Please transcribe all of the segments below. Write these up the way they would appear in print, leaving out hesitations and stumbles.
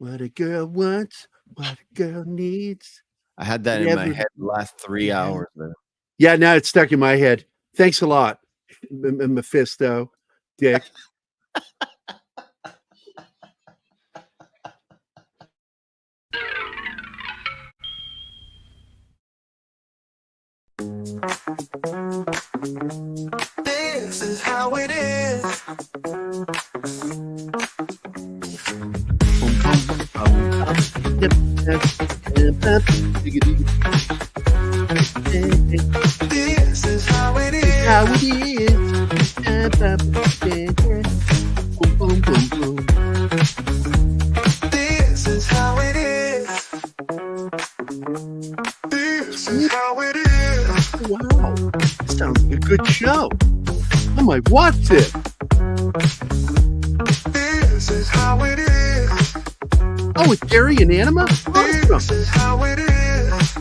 What a girl wants, what a girl needs. I had that in my head the last 3 hours, man. Yeah, now it's stuck in my head. Thanks a lot, Mephisto, Dick. This is how it is. This is how it is. How it is. Boom, boom, boom, boom. This is how it is. This is how it is. Wow, this sounds like a good show. I might watch it. This is how it is. Oh, with Gary and Anima? This Awesome. is how it is.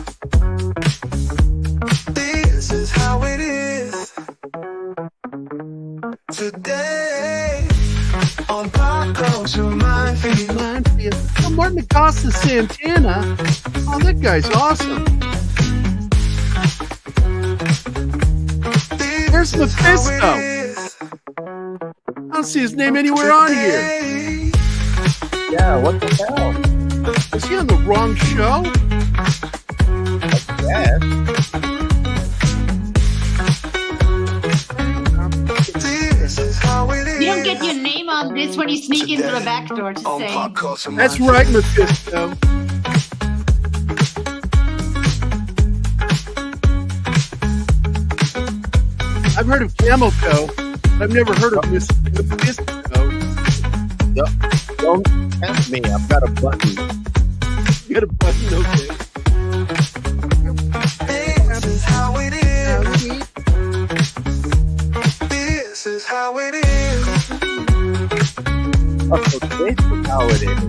This is how it is. Today on Pop Culture Minefield. Minefield. Oh, Martin Acosta Santana. Oh, that guy's awesome. Where's Mephisto? I don't see his name anywhere on here. Yeah, what the hell? Is he on the wrong show? Yeah. This is how it is. You don't get your name on this when you sneak into the back door to On say. Pop Culture That's Minefield. right, Mephisto. I've heard of Camel Toe, but I've never heard of Mephisto. Don't tempt me. I've got a button. You got a button, okay. This is how it is. This is how it is. Oh, so this is how it is.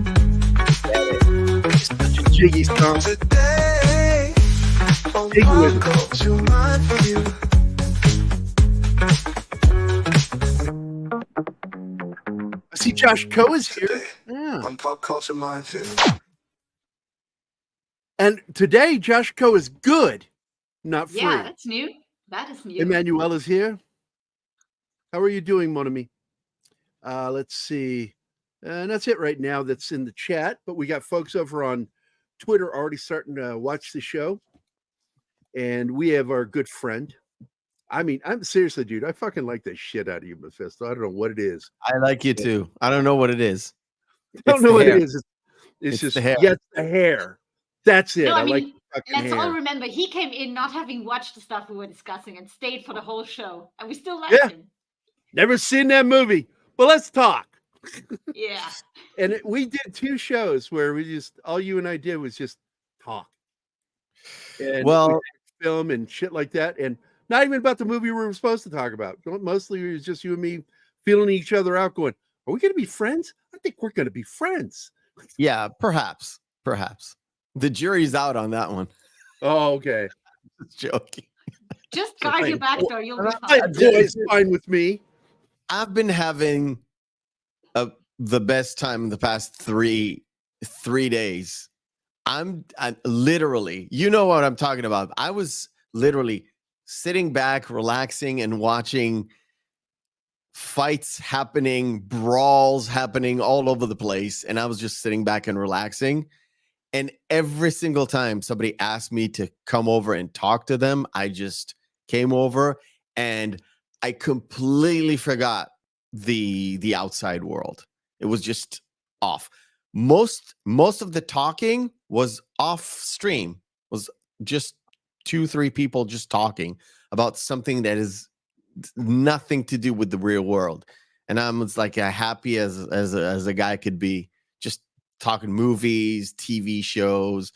Get it. Such a jiggy song. Today on Dig with Pop it. Culture Minefield. I see Josh Coe is here. Yeah. On Pop Culture Minefield. And today, Josh Coe is good, not free. Yeah, that's new. That is new. Emmanuel is here. How are you doing, mon ami? Let's see. And that's it right now that's in the chat. But we got folks over on Twitter already starting to watch the show. And we have our good friend. I mean, I'm seriously, dude, I fucking like the shit out of you, Mephisto. I don't know what it is. I like you too. I don't know what it is. I don't It's know the what hair. it is. It's just, the hair. yeah, it's the hair. That's it. No, I I like mean, the fucking let's hair. all remember he came in not having watched the stuff we were discussing and stayed for the whole show. And we still liked Yeah. him. Never seen that movie, but let's talk. Yeah. And we did 2 shows where we just, all you and I did was just talk. And Well- we film and shit like that. And not even about the movie we were supposed to talk about. Mostly it was just you and me feeling each other out going, are we going to be friends? I think we're going to be friends. Yeah, perhaps. Perhaps. The jury's out on that one. Oh, okay. Just joking. Just guard your back door. You'll be I fine. it's fine with me. I've been having the best time in the past three days. I'm literally, you know what I'm talking about. I was literally sitting back, relaxing, and watching fights happening, brawls happening all over the place. And I was just sitting back and relaxing. And every single time somebody asked me to come over and talk to them, I just came over and I completely forgot the outside world. It was just off. Most of the talking was off stream, was just 2-3 people just talking about something that is nothing to do with the real world. And I'm like happy as a guy could be, just talking movies, TV shows.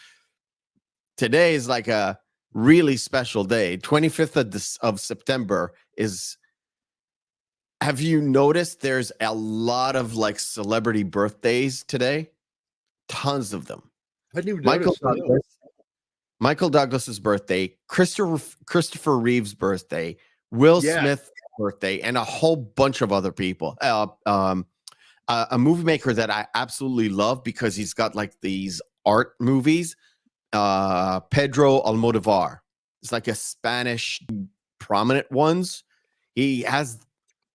Today is like a really special day. 25th of September is. Have you noticed there's a lot of like celebrity birthdays today? Tons of them. I didn't even Michael notice. Douglas, Michael Douglas's birthday, Christopher Reeve's birthday, Will Yeah. Smith's birthday, and a whole bunch of other people. a movie maker that I absolutely love because he's got like these art movies. Pedro Almodovar. It's like a Spanish prominent ones. He has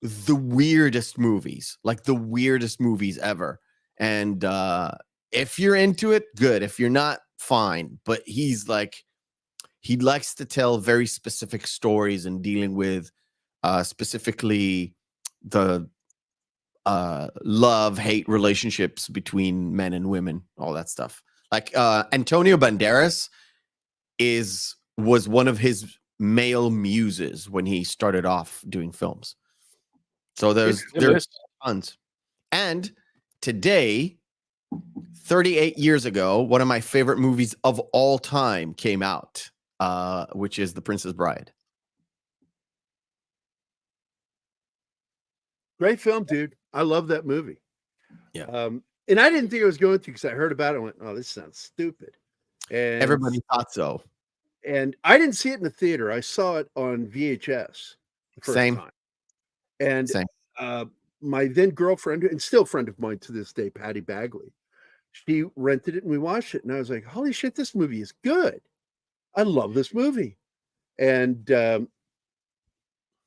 the weirdest movies, like the weirdest movies ever. And if you're into it, good. If you're not, fine. But he's like, he likes to tell very specific stories and dealing with specifically the love-hate relationships between men and women, all that stuff. Like Antonio Banderas was one of his male muses when he started off doing films. So there's tons. And today, 38 years ago, one of my favorite movies of all time came out, which is The Princess Bride. Great film, dude. I love that movie. Yeah. And I didn't think I was going to because I heard about it and went, oh, this sounds stupid. And Everybody thought so. And I didn't see it in the theater. I saw it on VHS the first Same. time. And Same. My then girlfriend, and still friend of mine to this day, Patty Bagley, she rented it and we watched it. And I was like, holy shit, this movie is good. I love this movie. And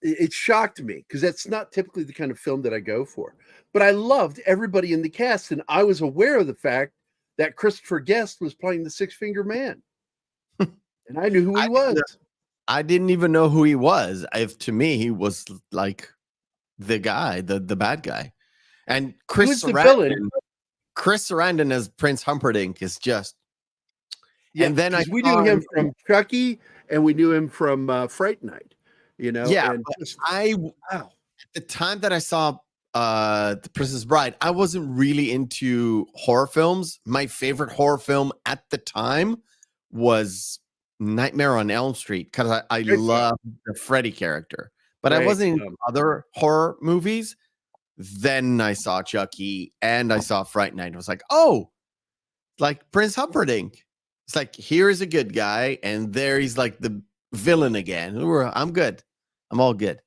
it shocked me because that's not typically the kind of film that I go for. But I loved everybody in the cast. And I was aware of the fact that Christopher Guest was playing the Six-Finger Man. And I knew who he was. I didn't even know who he was. To me, he was like the guy, the bad guy. And Chris Sarandon as Prince Humperdinck is just. Yeah, and then we knew him from Chucky, and we knew him from Fright Night. You know, yeah. And at the time that I saw The Princess Bride, I wasn't really into horror films. My favorite horror film at the time was Nightmare on Elm Street because I love the Freddy character, but I wasn't into other horror movies. Then I saw Chucky and I saw Fright Night. I was like, oh, like Prince Humperdinck. It's like, here is a good guy, and there he's like the villain again. I'm good. I'm all good.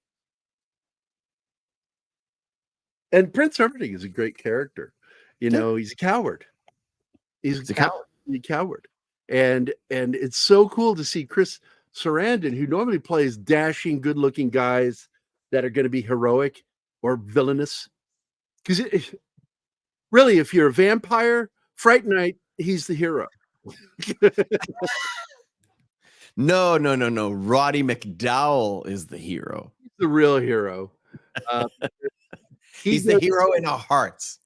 And Prince Humperdinck is a great character. You know, he's a coward. He's a coward. And it's so cool to see Chris Sarandon, who normally plays dashing, good-looking guys that are going to be heroic or villainous. Because really, if you're a vampire, Fright Night, he's the hero. No. Roddy McDowall is the hero. He's the real hero. He's the hero in our hearts.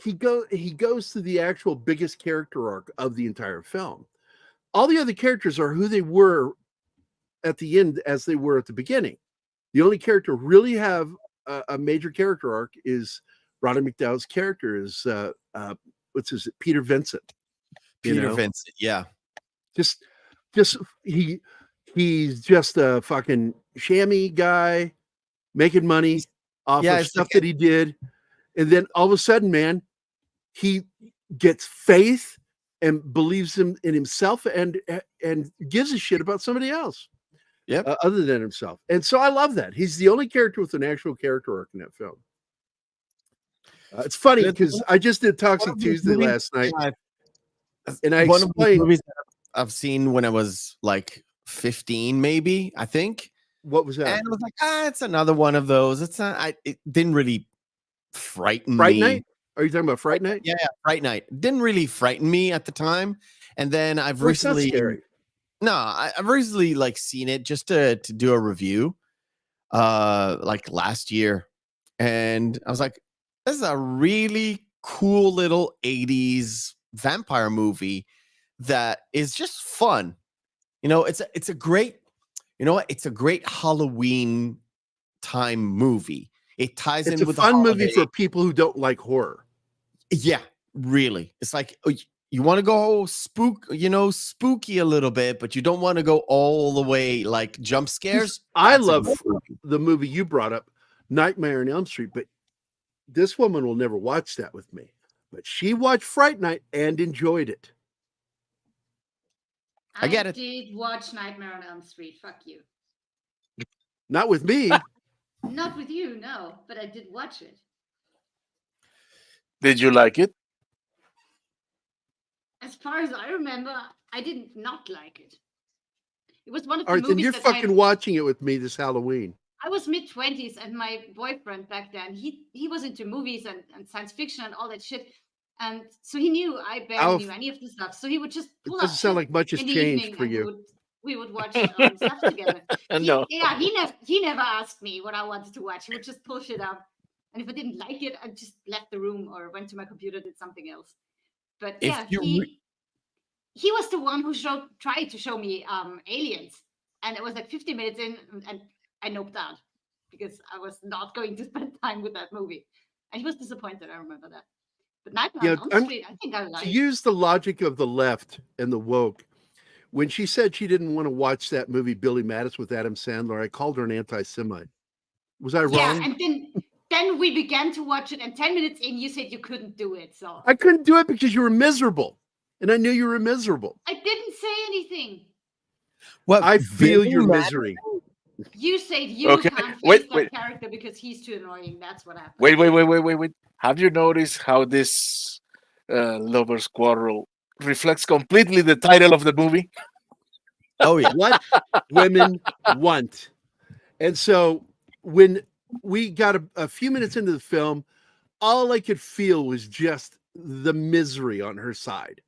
He goes to the actual biggest character arc of the entire film. All the other characters are who they were at the end as they were at the beginning. The only character really have a major character arc is Roddy McDowall's character is Peter Vincent. Vincent, yeah. Just he's just a fucking chamois guy making money off of stuff that he did. And then all of a sudden, man, he gets faith and believes in himself and gives a shit about somebody else. Other than himself. And so I love that. He's the only character with an actual character arc in that film. It's funny because I just did Toxic Tuesday last night. And I one of the explained movies that I've seen when I was like 15, maybe, I think. What was that? And I was like, it's another one of those. It's not, it didn't really frighten Fright me. Night? Are you talking about Fright Night? Yeah, Fright Night. Didn't really frighten me at the time. And then I've recently. It's not scary. No, I've recently like seen it just to do a review, like last year, and I was like, "This is a really cool little '80s vampire movie that is just fun." You know, it's a great, you know what? It's a great Halloween time movie. It ties in with a fun movie for people who don't like horror. Yeah, really. It's like. You want to go spooky a little bit, but you don't want to go all the way like jump scares. I love the movie you brought up, Nightmare on Elm Street, but this woman will never watch that with me. But she watched Fright Night and enjoyed it. I get it. I did watch Nightmare on Elm Street. Fuck you. Not with me. Not with you, no, but I did watch it. Did you like it? As far as I remember, I did not like it. It was one of All the right, then movies you're that fucking watching it with me this Halloween. I was mid-20s, and my boyfriend back then, he was into movies and science fiction and all that shit. And so he knew I barely Alf, knew any of the stuff. So he would just it pull doesn't up sound shit like much has in the changed evening, for and you. we would watch stuff together. No. He never asked me what I wanted to watch. He would just pull shit up, and if I didn't like it, I just left the room or went to my computer, did something else. But If yeah, you he was the one who tried to show me Aliens, and it was like 50 minutes in, and I noped out because I was not going to spend time with that movie, and he was disappointed. I remember that. But Nightmare Yeah, on Elm Street, I think I to liked. use the logic of the left and the woke, when she said she didn't want to watch that movie Billy Madison with Adam Sandler, I called her an anti-Semite. Was I Yeah, wrong? and then we began to watch it, and 10 minutes in, you said you couldn't do it. So I couldn't do it because you were miserable, and I knew you were miserable. I didn't say anything. what I feel Billy your Madison- misery. You said you Okay, can't wait, face that wait. character because he's too annoying. That's what happened. Wait. Have you noticed how this lovers quarrel reflects completely the title of the movie? Oh yeah. What women want. And so when we got a few minutes into the film, all I could feel was just the misery on her side.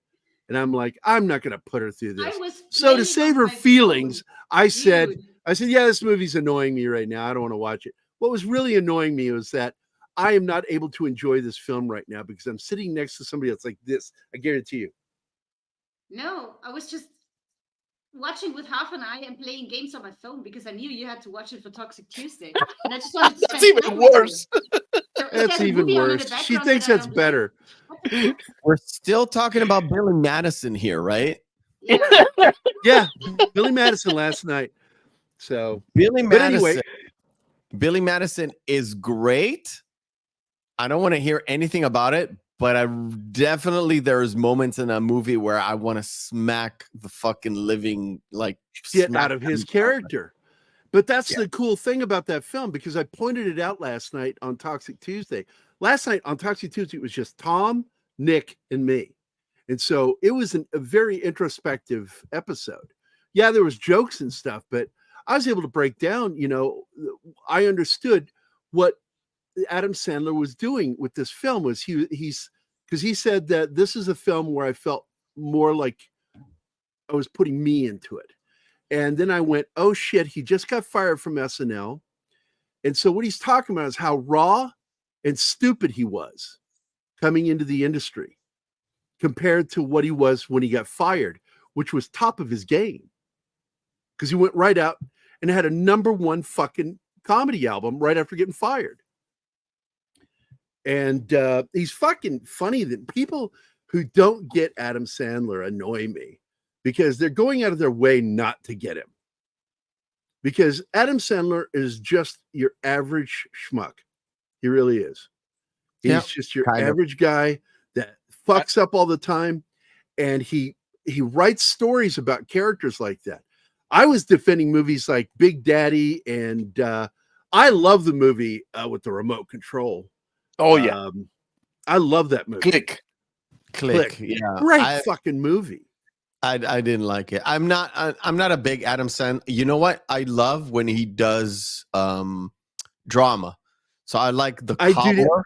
And I'm like, I'm not going to put her through this. I was So playing to it save on her my feelings, phone. I said, Dude. yeah, this movie's annoying me right now. I don't want to watch it. What was really annoying me was that I am not able to enjoy this film right now because I'm sitting next to somebody that's like this. I guarantee you. No, I was just watching with half an eye and playing games on my phone because I knew you had to watch it for Toxic Tuesday, and I just wanted to That's spend even time with you. worse. So That's even worse. She thinks that's better. We're still talking about Billy Madison here, right? Yeah. Yeah, Billy Madison last night. So, Billy but Madison. anyway, Billy Madison is great. I don't want to hear anything about it, but I definitely there's moments in a movie where I want to smack the fucking living get smack out of his him. character. But that's Yeah. the cool thing about that film because I pointed it out last night on Toxic Tuesday. Last night on Toxic Tuesday, it was just Tom, Nick, and me. And so it was a very introspective episode. Yeah, there was jokes and stuff, but I was able to break down, I understood what Adam Sandler was doing with this film was he's because he said that this is a film where I felt more like I was putting me into it. And then I went, oh shit, he just got fired from SNL. And so what he's talking about is how raw and stupid he was coming into the industry compared to what he was when he got fired, which was top of his game. Because he went right out and had a #1 fucking comedy album right after getting fired. And he's fucking funny that people who don't get Adam Sandler annoy me because they're going out of their way not to get him. Because Adam Sandler is just your average schmuck. He really is. He's just your average guy that fucks up all the time. And he writes stories about characters like that. I was defending movies like Big Daddy, and I love the movie with the remote control. Oh yeah, I love that movie. Click. Yeah, great fucking movie. I didn't like it. I'm not a big Adam Sandler. You know what? I love when he does drama. So I like the Cobbler.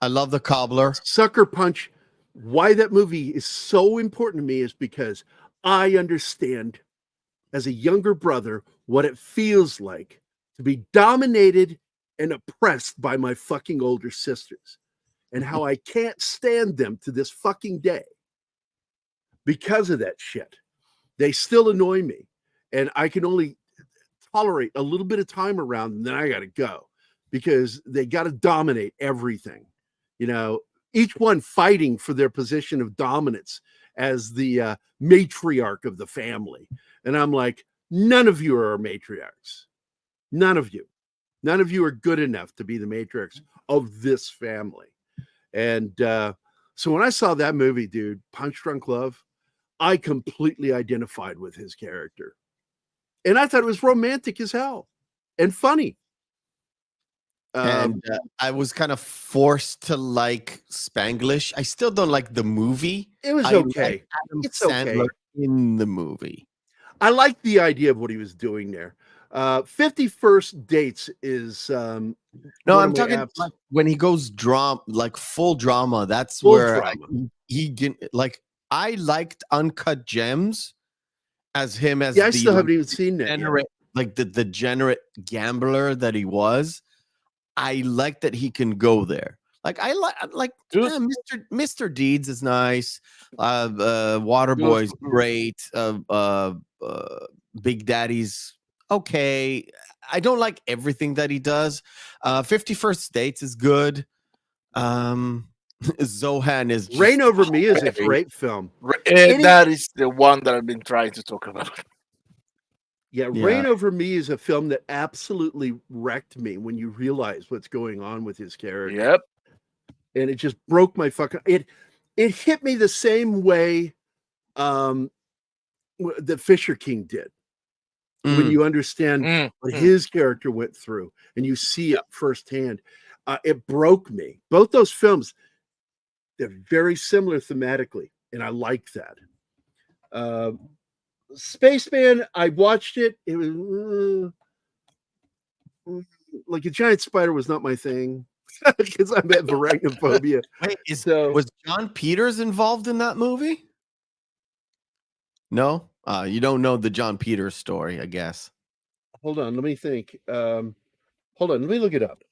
I love the Cobbler. Sucker Punch. Why that movie is so important to me is because I understand as a younger brother what it feels like to be dominated and oppressed by my fucking older sisters and how I can't stand them to this fucking day because of that shit. They still annoy me and I can only tolerate a little bit of time around them, then I got to go because they got to dominate everything. Each one fighting for their position of dominance as the matriarch of the family. And I'm like, none of you are matriarchs. None of you. None of you are good enough to be the matriarchs of this family. And so when I saw that movie, dude, Punch Drunk Love, I completely identified with his character. And I thought it was romantic as hell and funny. And I was kind of forced to like Spanglish. I still don't like the movie. It was I okay. like Adam It's Sandler okay. in the movie. I like the idea of what he was doing there. 51st Dates is No, one I'm of my talking apps. like when he goes drama, like full drama. That's Full where drama. he can like. I liked Uncut Gems as him as Yeah, I the still like, haven't even seen that yet. degenerate, like the degenerate gambler that he was. I like that he can go there. Like I like Dude. Mr. Deeds is nice. Waterboy's Dude. great. Big Daddy's okay. I don't like everything that he does. 51st Dates is good. Zohan is just Rain Over Me is a very- great film. That is the one that I've been trying to talk about. Yeah, Yeah. Rain Over Me is a film that absolutely wrecked me when you realize what's going on with his character. Yep. And it just broke my fucking it hit me the same way that Fisher King did. When Mm. you understand Mm, what mm. his character went through and you see it firsthand, it broke me. Both those films, they're very similar thematically, and I like that. Spaceman, I watched it. It was like a giant spider was not my thing because I'm at arachnophobia. Wait, So was John Peters involved in that movie? No, you don't know the John Peters story, I guess. hold on, let me think. Hold on, let me look it up.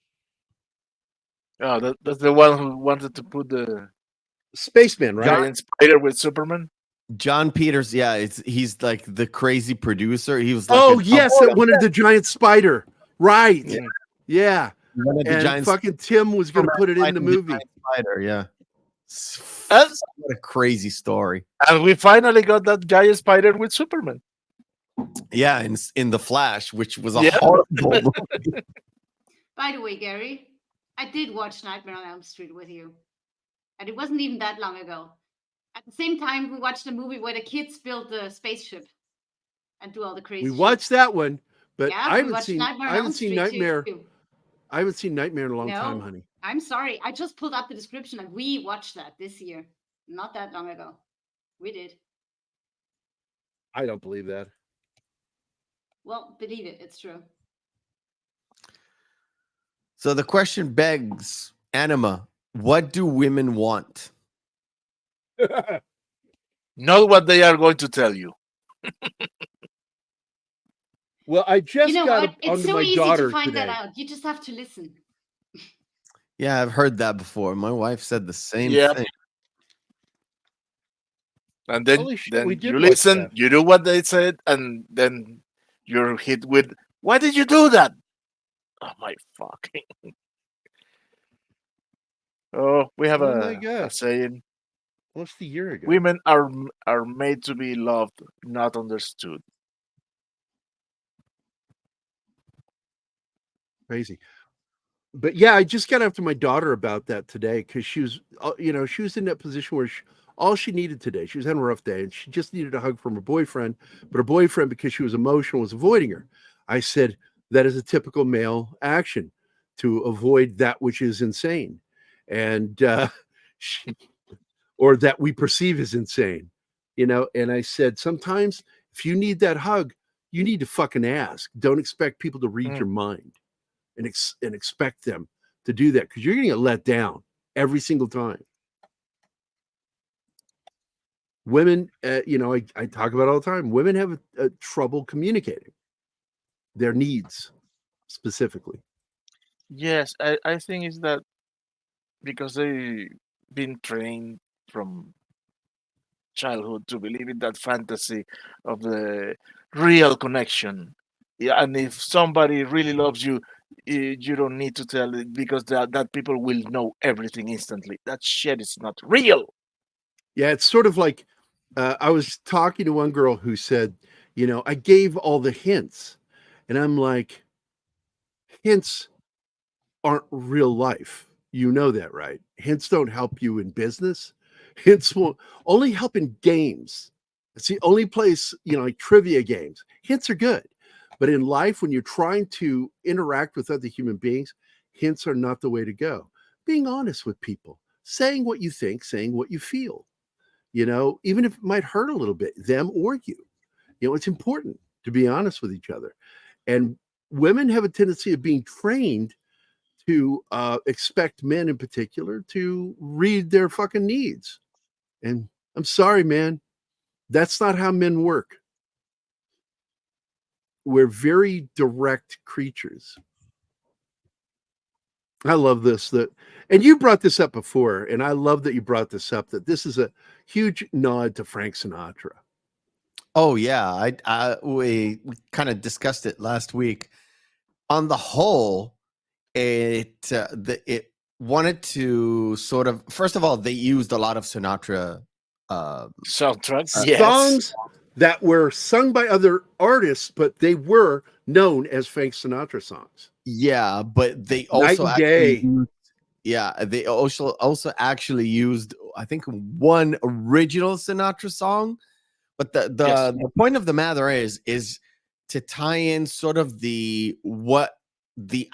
Oh, that's the one who wanted to put the Spaceman, right? giant spider with Superman. John Peters, yeah, he's like the crazy producer. He was like Oh a- yes, that wanted the giant spider. Right. Yeah. Yeah. he wanted the And giant fucking Tim was going to put it in the fighting movie. giant spider, yeah. And- What a crazy story. And we finally got that giant spider with Superman. Yeah, in the Flash, which was a Yeah. horrible movie. By the way, Gary, I did watch Nightmare on Elm Street with you. And it wasn't even that long ago. At the same time, we watched a movie where the kids build the spaceship and do all the crazy We shit. watched that one, but Yeah, I we haven't watched seen Nightmare on I haven't Elm seen Street Nightmare. too. I haven't seen Nightmare in a long time, No. honey. I'm sorry. I just pulled up the description and we watched that this year. Not that long ago. We did. I don't believe that. Well, believe it. It's true. So the question begs, Anima, what do women want? Not what they are going to tell you. Well, I just You know got what? It's onto so my easy daughter to find today. that out. You just have to listen. Yeah, I've heard that before. My wife said the same Yep. thing. And then, Holy shit, we did you watch listen, that. you do what they said, and then you're hit with, why did you do that? Oh my fucking. Oh, we have Oh my a God. saying: Almost a year ago. women are made to be loved, not understood. Crazy. But yeah, I just got after my daughter about that today because she was, she was in that position where all she needed today, she was having a rough day and she just needed a hug from her boyfriend. But her boyfriend, because she was emotional, was avoiding her. I said, that is a typical male action to avoid that which is insane. And, or that we perceive as insane, And I said, sometimes if you need that hug, you need to fucking ask. Don't expect people to read your mind. And expect them to do that because you're going to get let down every single time. Women, I talk about it all the time. Women have a trouble communicating their needs specifically. Yes, I think it's that because they've been trained from childhood to believe in that fantasy of the real connection. Yeah, and if somebody really loves you, you don't need to tell it because that people will know everything instantly. That shit is not real. Yeah, it's sort of like I was talking to one girl who said, I gave all the hints. And I'm like, hints aren't real life. You know that, right? Hints don't help you in business. Hints will only help in games. It's the only place, like trivia games. Hints are good. But in life, when you're trying to interact with other human beings, hints are not the way to go. Being honest with people, saying what you think, saying what you feel, even if it might hurt a little bit, them or you. It's important to be honest with each other. And women have a tendency of being trained to expect men in particular to read their fucking needs. And I'm sorry, man, that's not how men work. We're very direct creatures. I love this. And you brought this up before, and I love that you brought this up, that this is a huge nod to Frank Sinatra. Oh yeah, we kind of discussed it last week. On the whole, it wanted to sort of, first of all, they used a lot of Sinatra soundtracks. Yes. Songs that were sung by other artists, but they were known as Frank Sinatra songs. Yeah, but they Night also and Day. they also actually used, I think, one original Sinatra song. But the point of the matter is to tie in sort of the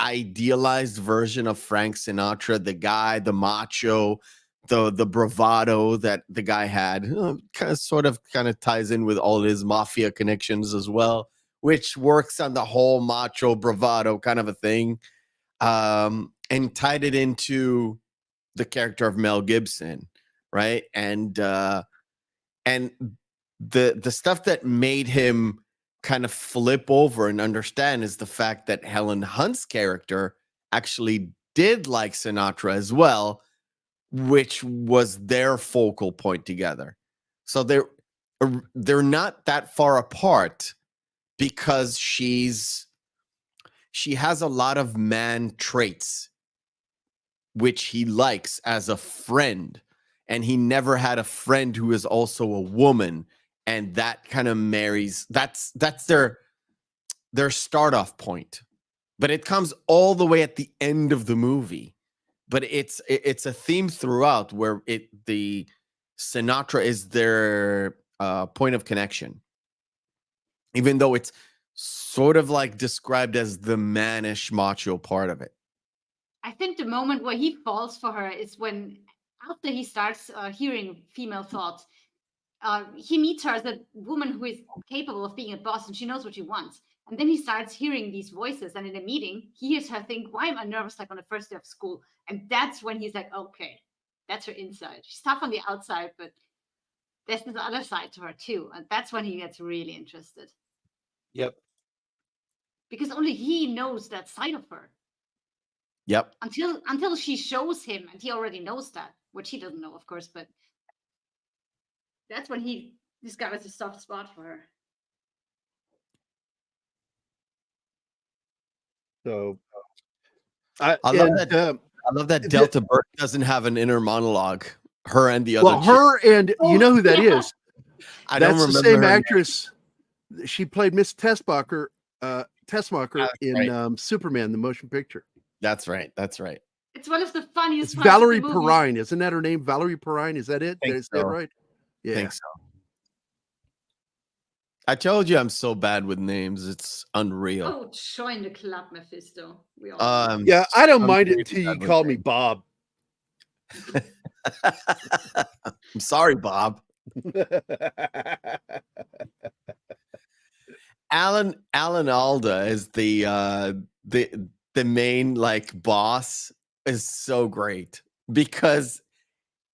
idealized version of Frank Sinatra, the guy, the macho, the bravado that the guy had, kind of ties in with all his mafia connections as well, which works on the whole macho bravado kind of a thing, and tied it into the character of Mel Gibson, right? And the stuff that made him kind of flip over and understand is the fact that Helen Hunt's character actually did like Sinatra as well, which was their focal point together. So they're not that far apart, because she has a lot of man traits which he likes as a friend, and he never had a friend who is also a woman, and that kind of marries. That's their start off point, but it comes all the way at the end of the movie. But it's a theme throughout, where the Sinatra is their point of connection, even though it's sort of like described as the mannish macho part of it. I think the moment where he falls for her is when, after he starts hearing female thoughts, he meets her as a woman who is capable of being a boss, and she knows what she wants. And then he starts hearing these voices, and in a meeting, he hears her think, "Why am I nervous like on the first day of school?" And that's when he's like, "Okay, that's her inside. She's tough on the outside, but there's this other side to her too." And that's when he gets really interested, Yep. because only he knows that side of her. Yep. Until she shows him, and he already knows that, which he doesn't know, of course, but that's when he discovers a soft spot for her. So I love that Delta Burke doesn't have an inner monologue. Her and the other. Well, her and you know who that is? I don't That's remember the same her name. actress. She played Miss Tessmacher in Superman, the motion picture. That's right. That's right. It's one of the funniest. It's parts of the Valerie movie. Perrine, isn't that her name? Valerie Perrine, is that it? Think Is that so. right? Yeah. I think so. I told you I'm so bad with names. It's unreal. Oh, join the club, Mephisto. We all. Yeah, I don't mind it really until you bad with call me names. Bob. I'm sorry, Bob. Alan Alda is the main like boss, is so great, because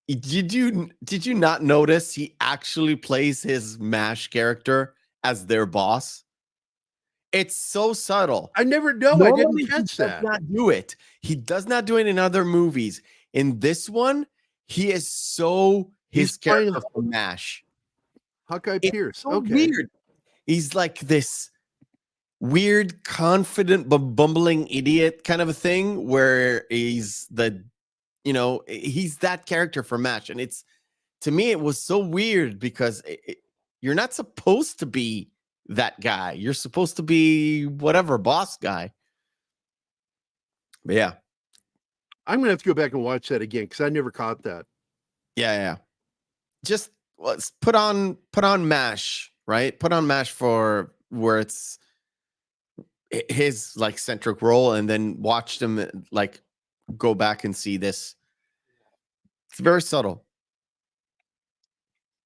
did you not notice he actually plays his MASH character as their boss? It's so subtle. I never know. I Normally, didn't catch he that. does not do it. He does not do it in other movies. In this one, he is so his playing character from MASH. Hawkeye It's Pierce. so Okay. weird. He's like this weird, confident but bumbling idiot kind of a thing, where he's he's that character from MASH. And it's, to me, it was so weird, because you're not supposed to be that guy. You're supposed to be whatever boss guy. But yeah. I'm gonna have to go back and watch that again, because I never caught that. Yeah. Just let's put on MASH, right? Put on MASH for where it's his like centric role, and then watched him like go back and see this. It's very subtle.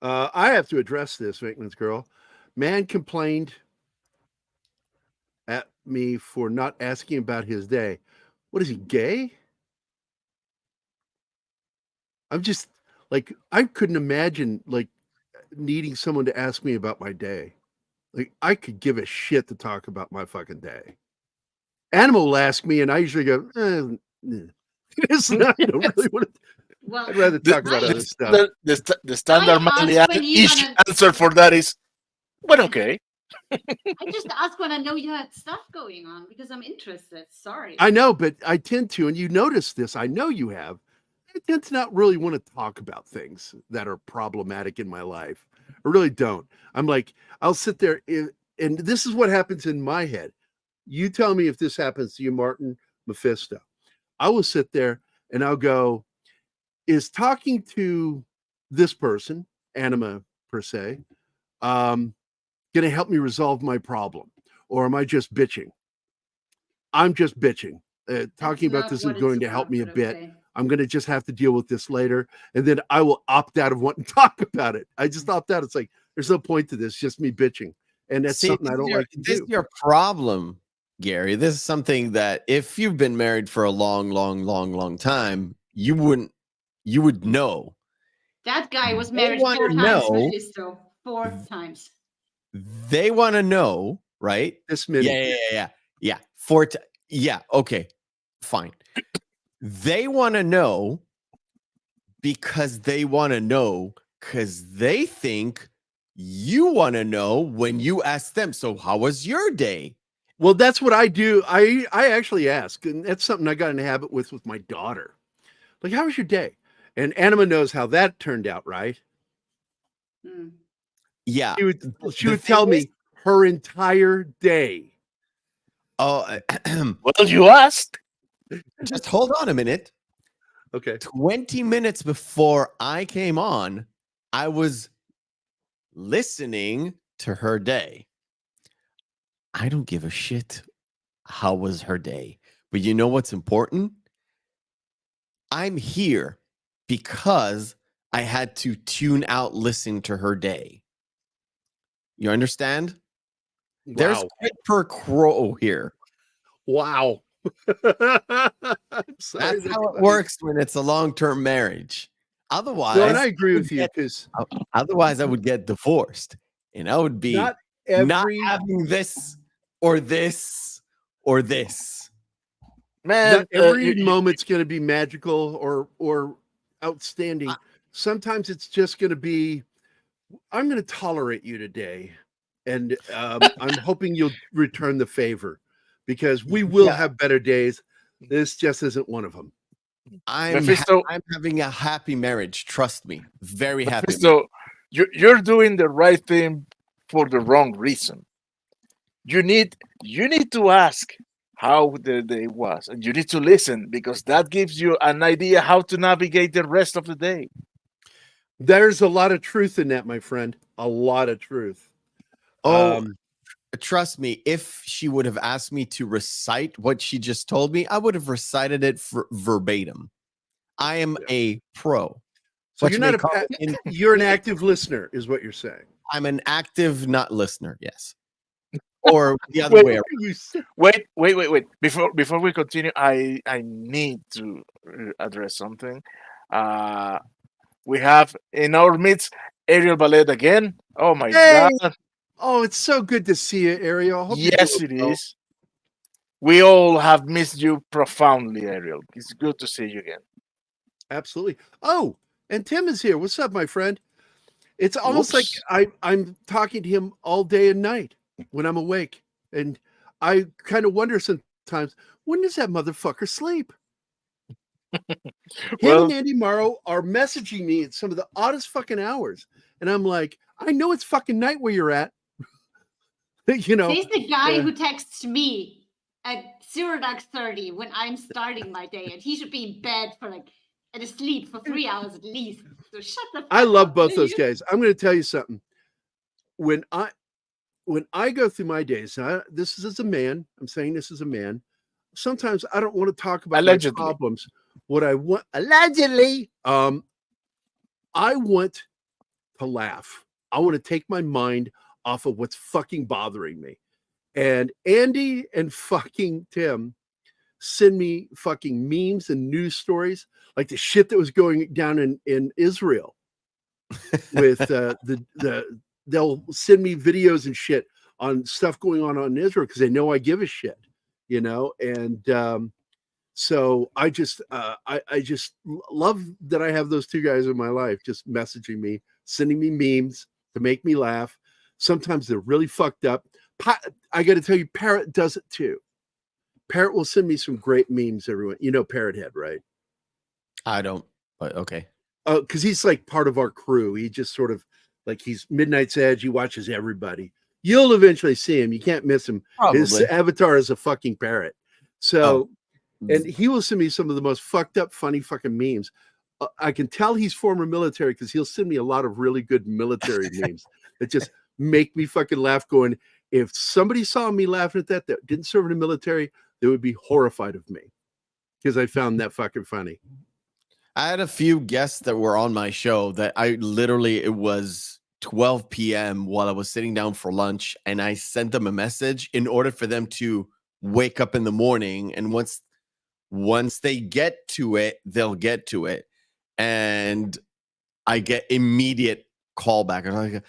I have to address this, Vinkman's girl. Man complained at me for not asking about his day. What is he, gay? I'm just like, I couldn't imagine like needing someone to ask me about my day. Like, I could give a shit to talk about my fucking day. Animal will ask me, and I usually go, it's not, I don't really want to. Well, I'd rather talk about I- other stuff. The standard I manly asked when you gonna- answer for that is, well, okay. I just ask when I know you had stuff going on because I'm interested. Sorry. I know, but I tend to, and you notice this, I know you have, I tend to not really want to talk about things that are problematic in my life. I really don't. I'm like, I'll sit there, and this is what happens in my head. You tell me if this happens to you, Martin, Mephisto. I will sit there and I'll go, is talking to this person, anima per se, going to help me resolve my problem? Or am I just bitching? I'm just bitching. Talking about this is going to help me a bit. Okay. I'm going to just have to deal with this later. And then I will opt out of wanting to talk about it. I just opt out. It's like, there's no point to this, just me bitching. And that's something I don't like to This do. is your problem, Gary. This is something that if you've been married for a long time, you would know. That guy was They married wanna 4 times, know- Mephisto. 4 times. They want to know, right? This many. Yeah. Yeah. Okay. Fine. They want to know because they want to know because they think you want to know when you ask them. So how was your day? Well, that's what I do. I actually ask, and that's something I got in a habit with my daughter. Like, how was your day? And Anima knows how that turned out, right? Hmm. Yeah. She would tell me her entire day. Oh, Well, you asked. just hold on a minute. Okay. 20 minutes before I came on, I was listening to her day. I don't give a shit how was her day. But you know what's important? I'm here because I had to tune out listening to her day. You understand? There's Wow. quid pro quo here. Wow. I'm sorry That's how it works when it's a long-term marriage. Otherwise, No, and I agree with you because otherwise I would get divorced and I would be not not every having this or this or this. Man, not every moment's going to be magical or outstanding. Sometimes it's just going to be, I'm going to tolerate you today, and I'm hoping you'll return the favor because we will have better days. This just isn't one of them. I'm Mephisto, having a happy marriage. Trust me, very happy. Mephisto, you're doing the right thing for the wrong reason. You need to ask how the day was, and you need to listen because that gives you an idea how to navigate the rest of the day. There's a lot of truth in that, my friend. A lot of truth. Oh, trust me, if she would have asked me to recite what she just told me, I would have recited it verbatim. I am a pro. So What you're you not may call you're an active listener, is what you're saying. I'm an active not listener, yes. Or the other way around. Wait. Before we continue, I need to address something. We have in our midst Ariel Ballet again. Oh my Hey! god. Oh, it's so good to see you, Ariel. Hope you're Yes, doing it well. is. We all have missed you profoundly, Ariel. It's good to see you again. Absolutely. Oh, and Tim is here. What's up, my friend? It's almost Whoops. like I'm talking to him all day and night when I'm awake. And I kind of wonder sometimes, when does that motherfucker sleep? Him Well, and Andy Morrow are messaging me at some of the oddest fucking hours. And I'm like, I know it's fucking night where you're at. You know, He's the guy who texts me at 0:30 when I'm starting my day, and he should be in bed for like and asleep for 3 hours at least. So shut the fuck I love up, both will those you? guys. I'm going to tell you something. When when I go through my days, this is as a man, I'm saying this as a man. Sometimes I don't want to talk about Allegedly. my problems. What I want, allegedly, I want to laugh. I want to take my mind off of what's fucking bothering me. And Andy and fucking Tim send me fucking memes and news stories, like the shit that was going down in Israel with they'll send me videos and shit on stuff going on in Israel because they know I give a shit, and so I just love that I have those two guys in my life just messaging me, sending me memes to make me laugh. Sometimes they're really fucked up. I got to tell you, Parrot does it too. Parrot will send me some great memes. Everyone, Parrot Head, right? I don't, but okay. Because he's like part of our crew. He just sort of like he's Midnight's Edge. He watches everybody. You'll eventually see him. You can't miss him. Probably. His avatar is a fucking parrot. So, and he will send me some of the most fucked up, funny fucking memes. I can tell he's former military because he'll send me a lot of really good military memes that just make me fucking laugh. Going, if somebody saw me laughing at that didn't serve in the military, they would be horrified of me because I found that fucking funny. I had a few guests that were on my show that it was 12 p.m. while I was sitting down for lunch, and I sent them a message in order for them to wake up in the morning. And once they get to it, they'll get to it. And I get immediate callback.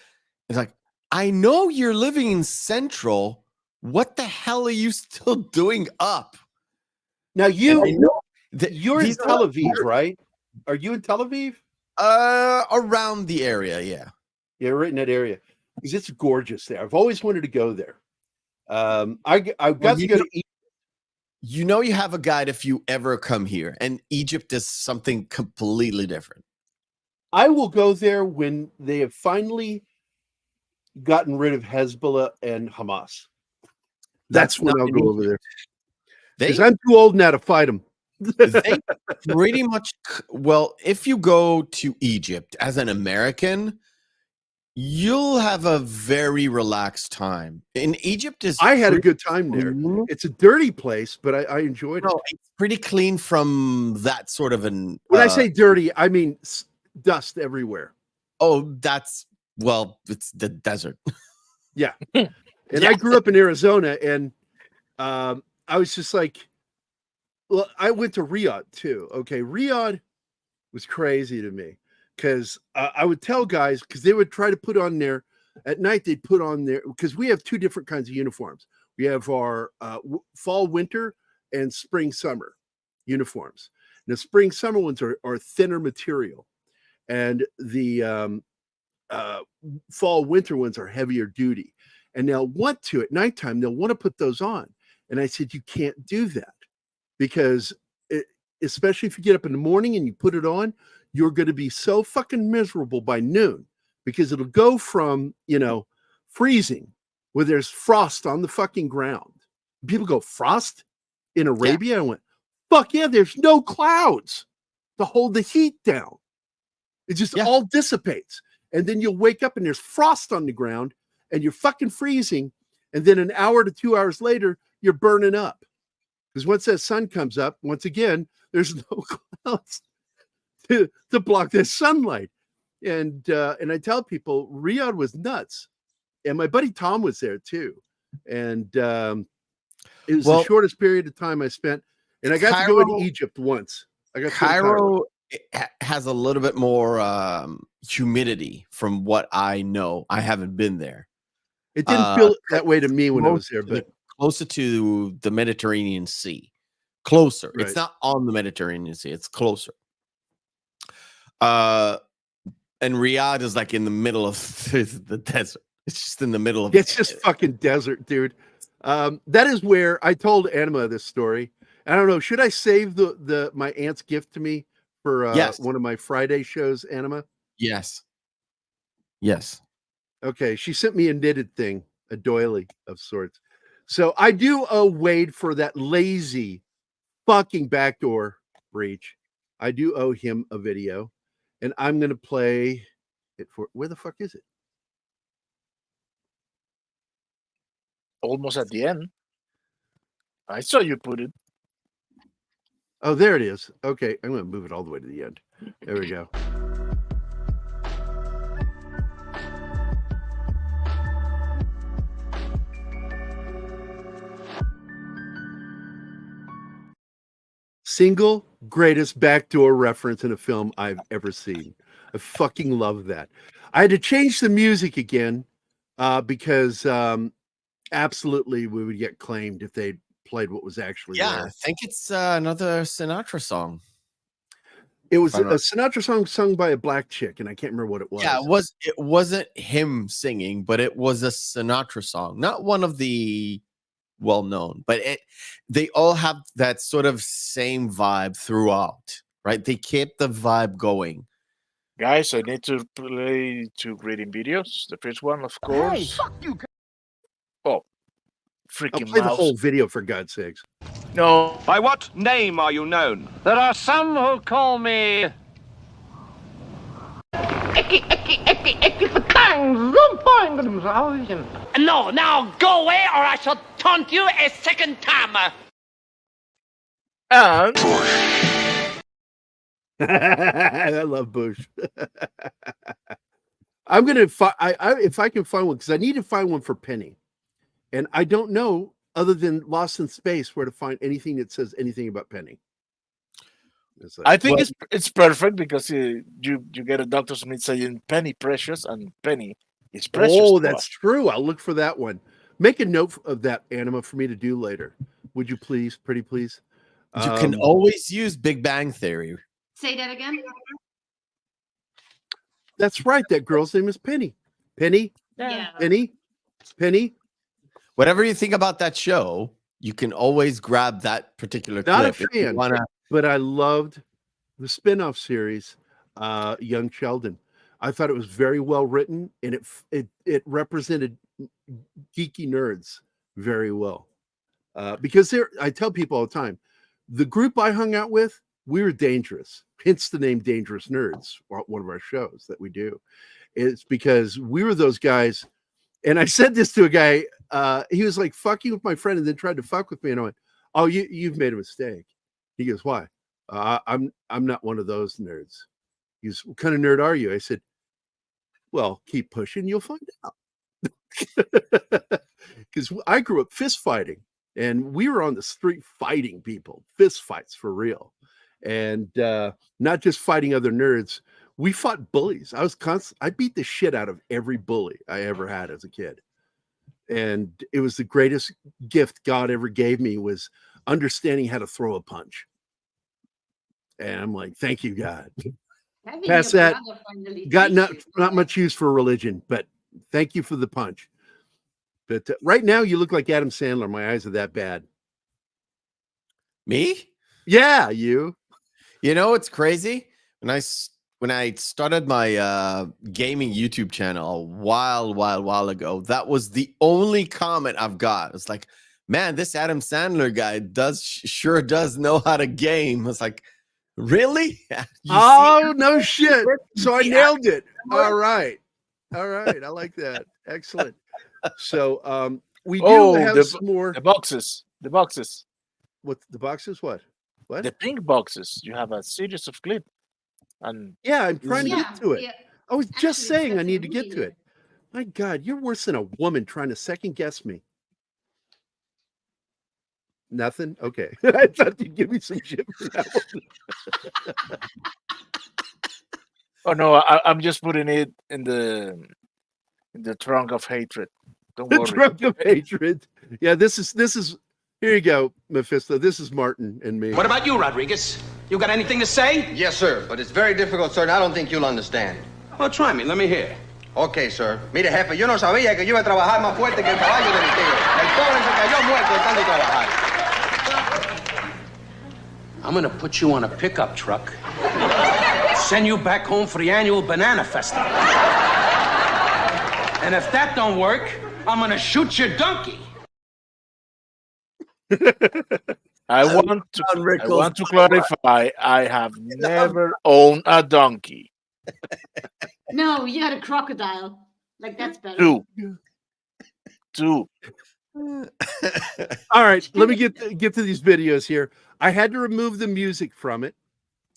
It's like, I know you're living in Central. What the hell are you still doing up? Now you're in these Tel Aviv, right? Are you in Tel Aviv? Around the area, yeah. Yeah, right in that area. Because it's gorgeous there. I've always wanted to go there. I got to go to Egypt. You know you have a guide if you ever come here, and Egypt is something completely different. I will go there when they have finally gotten rid of Hezbollah and Hamas. That's when I'll go over there. Because I'm too old now to fight them. They pretty much, well, if you go to Egypt as an American, you'll have a very relaxed time. In Egypt I had a good time there. It's a dirty place, but I enjoyed it. It's pretty clean from that sort of an. When I say dirty, I mean dust everywhere. Oh, it's the desert. Yeah. And I grew up in Arizona, and I was just like, well, I went to Riyadh too. Okay. Riyadh was crazy to me because I would tell guys, because they would try to put on there at night, they'd put on there, because we have two different kinds of uniforms. We have our fall, winter, and spring, summer uniforms. And the spring, summer ones are thinner material. And the fall, winter ones are heavier duty. And they'll want to, at nighttime, they'll want to put those on. And I said, you can't do that because especially if you get up in the morning and you put it on, you're going to be so fucking miserable by noon because it'll go from, freezing where there's frost on the fucking ground. People go, frost in Arabia? Yeah. I went, fuck yeah, there's no clouds to hold the heat down. It just all dissipates. And then you'll wake up and there's frost on the ground and you're fucking freezing. And then an hour to 2 hours later, you're burning up. Because once that sun comes up, once again, there's no clouds to block that sunlight. And I tell people, Riyadh was nuts. And my buddy Tom was there too. And it was the shortest period of time I spent. And I got to go to Egypt once. Cairo has a little bit more humidity from what I know. I haven't been there. It didn't feel that way to me when I was there, but closer to the Mediterranean Sea. Closer. Right. It's not on the Mediterranean Sea. It's closer. And Riyadh is like in the middle of the desert. It's just in the middle of it's just fucking desert, dude. That is where I told Anima this story. I don't know. Should I save my aunt's gift to me for one of my Friday shows, Anima? Yes. Okay. She sent me a knitted thing, a doily of sorts. So I do owe Wade for that lazy fucking backdoor breach. I do owe him a video, and I'm going to play it for, where the fuck is it? almost at the end. I saw you put it. Oh, there it is. Okay, I'm going to move it all the way to the end. There we go. Single greatest backdoor reference in a film I've ever seen. I fucking love that. I had to change the music again because absolutely we would get claimed if they played what was actually Yeah, there. I think it's another Sinatra song. It was I a don't know. Sinatra song sung by a black chick, and I can't remember what it was. Yeah, it wasn't him singing, but it was a Sinatra song. Not one of the well-known, but they all have that sort of same vibe throughout, right? They keep the vibe going. Guys, I need to play two grading videos. The first one, of course. Hey, fuck you. Oh, I'll freaking play the mouse. whole video for God's sakes. No, By what name are you known? There are some who call me No, now go away or I shall taunt you a second time. and I love Bush. I'm gonna find if I can find one, because I need to find one for Penny, and I don't know other than Lost in Space where to find anything that says anything about Penny. It's like, I think well, it's perfect because you get a Dr. Smith saying Penny precious and Penny is precious. oh, to that's us. true. I'll look for that one. Make a note of that, Anima, for me to do later. Would you please, pretty please? You can always use Big Bang Theory. Say that again. That's right. That girl's name is Penny. Penny. Yeah. Penny. Penny. Whatever you think about that show, you can always grab that particular Not a clip. if you fan. wanna- But I loved the spin-off series, Young Sheldon. I thought it was very well written, and it represented geeky nerds very well. Because I tell people all the time, the group I hung out with, we were dangerous. Hence the name Dangerous Nerds, one of our shows that we do. It's because we were those guys. And I said this to a guy, he was like fucking with my friend and then tried to fuck with me. And I went, oh, you've made a mistake. He goes, why? I'm not one of those nerds. He goes, what kind of nerd are you? I said, well, keep pushing, you'll find out. Because I grew up fist fighting, and we were on the street fighting people, fist fights for real. And not just fighting other nerds. We fought bullies. I beat the shit out of every bully I ever had as a kid. And it was the greatest gift God ever gave me, was understanding how to throw a punch. And I'm like, thank you, God. Having Past your that, brother finally Got teach not you. much use for religion, but thank you for the punch. But right now you look like Adam Sandler. My eyes are that bad. Me? Yeah, you. You know what's crazy? When I started my gaming YouTube channel a while ago, that was the only comment I've got. It's like, man, this Adam Sandler guy sure does know how to game. It's like, really? Oh, no shit. So I see nailed it. All right. I like that. Excellent. So we do have some more. The boxes. What the boxes? What? The pink boxes. You have a series of clips. And Yeah, I'm trying to get to it. yeah. I was just Actually, saying I that's need to really get to it. My God, you're worse than a woman trying to second guess me. Nothing? Okay. I thought you'd give me some shit for that one. oh no, I'm just putting it in the trunk of hatred. Don't The worry. drunk of hatred. Yeah, this is here you go, Mephisto. This is Martin and me. What about you, Rodriguez? You got anything to say? Yes, sir, but it's very difficult, sir, and I don't think you'll understand. Well, try me. Let me hear. Okay, sir. Mire, jefe, yo no sabía que yo iba a trabajar más fuerte que el caballo de mi tío. El pobre se cayó muerto de tanto trabajar. I'm gonna put you on a pickup truck, send you back home for the annual banana festival. And if that don't work, I'm gonna shoot your donkey. I want to clarify. I have never owned a donkey. No, you had a crocodile. Like that's better. Two. All right, let me get to these videos here. I had to remove the music from it.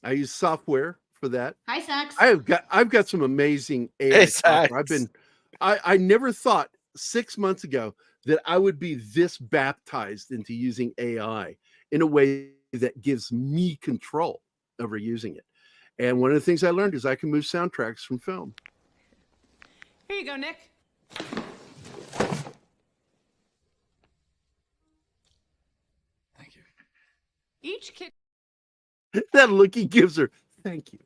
I use software for that. Hi, Sax. I've got some amazing AI Hey, software. Sax. I never thought 6 months ago that I would be this baptized into using AI in a way that gives me control over using it. And one of the things I learned is I can move soundtracks from film. Here you go, Nick. Thank you. Each kid. That look he gives her. Thank you.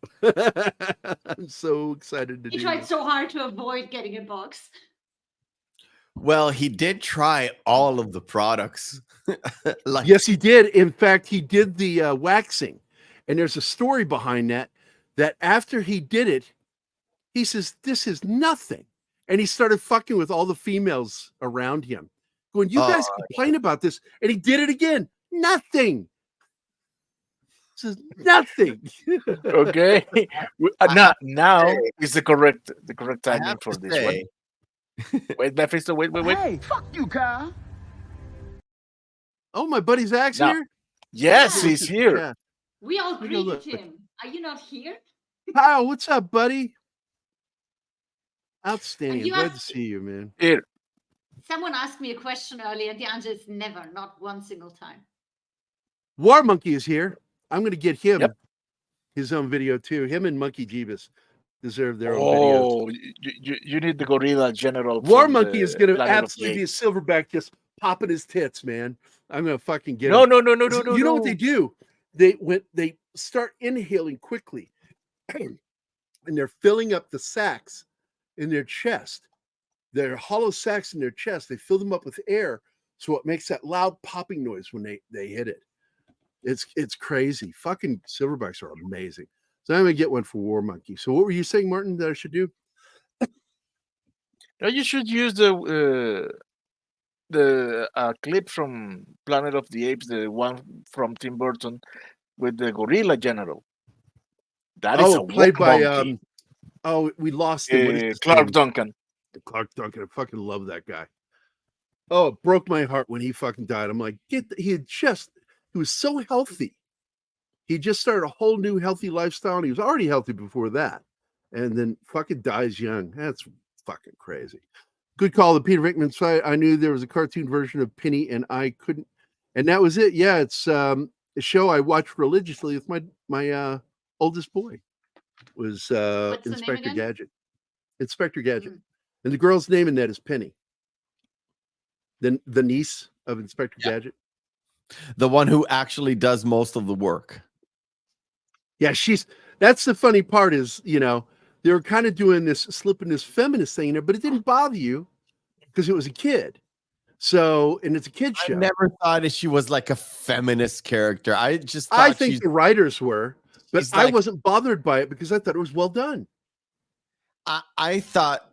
I'm so excited to He do tried this. so hard to avoid getting a box. Well, he did try all of the products. Like, Yes, he did. In fact, he did the waxing. And there's a story behind that, that after he did it, he says, this is nothing. And he started fucking with all the females around him, going, you guys complain about this. And he did it again. Nothing. This is nothing. Okay. Now is the correct I timing have for to this say, one. Wait, Mephisto, wait. Hey, fuck you, Kyle. Oh, my buddy Zach's No. here. Yes, Yeah. he's here. Yeah. We all Look at greeted look. him. Are you not here? Kyle, what's up, buddy? And Outstanding. you Glad to asked- see you, man. Here. Someone asked me a question earlier, and the answer is never, not one single time. War Monkey is here. I'm going to get him Yep. his own video too. Him and Monkey Jeebus deserve their own videos. Oh, you need the gorilla general. War from Monkey the is going to Planet of the absolutely be a Apes. silverback just popping his tits, man. I'm going to fucking get No, him. no. You know what they do? They start inhaling quickly, and they're filling up the sacs in their chest. They're hollow sacs in their chest. They fill them up with air, so it makes that loud popping noise when they hit it. It's crazy. Fucking silverbacks are amazing. So I'm gonna get one for War Monkey. So what were you saying, Martin, that I should do? No, you should use the clip from Planet of the Apes, the one from Tim Burton with the gorilla general. That is a played war by monkey. we lost him. What is his Clark name? Duncan. Clark Duncan. I fucking love that guy. Oh, it broke my heart when he fucking died. I'm like, he was so healthy. He just started a whole new healthy lifestyle, and he was already healthy before that. And then fucking dies young. That's fucking crazy. Good call. The Peter Rickman site. I knew there was a cartoon version of Penny, and I couldn't. And that was it. Yeah, it's a show I watched religiously with my oldest boy. Was What's the name Inspector again? Gadget. Inspector Gadget. Mm. And the girl's name in that is Penny. Then the niece of Inspector Gadget. the one who actually does most of the work. Yeah, that's the funny part is, they were kind of doing this, slipping this feminist thing in there, but it didn't bother you because it was a kid. So, and it's a kid show. I never thought that she was like a feminist character. I just thought I think the writers were, but she's I like- wasn't bothered by it because I thought it was well done. I thought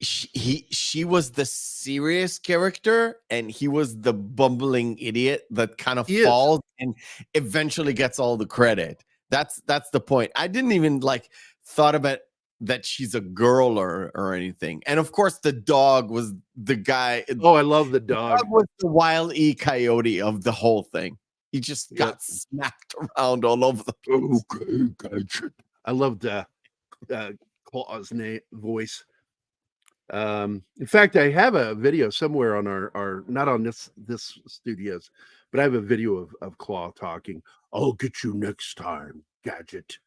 she was the serious character and he was the bumbling idiot that kind of He is. falls and eventually gets all the credit. That's the point. I didn't even thought about that she's a girl or anything. And of course the dog was the guy. Oh, I love the The dog. dog was the Wile E. Coyote of the whole thing. He just got smacked around all over the place. Okay, Gadget. I loved Claw's voice. In fact, I have a video somewhere on our not on this studios, but I have a video of Claw talking. I'll get you next time, Gadget.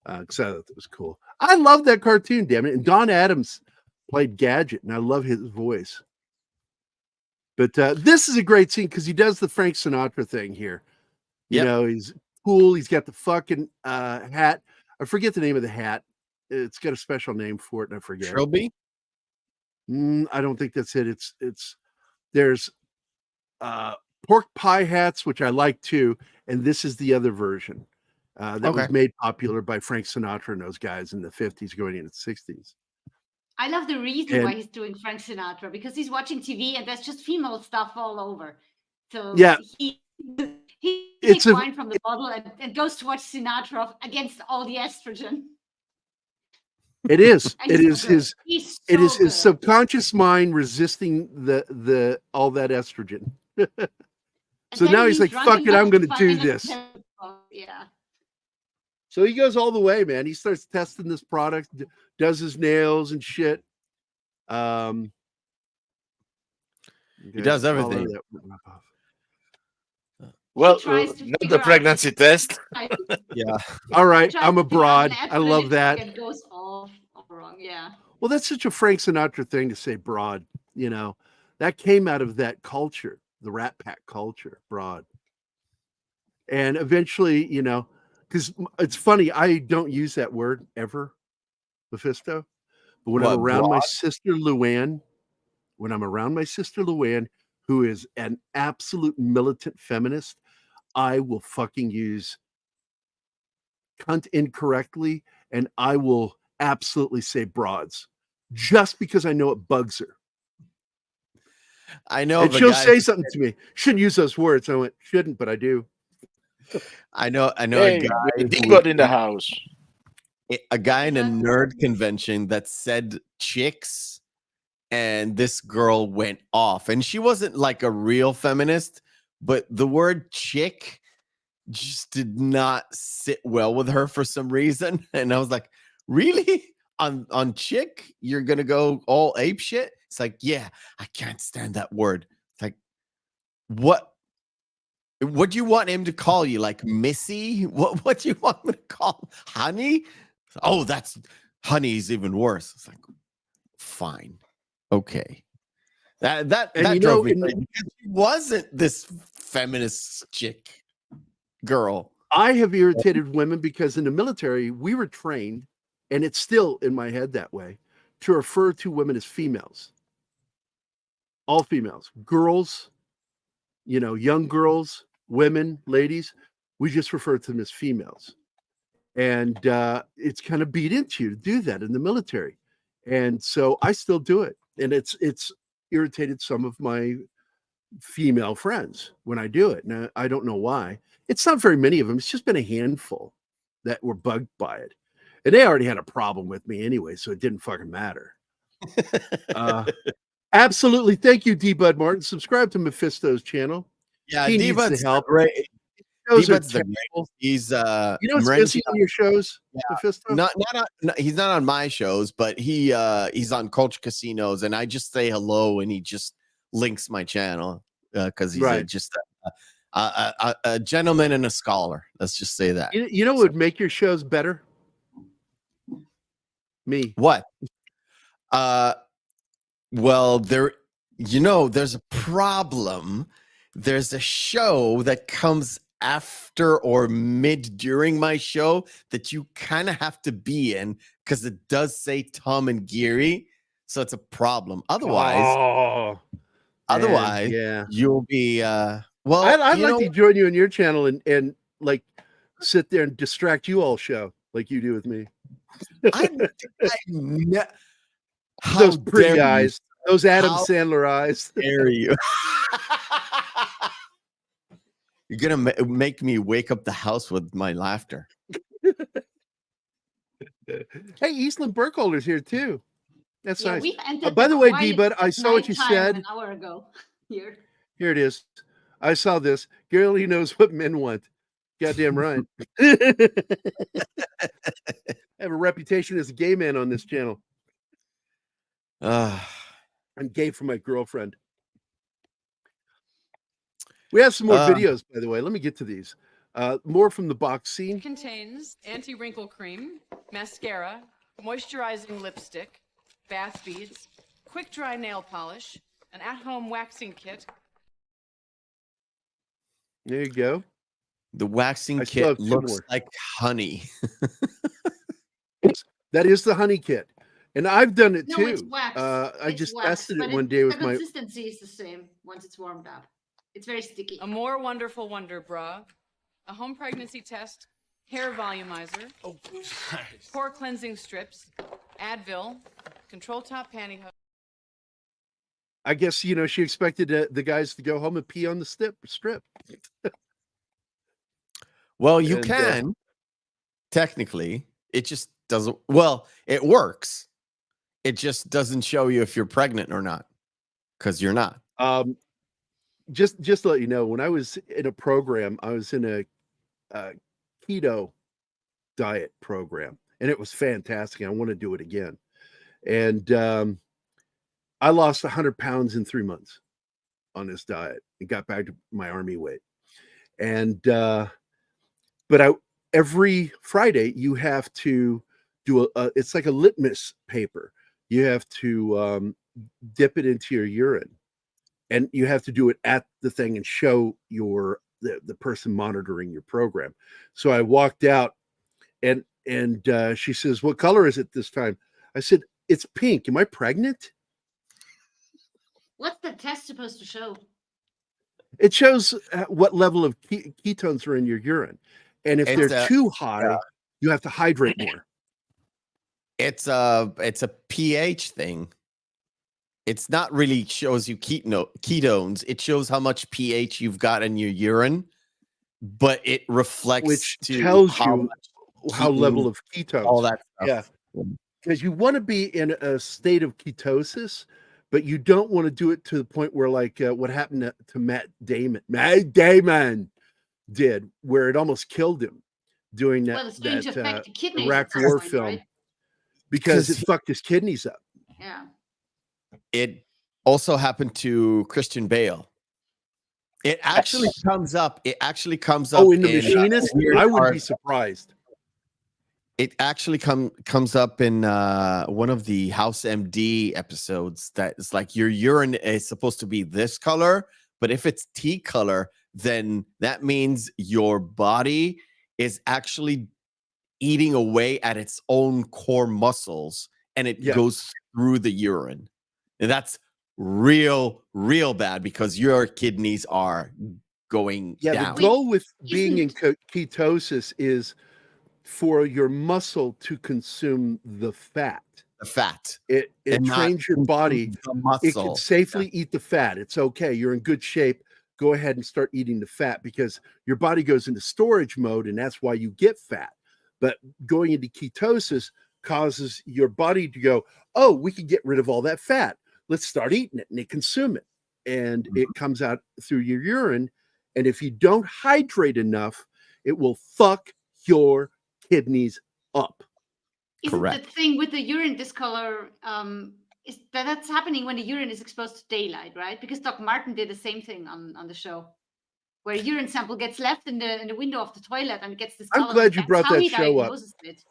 Because I thought that was cool. I love that cartoon, damn it. And Don Adams played Gadget, and I love his voice. But this is a great scene because he does the Frank Sinatra thing here. Yep. He's cool. He's got the fucking hat. I forget the name of the hat. It's got a special name for it, and I forget. Trilby? I don't think that's it. There's pork pie hats, which I like too, and this is the other version that was made popular by Frank Sinatra and those guys in the 50s going into the 60s. I love the reason why he's doing Frank Sinatra, because he's watching TV and there's just female stuff all over. So Yeah. he It's takes wine from the bottle and goes to watch Sinatra against all the estrogen. It is. And It he's is so good. his. He's It is so his good. subconscious mind resisting the all that estrogen. And So then now he's like, drunk "Fuck and it, I'm got going to fun do and this." yeah. So he goes all the way, man. He starts testing this product, does his nails and shit. He does everything. Well, tries to not figure the out pregnancy test. Yeah. All right, Tries I'm to a figure out an broad. ad I for the love that. lipstick and goes all wrong. Yeah. Well, that's such a Frank Sinatra thing to say, broad. You know, that came out of that culture, the Rat Pack culture, broad. And eventually, you know, because it's funny, I don't use that word ever, Mephisto. But when I'm What, around my broad? sister Luann, who is an absolute militant feminist, I will fucking use cunt incorrectly, and I will absolutely say broads just because I know it bugs her. I know And of a she'll guy. say something to me. Shouldn't use those words. I went, shouldn't, but I do. I know a Hey, guy. D-God in the house. A guy in a Exactly. nerd convention that said chicks, and this girl went off. And she wasn't like a real feminist, but the word chick just did not sit well with her for some reason. And I was like, really? On chick, you're gonna go all ape shit? It's like, yeah, I can't stand that word. It's like, what do you want him to call you? Like Missy? What do you want me to call honey? Oh, that's honey's even worse. It's like, fine. Okay. That And you drove know, me crazy because she wasn't this feminist chick girl. I have irritated women because in the military, we were trained, and it's still in my head that way, to refer to women as females. All females, girls, you know, young girls, women, ladies, we just refer to them as females. And it's kind of beat into you to do that in the military. And so I still do it. And it's irritated some of my female friends when I do it. Now, I don't know why. It's not very many of them. It's just been a handful that were bugged by it. And they already had a problem with me anyway, so it didn't fucking matter. Absolutely. Thank you, D. Bud Martin. Subscribe to Mephisto's channel. Yeah, He needs the D-Bud's help. great. Shows are D-Bud's the terrible. greatest. He's You know what's wrenching missing on your shows, Mephisto? he's not on my shows, but he's on Culture Casinos, and I just say hello, and he just links my channel because he's Right. just a gentleman and a scholar. Let's just say that. You know what would make your shows better? Me. What? Well, there's a problem. There's a show that comes after or mid during my show that you kind of have to be in because it does say Tom and Geary, so it's a problem. Otherwise, yeah, you'll be well. I'd like to join you on your channel and like sit there and distract you all show like you do with me. Those pretty eyes, those Adam Sandler eyes. Dare you? You're gonna make me wake up the house with my laughter. Hey, Eastland Burkholder's here too. That's Yeah, nice. we've entered By the way, D, quiet but I saw what you nighttime said. an hour ago. Here. Here it is. I saw this. Girlie knows what men want. Goddamn right. I have a reputation as a gay man on this channel. I'm gay for my girlfriend. We have some more videos, by the way. Let me get to these. More from the box scene. Contains anti-wrinkle cream, mascara, moisturizing lipstick, bath beads, quick dry nail polish, an at-home waxing kit. There you go. The waxing I still have kit two looks more. like honey. That is the honey kit. And I've done it No, too. it's wax. I It's just wax, tested but it one day with the my. consistency is the same once it's warmed up. It's very sticky. A more wonderful wonder bra, a home pregnancy test, hair volumizer, pore cleansing strips, Advil, control top pantyhose. I guess she expected the guys to go home and pee on the strip. Well, you And, can technically. It just doesn't. Well, it works. It just doesn't show you if you're pregnant or not, because you're not. Just to let you know, when I was in a program, I was in a keto diet program, and it was fantastic. I want to do it again. And I lost 100 pounds in 3 months on this diet and got back to my army weight. And but every Friday you have to do it's like a litmus paper. You have to dip it into your urine, and you have to do it at the thing and show the person monitoring your program. So I walked out, and she says, "What color is it this time?" I said, "It's pink. Am I pregnant?" What's the test supposed to show? It shows what level of ketones are in your urine, and if they're too high, you have to hydrate more. It's a pH thing. It's not really shows you ketones. It shows how much pH you've got in your urine, but it reflects Which to tells you how level of ketones. all that stuff. Yeah, because you want to be in a state of ketosis, but you don't want to do it to the point where, like, what happened to Matt Damon did, where it almost killed him doing Well, it's going to affect the kidneys Iraq at some War point, film, right? because it fucked his kidneys up. Yeah. It also happened to Christian Bale. It actually comes up. It actually comes up. Oh, in The Machinist? I wouldn't be surprised. It actually comes up in one of the House MD episodes. That is like your urine is supposed to be this color, but if it's tea color, then that means your body is actually eating away at its own core muscles, and it goes through the urine. And that's real bad because your kidneys are going down. The goal with being in ketosis is for your muscle to consume the fat. The fat. It trains your body. It can safely eat the fat. It's okay. You're in good shape. Go ahead and start eating the fat, because your body goes into storage mode, and that's why you get fat. But going into ketosis causes your body to go, oh, we can get rid of all that fat. Let's start eating it, and they consume it. And it comes out through your urine. And if you don't hydrate enough, it will fuck your kidneys up. Isn't the thing with the urine discolor, is that's happening when the urine is exposed to daylight, right? Because Doc Martin did the same thing on the show, where a urine sample gets left in the window of the toilet and it gets discolored. I'm glad you brought that show up. It.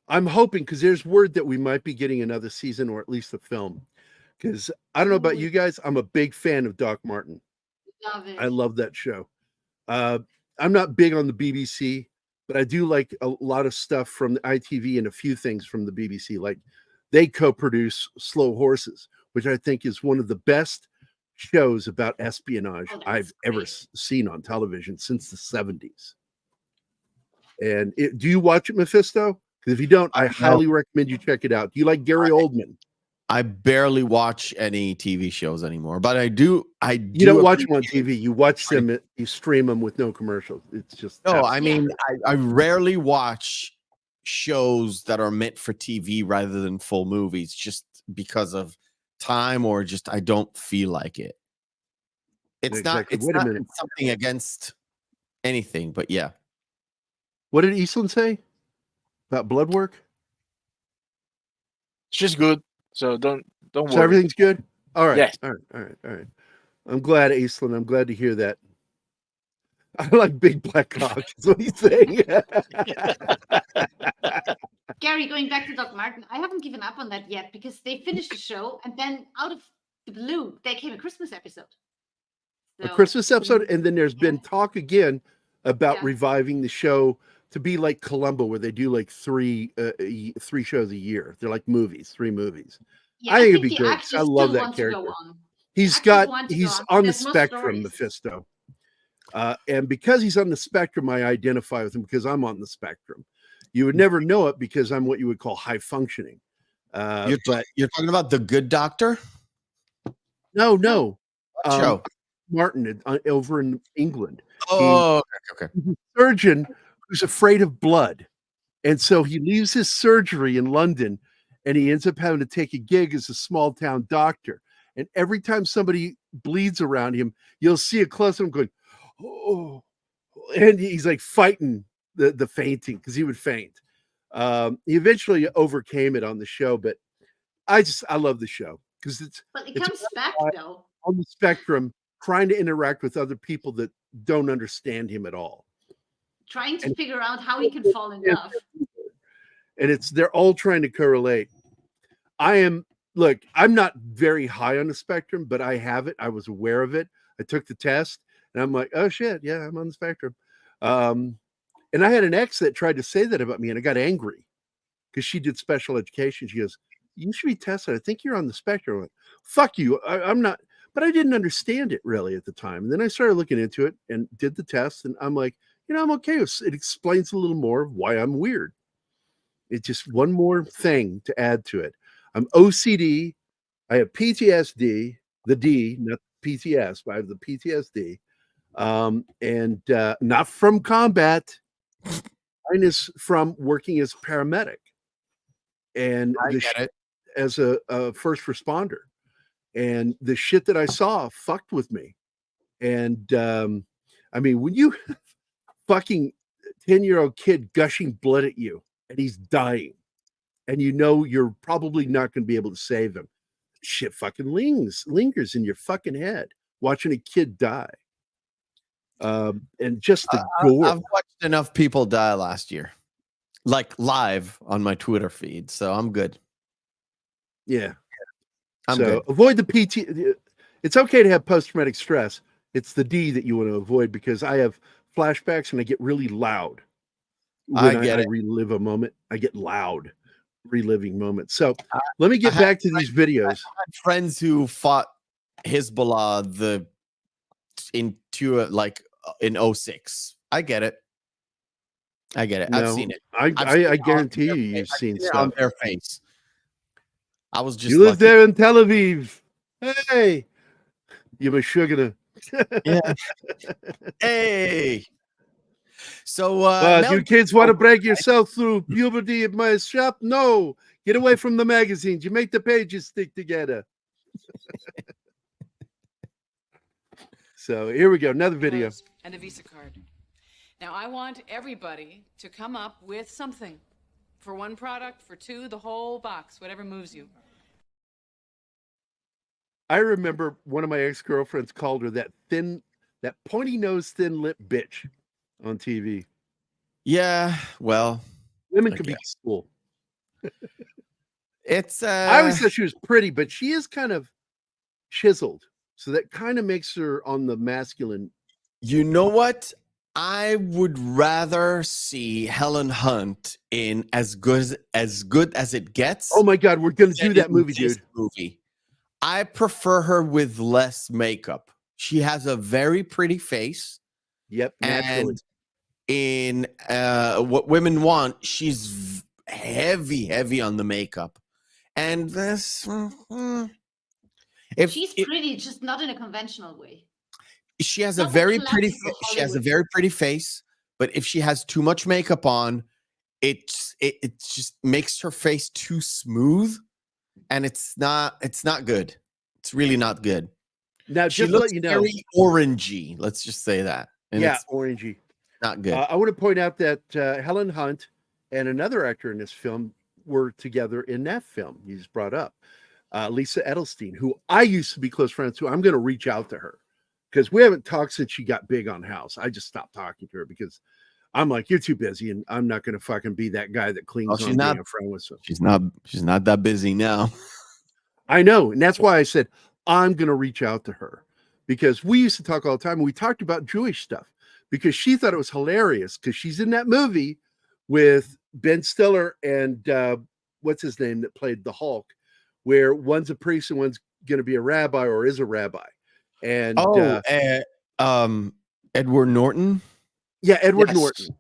I'm hoping, because there's word that we might be getting another season, or at least a film. Because I don't know about you guys, I'm a big fan of Doc Martin. Love it. I love that show. I'm not big on the BBC, but I do like a lot of stuff from the ITV and a few things from the BBC. Like, they co-produce Slow Horses, which I think is one of the best shows about espionage I've ever seen on television since the 70s. And do you watch it, Mephisto? Because if you don't, I highly recommend you check it out. Do you like Gary Oldman? I barely watch any TV shows anymore, but I do. You don't watch them on TV. You watch them. You stream them with no commercials. It's just I mean, I rarely watch shows that are meant for TV rather than full movies, just because of time, or just I don't feel like it. It's not. It's not something against anything, but yeah. What did Eastland say about blood work? She's good. So don't worry. So everything's good? All right. Yes. All right. I'm glad, Eastland. I'm glad to hear that. I like big black cock, is what he's saying. Gary, going back to Doc Martin, I haven't given up on that yet, because they finished the show and then out of the blue, there came a Christmas episode. A Christmas episode, and then there's been talk again about reviving the show to be like Columbo, where they do like three shows a year. They're like movies, 3 movies. Yeah, I think it'd be great. I love that character. He's on the spectrum, Mephisto. And because he's on the spectrum, I identify with him because I'm on the spectrum. You would never know it because I'm what you would call high functioning. You're talking about The Good Doctor? No. Show? Martin over in England. Oh, okay. He's a surgeon who's afraid of blood, And so he leaves his surgery in London and he ends up having to take a gig as a small town doctor. And every time somebody bleeds around him, you'll see a close up going, oh, and he's like fighting the fainting because he would faint. He eventually overcame it on the show, but I love the show because But it it's comes back though. on the spectrum, trying to interact with other people that don't understand him at all. Trying to figure out how he can fall in love. And they're all trying to correlate. I'm not very high on the spectrum, but I have it. I was aware of it. I took the test and I'm like, oh shit, yeah, I'm on the spectrum. And I had an ex that tried to say that about me and I got angry because she did special education. She goes, you should be tested. I think you're on the spectrum. I'm like, fuck you. I'm not, but I didn't understand it really at the time. And then I started looking into it and did the test and I'm like, I'm okay. It explains a little more of why I'm weird. It's just one more thing to add to it. I'm OCD. I have PTSD, the D, not PTS, but I have the PTSD. And not from combat. Mine is from working as a paramedic and as a first responder. And the shit that I saw fucked with me. And I mean, when you fucking 10-year-old kid gushing blood at you and he's dying and you're probably not going to be able to save him, shit fucking lingers in your fucking head watching a kid die. And just the gore. I've watched enough people die last year, like live on my Twitter feed, so I'm good. Yeah, I'm good. Avoid the PT. It's okay to have post-traumatic stress. It's the D that you want to avoid because I have flashbacks and I get really loud when I relive a moment. I get loud reliving moments. So let me get back to these videos. I had friends who fought Hezbollah in 06. I get it. No, I've seen it. I guarantee you've seen stuff on their face. I was just. You live there in Tel Aviv. Hey, you Meshuggah. Yeah. Hey. So, you kids want to break yourself through puberty at my shop? No, get away from the magazines. You make the pages stick together. So here we go, another video. And a Visa card. Now I want everybody to come up with something. For one product, for two, the whole box, whatever moves you. I remember one of my ex-girlfriends called her that pointy nose, thin lip bitch on TV. Yeah, well, women can be cool. It's I always thought she was pretty, but she is kind of chiseled. So that kind of makes her on the masculine. You know what? I would rather see Helen Hunt in as good as it gets. Oh my God, we're gonna do that movie, dude. I prefer her with less makeup. She has a very pretty face. Yep, naturally. And in What Women Want, she's heavy on the makeup. And this, she's pretty, just not in a conventional way. She has a very pretty. She has a very pretty face, but if she has too much makeup on, it just makes her face too smooth, and it's not good. It's really not good. Now, she just looks let you know, very orangey. Let's just say that. And yeah, it's orangey. Not good. I want to point out that Helen Hunt and another actor in this film were together in that film you just brought up, Lisa Edelstein, who I used to be close friends to. I'm going to reach out to her because we haven't talked since she got big on House. I just stopped talking to her because I'm like, you're too busy, and I'm not going to fucking be that guy that clings on being a friend with her. She's not that busy now. I know, and that's why I said I'm going to reach out to her because we used to talk all the time, and we talked about Jewish stuff because she thought it was hilarious because she's in that movie with Ben Stiller and what's his name that played the Hulk, where one's a priest and one's going to be a rabbi or is a rabbi. And Edward Norton. Yeah, Edward Norton.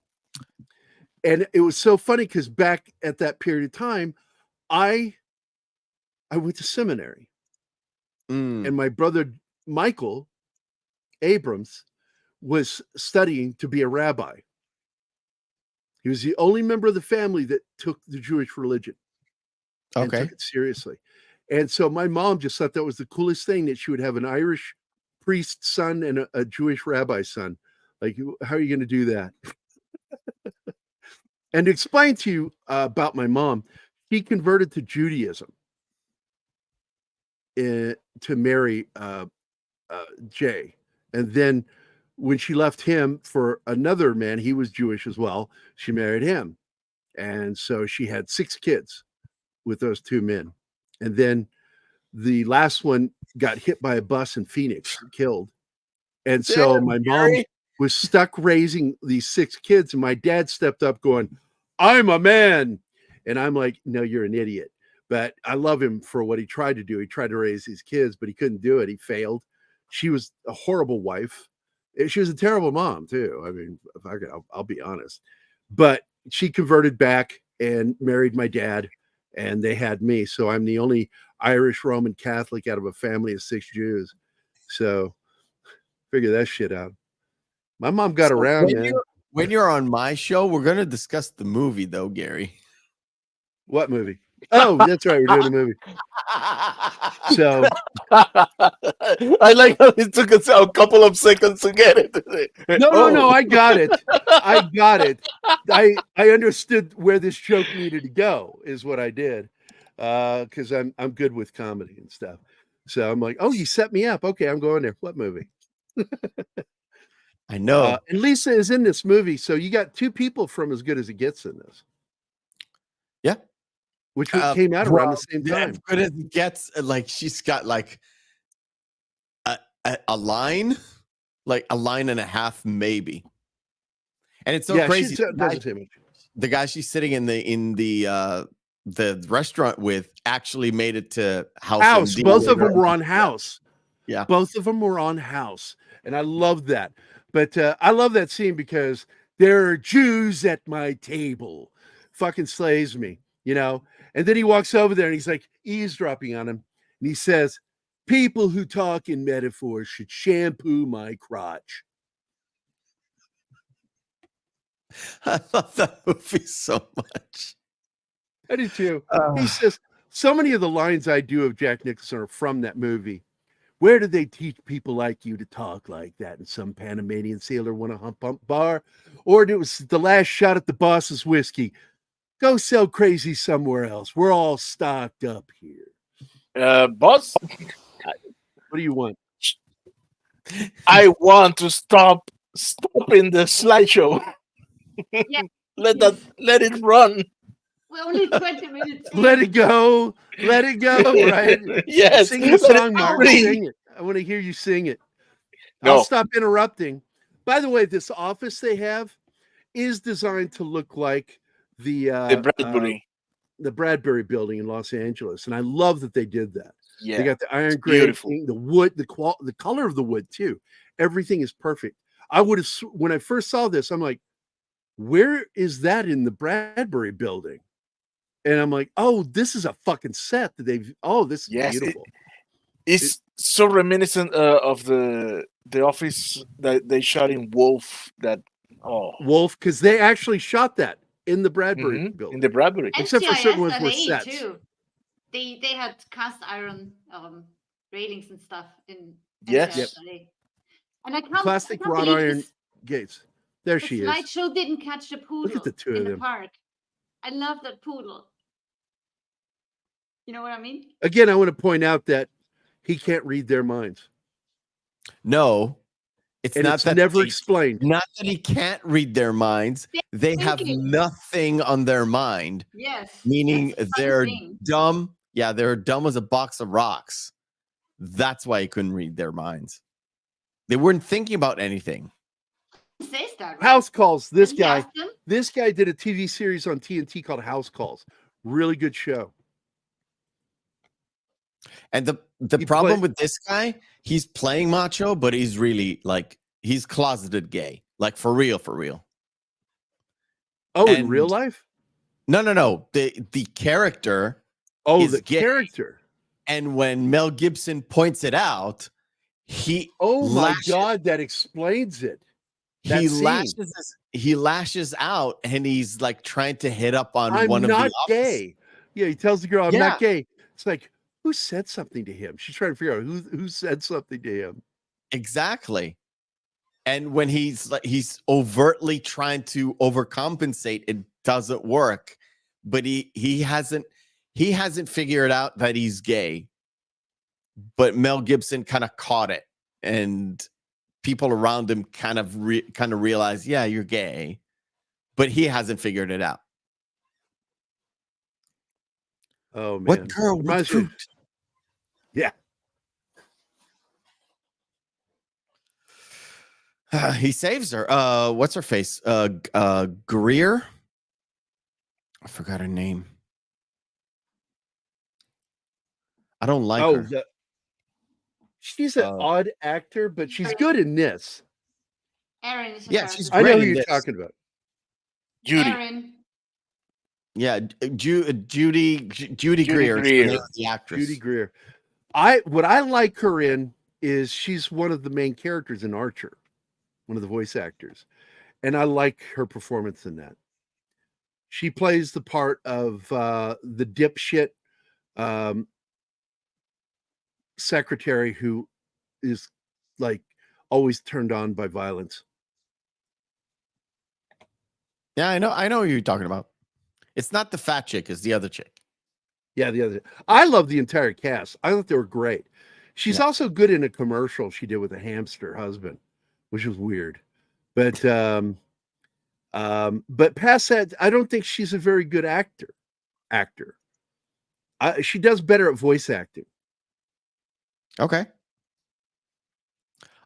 And it was so funny because back at that period of time, I went to seminary, and my brother Michael Abrams was studying to be a rabbi. He was the only member of the family that took the Jewish religion and Okay. took it seriously. And so my mom just thought that was the coolest thing, that she would have an Irish priest son and a Jewish rabbi son. Like, how are you going to do that? And to explain to you about my mom, she converted to Judaism to marry Jay. And then when she left him for another man, he was Jewish as well, she married him. And so she had 6 kids with those 2 men. And then the last one got hit by a bus in Phoenix, killed. And so Damn, my Gary. mom was stuck raising these 6 kids. And my dad stepped up going, I'm a man. And I'm like, no, you're an idiot. But I love him for what he tried to do. He tried to raise these kids, but he couldn't do it. He failed. She was a horrible wife. She was a terrible mom too. I mean, if I could, I'll be honest. But she converted back and married my dad, and they had me. So I'm the only Irish Roman Catholic out of a family of 6 Jews. So figure that shit out. My mom got around, man. When you're on my show, we're going to discuss the movie, though, Gary. What movie? Oh, that's right. We're doing a movie. So I like how it took us a couple of seconds to get it. no, I got it. I got it. I understood where this joke needed to go, is what I did. Because I'm good with comedy and stuff. So I'm like, oh, you set me up. Okay, I'm going there. What movie? I know. And Lisa is in this movie, so you got 2 people from As Good as It Gets in this. Yeah. Which came out around the same time. As Good as It Gets, like she's got like a line, like a line and a half, maybe. And it's so crazy. The guy she's sitting in the restaurant with actually made it to House. Both of them were on House. Yeah. Both of them were on House. And I love that. But I love that scene because there are Jews at my table. Fucking slays me, you know? And then he walks over there and he's like eavesdropping on him. And he says, people who talk in metaphors should shampoo my crotch. I love that movie so much. I do too. He says, so many of the lines I do of Jack Nicholson are from that movie. Where did they teach people like you to talk like that? In some Panamanian sailor won a hump bar? Or it was the last shot at the boss's whiskey. Go sell crazy somewhere else. We're all stocked up here. Boss? What do you want? I want to stop in the slideshow. Yeah. Let it run. We're only 20 minutes. Let it go. Let it go, right? Yes. Sing the song, Mark. Sing it. I want to hear you sing it. No. I'll stop interrupting. By the way, this office they have is designed to look like the Bradbury building in Los Angeles. And I love that they did that. Yeah. They got the iron grating, the wood, the color of the wood too. Everything is perfect. I would have, when I first saw this, I'm like, where is that in the Bradbury building? And I'm like, oh, this is a fucking set that they've. Oh, this is beautiful. It's so reminiscent of the office that they shot in Wolf. Wolf, because they actually shot that in the Bradbury building. In the Bradbury, except for certain ones were sets. Too. They had cast iron railings and stuff in. Yes. Yep. And I can't. Plastic wrought iron gates. There she is. Slideshow didn't catch the poodle. Look at the 2 of in them. The park. I love that poodle. You know what I mean? Again, I want to point out that he can't read their minds. No, it's not that never explained. Not that he can't read their minds. They have nothing on their mind. Yes. Meaning they're dumb. Yeah, they're dumb as a box of rocks. That's why he couldn't read their minds. They weren't thinking about anything. Says that, right? House Calls. This guy did a TV series on TNT called House Calls. Really good show. And the problem with this guy, he's playing macho, but he's really like he's closeted gay, like for real. Oh, in real life? No. The character. Oh, is the gay. Character. And when Mel Gibson points it out, he my God, that explains it. he lashes out and he's like trying to hit up on I'm one of not the officers. gay. Yeah, he tells the girl, I'm Yeah. not gay. It's like, who said something to him? She's trying to figure out who said something to him. Exactly. And when he's overtly trying to overcompensate, it doesn't work. But he hasn't figured out that he's gay. But Mel Gibson kind of caught it, and people around him kind of realize, yeah, you're gay, but he hasn't figured it out. Oh man, What girl with Reminds me of- fruit? Yeah. He saves her. What's her face? Greer. I forgot her name. I don't like her. She's an odd actor, but she's good in this. Erin is Yeah, she's I know great who in you're this. talking about. Judy. Erin. Yeah, Judy Greer is Greer. the actress. Judy Greer. What I like her in is she's one of the main characters in Archer, one of the voice actors, and I like her performance in that. She plays the part of the dipshit secretary who is like always turned on by violence. Yeah, I know who you're talking about. It's not the fat chick, it's the other chick. Yeah, the other. I love the entire cast. I thought they were great. She's Yeah. also good in a commercial she did with a hamster husband, which was weird. But past that, I don't think she's a very good actor. She does better at voice acting. Okay.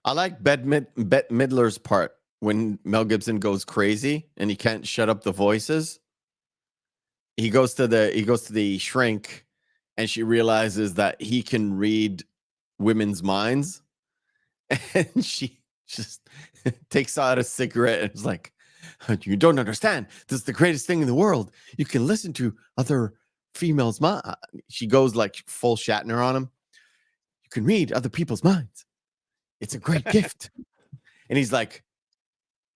I like Bette Midler's part when Mel Gibson goes crazy and he can't shut up the voices. He goes to the shrink and she realizes that he can read women's minds. And she just takes out a cigarette and is like, you don't understand. This is the greatest thing in the world. You can listen to other females' minds. She goes like full Shatner on him. You can read other people's minds. It's a great gift. And he's like,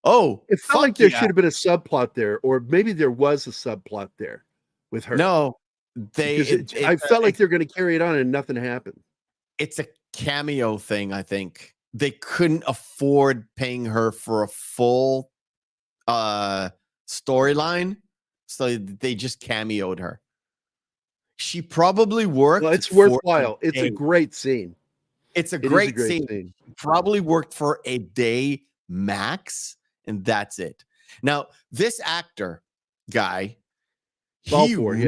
oh, It felt like there should have been a subplot there, or maybe there was a subplot there with her. No, I felt like they're going to carry it on and nothing happened. It's a cameo thing, I think. They couldn't afford paying her for a full storyline, so they just cameoed her. She probably worked. Well, it's worthwhile. It's a great scene. It's a It is great scene. Probably worked for a day max, and that's it. Now, this actor guy, he ruined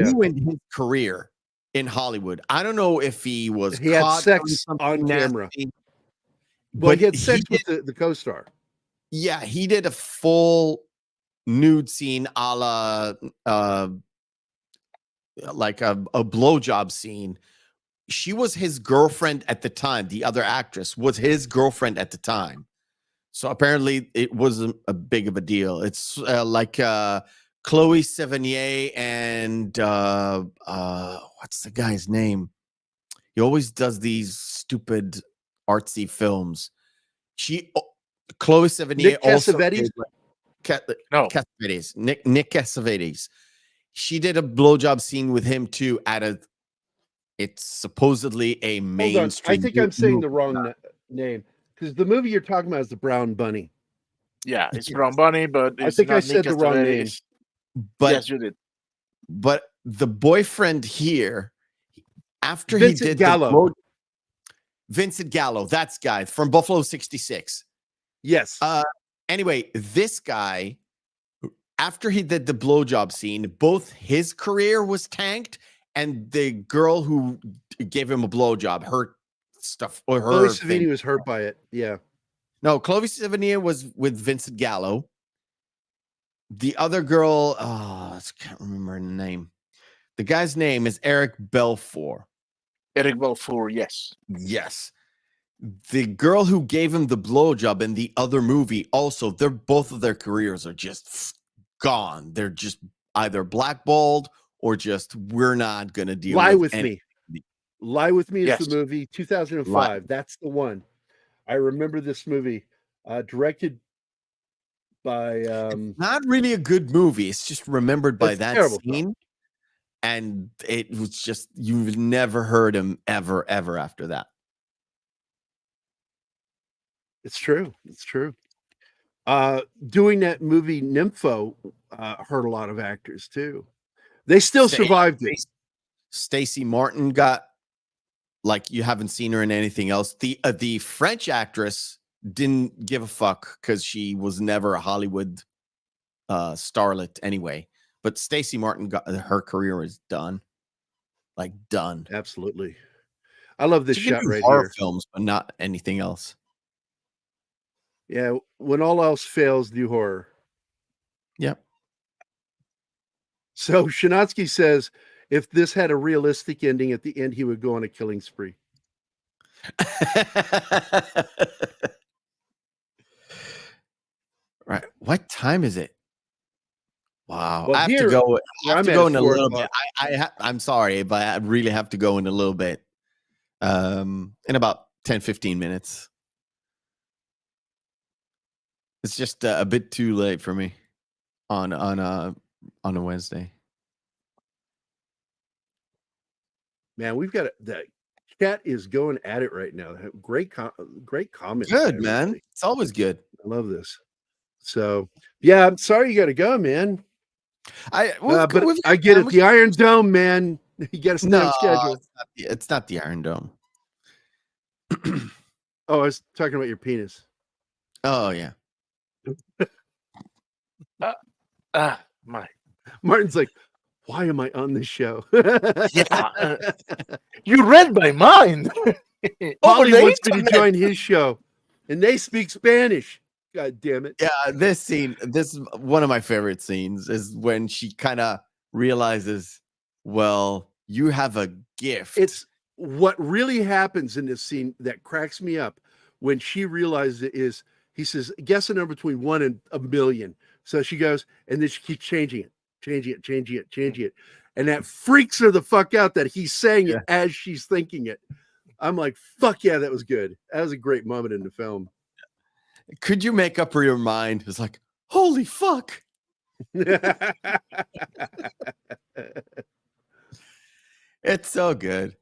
his career in Hollywood. I don't know if he had caught sex on on something camera. nasty, Well, but he had sex with the co-star. Yeah, he did a full nude scene a la like a blowjob scene. She was his girlfriend at the time. The other actress was his girlfriend at the time. So apparently it wasn't a big of a deal. It's like Chloe Sevigny and what's the guy's name? He always does these stupid artsy films. Chloe Sevigny Nick also Cassavetes? Cassavetes. Nick Cassavetes. She did a blowjob scene with him too it's supposedly a Hold on. mainstream. I think I'm saying the wrong name because the movie you're talking about is The Brown Bunny. Yeah, it's Brown Bunny, but I it's think I not said Nick the wrong name. Cassavetes. But Yes, you did. But the boyfriend here, after Vincent he did Gallo. Vincent Gallo, that's guy from Buffalo 66. Yes. Anyway, this guy, after he did the blowjob scene, both his career was tanked and the girl who gave him a blowjob, her stuff or her Chloe thing. Sevigny was hurt by it. Yeah. No, Chloe Sevigny was with Vincent Gallo. The other girl, I can't remember her name. The guy's name is Eric Balfour. Eric Balfour, yes. Yes. The girl who gave him the blowjob in the other movie, also, both of their careers are just gone. They're just either blackballed or just we're not going to deal Lie with with Me. Lie with Me is Yes. the movie, 2005. Right. That's the one. I remember this movie, directed by Not really a good movie. It's just remembered by It's a that terrible scene. And it was just, you've never heard him ever after that. It's true. It's true. Doing that movie Nympho hurt a lot of actors too. They still survived it. Stacey Martin got, like, you haven't seen her in anything else. The French actress didn't give a fuck because she was never a Hollywood starlet anyway. But Stacey Martin got, her career is done. Like, done. Absolutely. I love this She can shot do right horror here. films, but not anything else. Yeah, when all else fails, do horror. Yep. So Shinatsky says if this had a realistic ending at the end, he would go on a killing spree. Right. What time is it? Wow. Well, I have here, to go. I where have I'm to at, go it's in a 4 little bit. o'clock. I'm sorry, but I really have to go in a little bit. In about 10, 15 minutes. It's just a bit too late for me on a Wednesday. Man, we've got the chat is going at it right now. Great comments. Good, man. It's always good. I love this. So yeah, I'm sorry you got to go, man. But I get it. The Iron Dome, man. You got to stay on schedule. It's not the Iron Dome. Oh, I was talking about your penis. Oh yeah. My. Martin's like, why am I on this show? Yeah, you read my mind. Molly wants me to join his show, and they speak Spanish. God damn it! Yeah, this is one of my favorite scenes. Is when she kind of realizes, well, you have a gift. It's what really happens in this scene that cracks me up when she realizes it is. He says, guess a number between 1 and a million. So she goes, and then she keeps changing it. And that freaks her the fuck out that he's saying it as she's thinking it. I'm like, fuck yeah, that was good. That was a great moment in the film. Could you make up your mind? It's like, holy fuck. It's so good.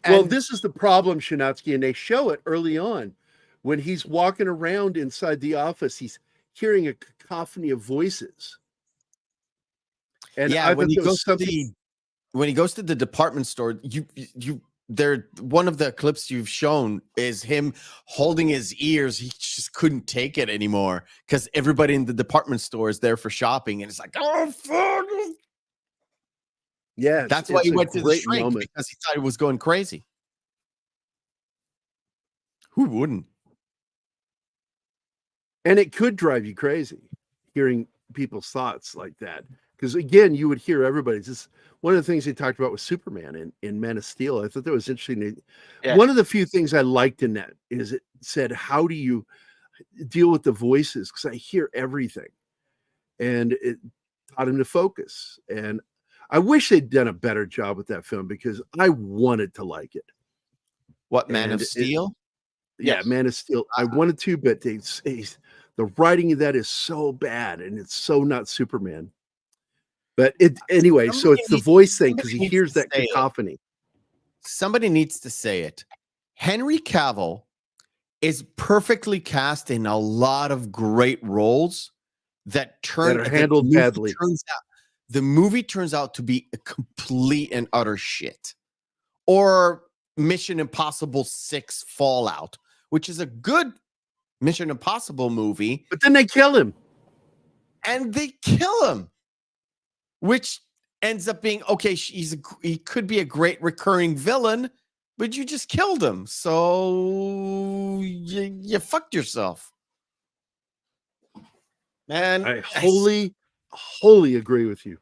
Well, this is the problem, Shinatsky, and they show it early on. When he's walking around inside the office, he's hearing a cacophony of voices. And yeah, when he goes to the department store, one of the clips you've shown is him holding his ears. He just couldn't take it anymore because everybody in the department store is there for shopping, and it's like, oh fuck. Yeah, that's why he went to the shrink, because he thought he was going crazy. Who wouldn't? And it could drive you crazy hearing people's thoughts like that. Because again, you would hear everybody's. This one of the things they talked about with Superman in Man of Steel. I thought that was interesting. Yeah. One of the few things I liked in that is it said, how do you deal with the voices? Because I hear everything. And it taught him to focus. And I wish they'd done a better job with that film because I wanted to like it. What, Man of Steel? Yeah, Man of Steel. I wanted to, but the writing of that is so bad and it's so not Superman. But anyway, so it's the voice thing because he hears that cacophony. Somebody needs to say it. Henry Cavill is perfectly cast in a lot of great roles that are handled badly. The movie turns out to be a complete and utter shit. Or Mission Impossible 6 Fallout, which is a good Mission Impossible movie. But then they kill him. And they kill him. Which ends up being, okay, he could be a great recurring villain, but you just killed him. So you fucked yourself. Man. I wholly agree with you.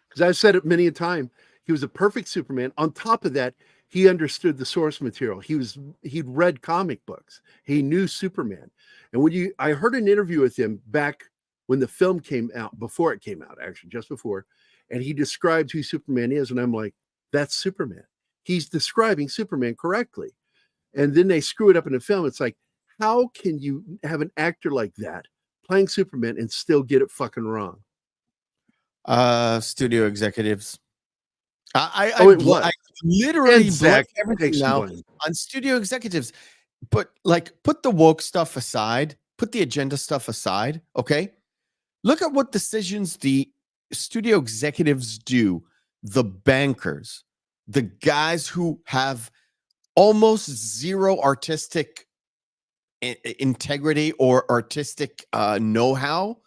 Because I've said it many a time. He was a perfect Superman. On top of that, he understood the source material. He'd read comic books. He knew Superman. And I heard an interview with him back when the film came out, before it came out, actually, just before, and he described who Superman is, and I'm like, that's Superman. He's describing Superman correctly. And then they screw it up in the film. It's like, how can you have an actor like that playing Superman and still get it fucking wrong? Studio executives. I literally And blame Zach everything takes some now blame. on studio executives. But like, put the woke stuff aside, put the agenda stuff aside. Okay, look at what decisions the studio executives do. The bankers, the guys who have almost zero artistic integrity or artistic know-how,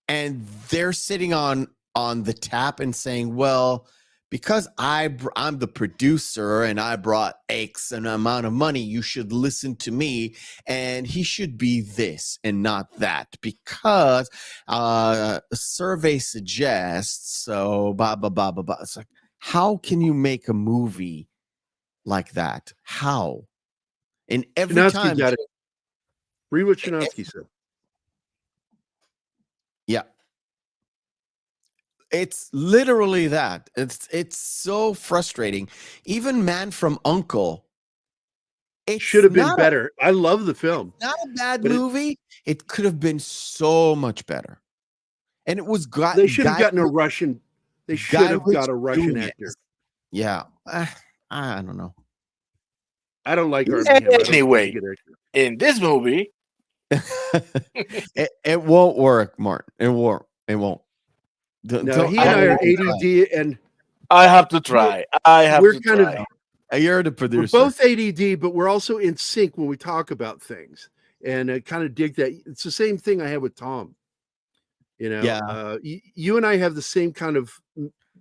and they're sitting on the tap and saying, well, because I'm the producer and I brought X an amount of money, you should listen to me, and he should be this and not that because a survey suggests so blah blah blah blah blah. It's like, how can you make a movie like that? How? And every Chinatsky time, got it. Read what Chinatsky said. yeah. It's literally that. It's so frustrating. Even Man from U.N.C.L.E. It Should have been better. I love the film. Not a bad but movie. It could have been so much better. And it was They should have gotten a Russian. They should have got a Russian actor. Yeah. I don't know. I don't like Armie Hammer. I don't think he's a Anyway, good actor. in this movie, it won't work, Martin. It won't. It won't. No, he and I are ADD, and I have to try. we're kind of you're the we're producer. both ADD, but we're also in sync when we talk about things, and I kind of dig that. It's the same thing I have with Tom. You know, Yeah. You and I have the same kind of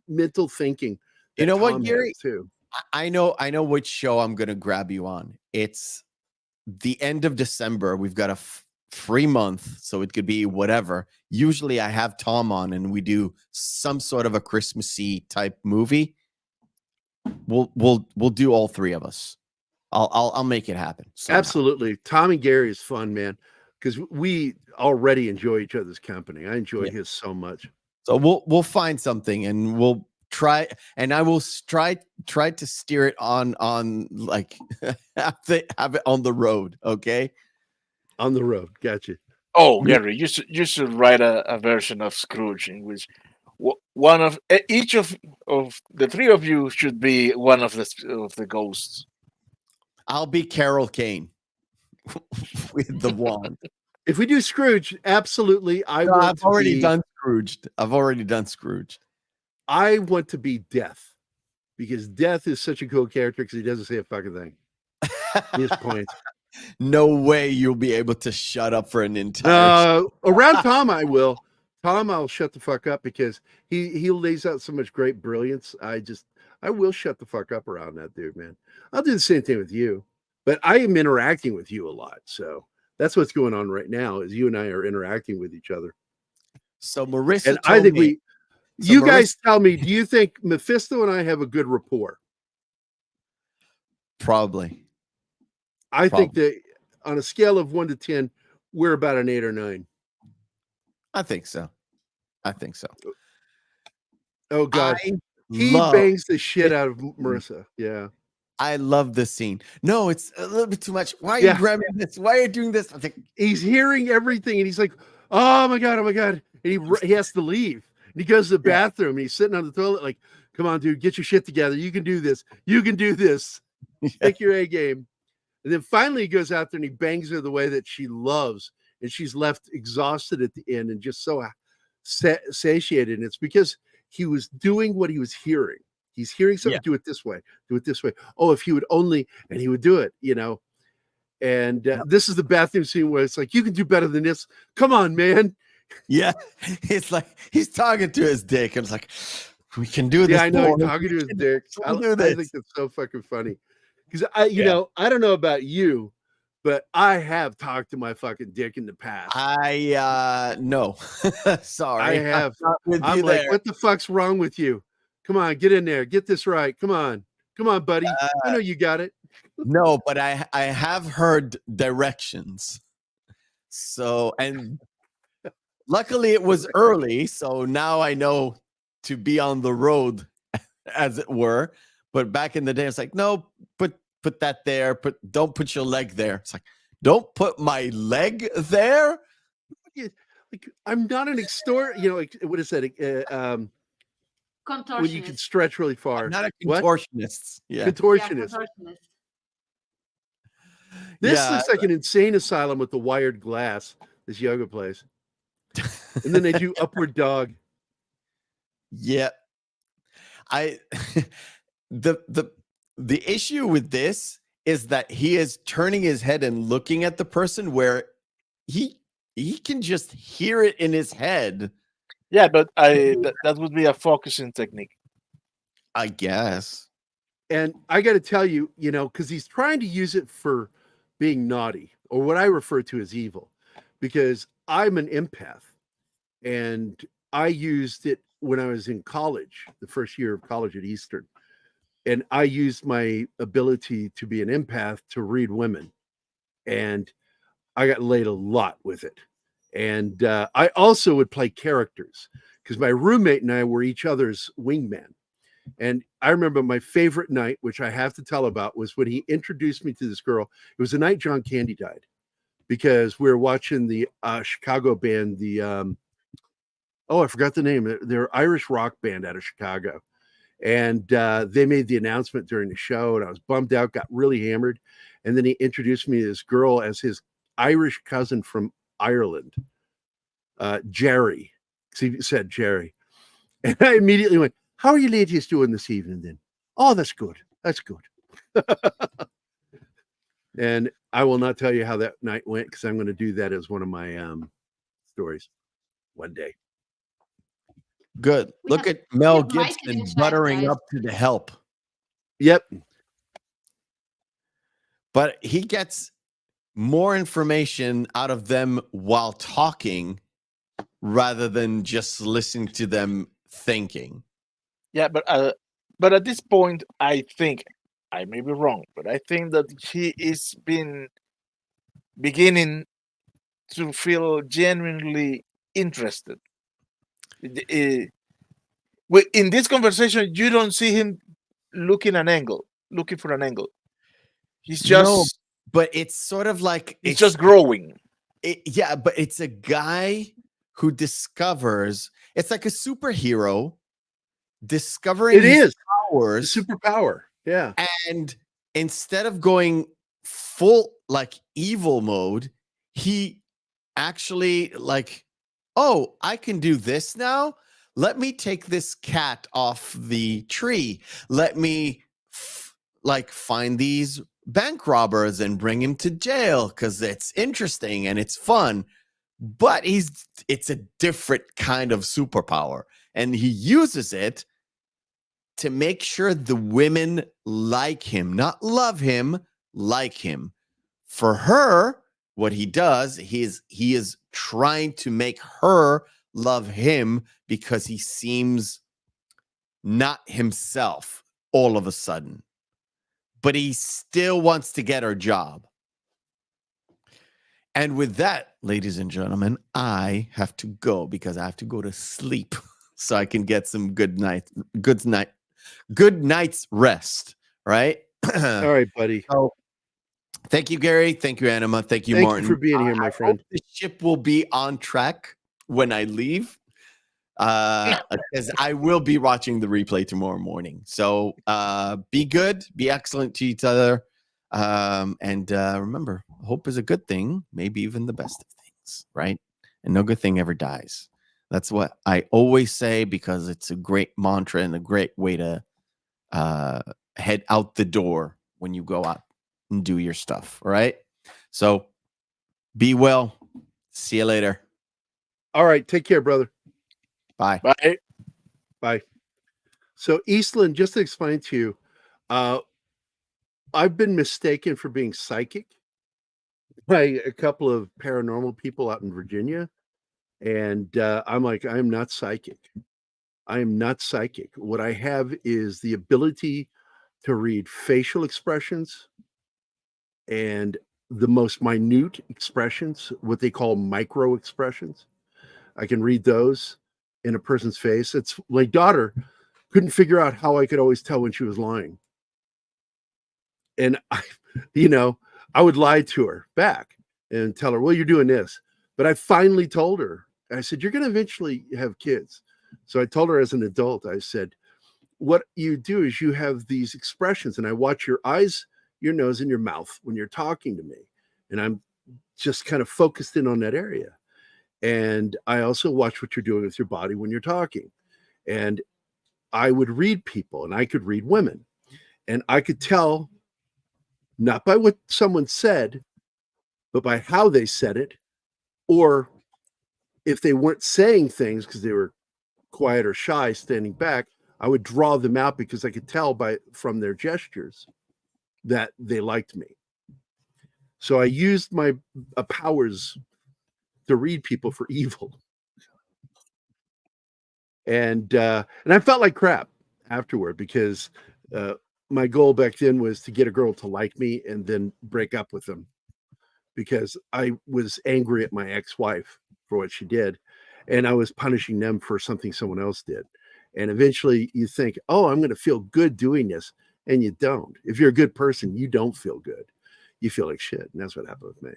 mental thinking. You know what, Tom Gary? has, too. I know which show I'm gonna grab you on. It's the end of December. We've got a free month, so it could be whatever. Usually I have Tom on and we do some sort of a Christmassy type movie. We'll do all three of us. I'll make it happen. Somehow. Absolutely. Tom and Gary is fun, man, because we already enjoy each other's company. I enjoy his so much. So we'll find something and we'll try, and I will try to steer it on like have it on the road. Okay. On the road. Gotcha. Oh, Gary, you should write a version of Scrooge in which one of each of the three of you should be one of the ghosts. I'll be Carol Kane with the wand. If we do Scrooge, absolutely. I've already done Scrooged. I've already done Scrooge. I want to be Death because Death is such a cool character because he doesn't say a fucking thing. He has points. No way you'll be able to shut up for an entire around Tom I will. Tom, I'll shut the fuck up because he lays out so much great brilliance. I will shut the fuck up around that dude, man. I'll do the same thing with you, but I am interacting with you a lot. So that's what's going on right now is you and I are interacting with each other. So Marisa, and I think guys tell me, do you think Mephisto and I have a good rapport? Probably. I think that on a scale of 1 to 10, we're about an 8 or 9. I think so. Oh God, he bangs the shit out of Marisa. Yeah, I love this scene. No, it's a little bit too much. Why are you grabbing this? Why are you doing this? I think he's hearing everything, and he's like, "Oh my God, oh my God!" And he has to leave. And he goes to the bathroom. And he's sitting on the toilet, like, "Come on, dude, get your shit together. You can do this. You can do this. Take your A game." And then finally he goes out there and he bangs her the way that she loves. And she's left exhausted at the end and just so satiated. And it's because he was doing what he was hearing. He's hearing something, do it this way, do it this way. Oh, if he would only, and he would do it, you know. And this is the bathroom scene where it's like, you can do better than this. Come on, man. Yeah. It's like, he's talking to his dick. And it's like, we can do this. Yeah, I know. He's talking to his dick. I think it's so fucking funny. Because you know, I don't know about you, but I have talked to my fucking dick in the past. No. Sorry. I have. I'm like, what the fuck's wrong with you? Come on, get in there. Get this right. Come on, buddy. I know you got it. No, but I have heard directions. So, and luckily it was early, so now I know to be on the road, as it were. But back in the day, it's like, no, put that there. Don't put your leg there. It's like, Don't put my leg there. Like, I'm not an extort. Like, what is that? When you can Contortionist. stretch really far. I'm not a What? contortionist. Yeah. Contortionist. Contortionist. This looks like an insane asylum with the wired glass. This yoga place, and then they do upward dog. Yeah. The issue with this is that he is turning his head and looking at the person where he can just hear it in his head. Yeah, but that would be a focusing technique, I guess. And I got to tell you, because he's trying to use it for being naughty, or what I refer to as evil, because I'm an empath, and I used it when I was in college, the first year of college at Eastern. And I used my ability to be an empath to read women. And I got laid a lot with it. And I also would play characters because my roommate and I were each other's wingman. And I remember my favorite night, which I have to tell about, was when he introduced me to this girl. It was the night John Candy died, because we were watching the Chicago band, I forgot the name. They're Irish rock band out of Chicago. And they made the announcement during the show, and I was bummed out, got really hammered. And then he introduced me to this girl as his Irish cousin from Ireland, Jerry. He said Jerry. And I immediately went, "How are you ladies doing this evening then?" "Oh, that's good. That's good." And I will not tell you how that night went, because I'm going to do that as one of my stories one day. Good. We Look have- at Mel have Mike in Gibson the chat, buttering guys. up to the help. Yep. But he gets more information out of them while talking rather than just listening to them thinking. Yeah, but at this point, I think I may be wrong, but I think that he is beginning to feel genuinely interested. In this conversation, you don't see him looking for an angle. He's just No, but it's sort of like it's just growing. Yeah, but it's a guy who discovers, it's like a superhero discovering It his is powers. superpower. Yeah. And instead of going full like evil mode, he actually like, oh, I can do this now. Let me take this cat off the tree. Let me find these bank robbers and bring him to jail because it's interesting and it's fun. But it's a different kind of superpower, and he uses it to make sure the women like him, not love him, like him. For her, what he does, he is trying to make her love him because he seems not himself all of a sudden. But he still wants to get her job. And with that, ladies and gentlemen, I have to go because I have to go to sleep so I can get some good night's rest, right? All right, buddy. So, thank you, Gary. Thank you, Anima. Thank you, Martin. Thank you for being here, my friend. I hope the ship will be on track when I leave, because I will be watching the replay tomorrow morning. So be good, be excellent to each other, and remember, hope is a good thing, maybe even the best of things, right? And no good thing ever dies. That's what I always say, because it's a great mantra and a great way to head out the door when you go out and do your stuff. All right. So be well. See you later. All right. Take care, brother. Bye. Bye. Bye. So, Eastland, just to explain to you, I've been mistaken for being psychic by a couple of paranormal people out in Virginia. And I'm like, I'm not psychic. I am not psychic. What I have is the ability to read facial expressions and the most minute expressions, what they call micro expressions. I can read those in a person's face. It's my daughter couldn't figure out how I could always tell when she was lying. And I would lie to her back and tell her, well, you're doing this. But I finally told her, I said, you're going to eventually have kids. So I told her as an adult, I said, what you do is you have these expressions, and I watch your eyes, your nose, and your mouth when you're talking to me. And I'm just kind of focused in on that area. And I also watch what you're doing with your body when you're talking. And I would read people, and I could read women. And I could tell, not by what someone said, but by how they said it, or if they weren't saying things because they were quiet or shy, standing back, I would draw them out because I could tell from their gestures that they liked me. So I used my powers to read people for evil. And I felt like crap afterward because my goal back then was to get a girl to like me and then break up with them, because I was angry at my ex-wife for what she did, and I was punishing them for something someone else did. And eventually you think, oh, I'm going to feel good doing this. And you don't. If you're a good person, you don't feel good. You feel like shit. And that's what happened with me.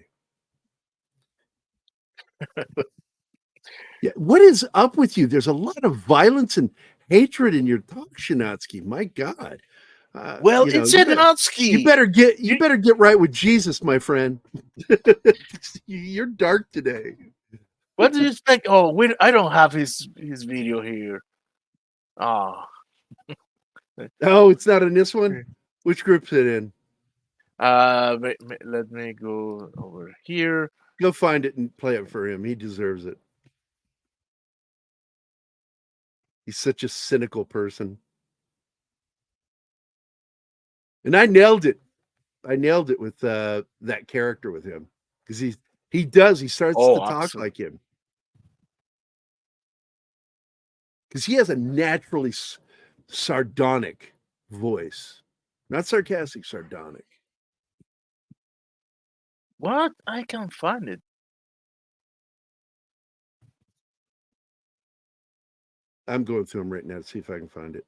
Yeah. What is up with you? There's a lot of violence and hatred in your talk, Shinatsky. My God. Well, it's Shinatsky. You better get right with Jesus, my friend. You're dark today. What do you expect? Oh, I don't have his video here. Oh. Oh, it's not in this one? Which group's it in? Let me go over here. Go find it and play it for him. He deserves it. He's such a cynical person. And I nailed it. I nailed it with that character with him, because he starts to talk like him, because he has a naturally sardonic voice, not sarcastic, sardonic. What? I can't find it. I'm going through them right now to see if I can find it.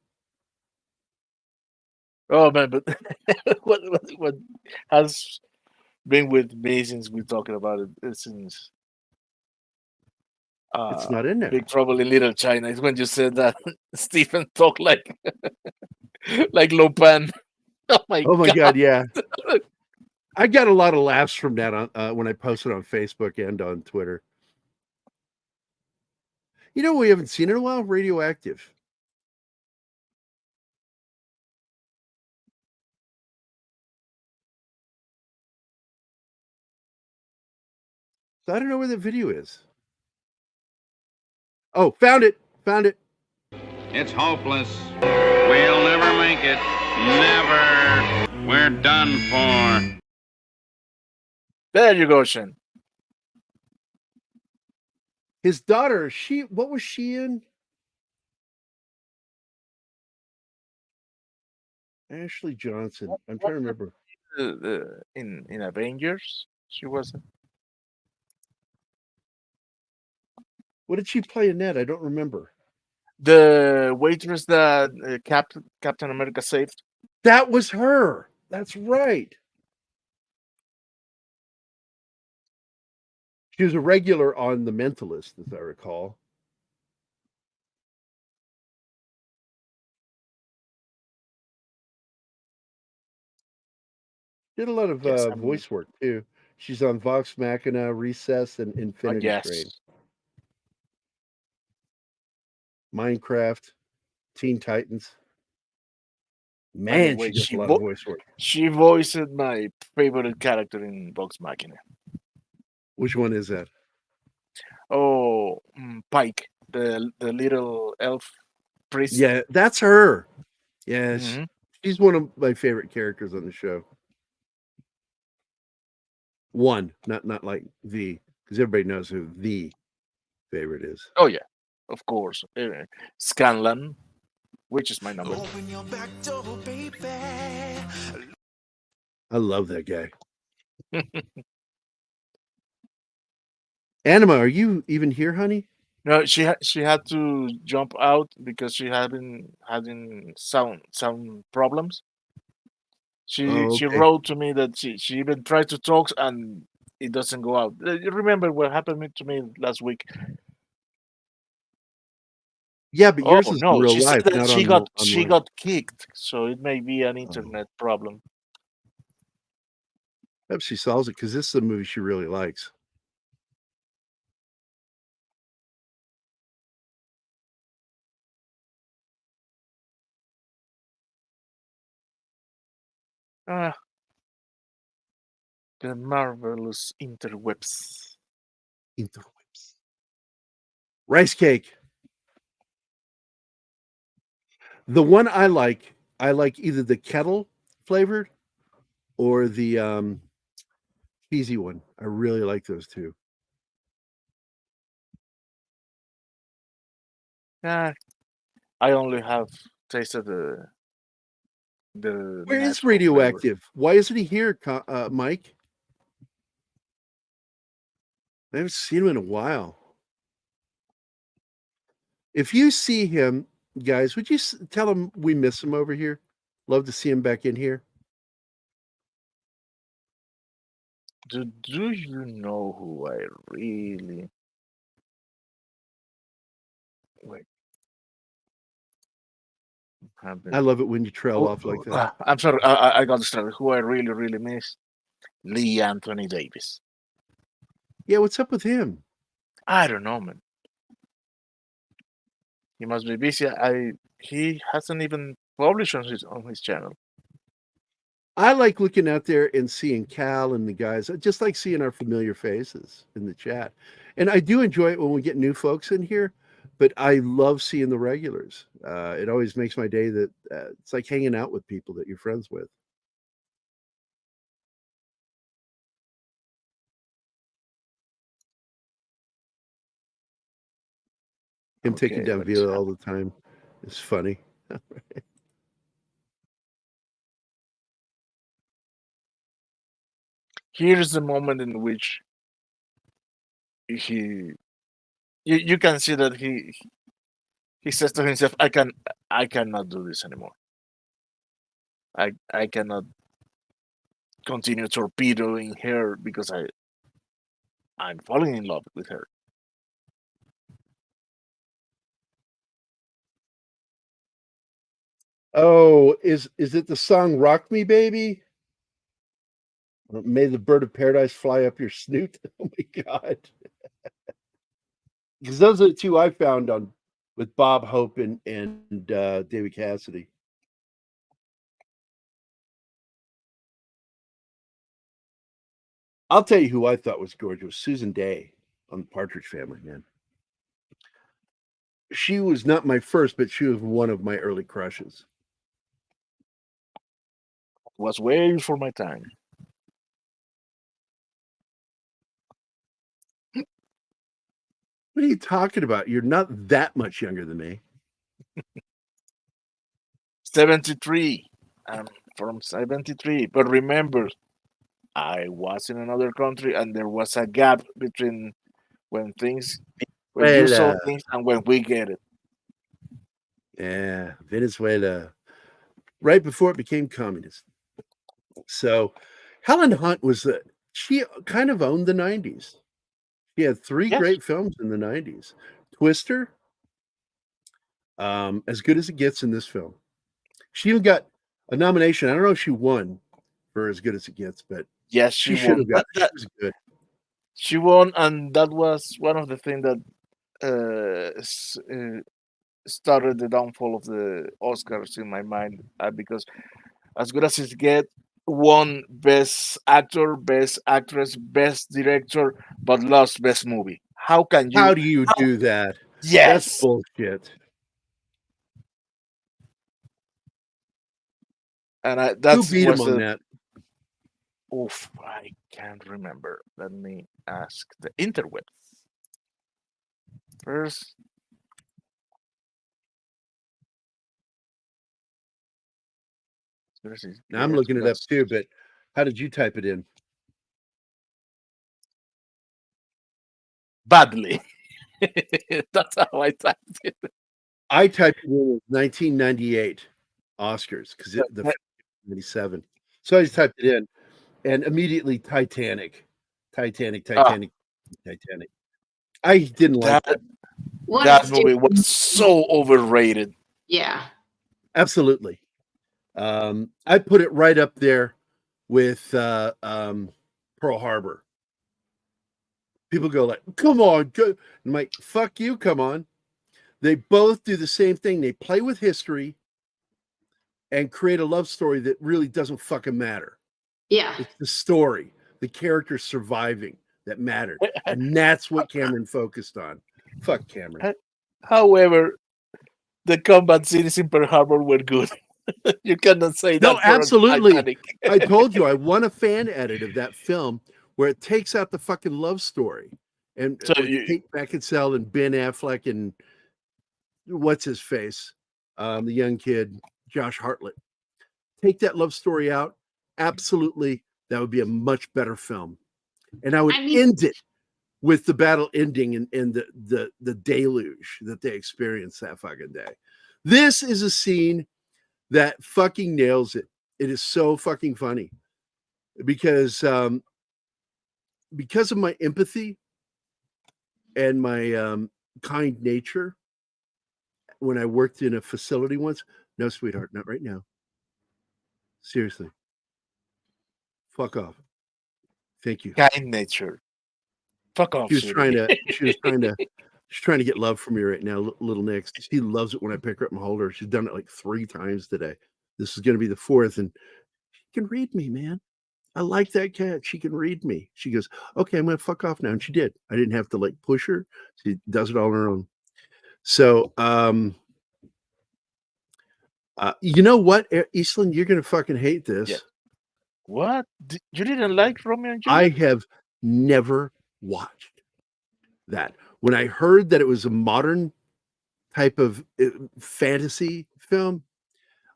Oh man, but what has been with me since we're talking about it since It's not in there. Big Trouble in Little China is when you said that Stephen talked like like Lopan. Oh my God, yeah. I got a lot of laughs from that on when I posted on Facebook and on Twitter. You know, we haven't seen in a while, Radioactive. So I don't know where the video is. Oh, found it. Found it. It's hopeless. We'll never make it. Never. We're done for. There you go, Shin. His daughter, what was she in? Ashley Johnson. I'm trying to remember. In Avengers, she wasn't. What did she play in that? I don't remember. The waitress that Captain America saved. That was her. That's right. She was a regular on The Mentalist, as I recall. Did a lot of voice work too. She's on Vox Machina, Recess, and Infinity Train. Minecraft, Teen Titans. Man, she does a lot of voice work. She voiced my favorite character in Vox Machina. Which one is that? Oh, Pike, the little elf priest. Yeah, that's her. Yes, she's one of my favorite characters on the show. One, not like the, because everybody knows who the favorite is. Oh yeah, of course. Scanlan, which is my number. Open your back door, baby. I love that guy. Anima, are you even here, honey? No, she had to jump out because she had been having sound problems. She okay. wrote to me that she even tried to talk and it doesn't go out. You remember what happened to me last week? Yeah, but Oh yours is in no, real she said life, that not she online. got kicked, so it may be an Oh. internet problem. Hope she solves it because this is a movie she really likes. Ah, the marvelous interwebs. Interwebs. Rice cake. The one I like either the kettle flavored or the cheesy one. I really like those two. Ah, I only have tasted the Where is natural flavor. Radioactive? Why isn't he here, Mike? I haven't seen him in a while. If you see him, guys, would you tell him we miss him over here? Love to see him back in here. Do you know who I really wait? I love it when you trail off like that. I'm sorry, I got started. Who I really miss? Lee Anthony Davis. Yeah, what's up with him? I don't know, man. He must be busy. He hasn't even published on his channel. I like looking out there and seeing Cal and the guys. I just like seeing our familiar faces in the chat. And I do enjoy it when we get new folks in here, but I love seeing the regulars. It always makes my day that it's like hanging out with people that you're friends with. Him taking Okay, down what is Vila all the time is funny. Here's the moment in which you can see that he says to himself, I cannot do this anymore. I cannot continue torpedoing her because I'm falling in love with her. Oh, is it the song "Rock Me, Baby"? May the bird of paradise fly up your snoot. Oh my god! Because those are the two I found on with Bob Hope and David Cassidy. I'll tell you who I thought was gorgeous: Susan Day on the Partridge Family. Man, she was not my first, but she was one of my early crushes. Was way before my time. What are you talking about? You're not that much younger than me. 73. I'm from 73. But remember, I was in another country and there was a gap between when you saw Venezuela. things and when we get it. Yeah, Venezuela. Right before it became communist. So Helen Hunt she kind of owned the 90s. She had three Yes. great films in the 90s. Twister, As Good as It Gets in this film. She even got a nomination. I don't know if she won for As Good as It Gets, but Yes, she she should won. have got. She was good. She won, and that was one of the things that started the downfall of the Oscars in my mind. Because As Good as It Gets won Best Actor, Best Actress, Best Director, but lost Best Movie. How can you? How do you do that? Yes. That's bullshit. And Who beat him on that? Oof, I can't remember. Let me ask the interwebs. First, Now, I'm looking it up too, but how did you type it in? Badly. That's how I typed it. I typed it in 1998 Oscars because the 97. So I just typed it in, and immediately Titanic. I didn't like that. What That a movie stupid- was so overrated. Yeah. Absolutely. I put it right up there with Pearl Harbor. People go like, "Come on, go." I'm like, "Fuck you, come on." They both do the same thing. They play with history and create a love story that really doesn't fucking matter. Yeah. It's the story, the character surviving that mattered. And that's what Cameron focused on. Fuck Cameron. However, the combat scenes in Pearl Harbor were good. You cannot say that. No, for absolutely. Titanic. I told you I want a fan edit of that film where it takes out the fucking love story and So with you- Kate Beckinsale and Ben Affleck and what's his face, the young kid Josh Hartnett. Take that love story out. Absolutely, that would be a much better film, and I would end it with the battle ending and the deluge that they experienced that fucking day. This is a scene that fucking nails it. It is so fucking funny because of my empathy and my kind nature. When I worked in a facility once, no, sweetheart, not right now. Seriously, fuck off. Thank you. Kind nature. Fuck off. She was sweetie. trying to. She's trying to get love from me right now. Little Nix. She loves it when I pick her up and hold her. She's done it like 3 times today. This is going to be the 4th, and she can read me, man. I like that cat. She can read me. She goes, "Okay, I'm going to fuck off now," and she did. I didn't have to like push her. She does it all on her own. So, you know what, Eastland, you're going to fucking hate this. Yeah. What? You didn't like Romeo and I Juliet? have never watched that. When I heard that it was a modern type of fantasy film,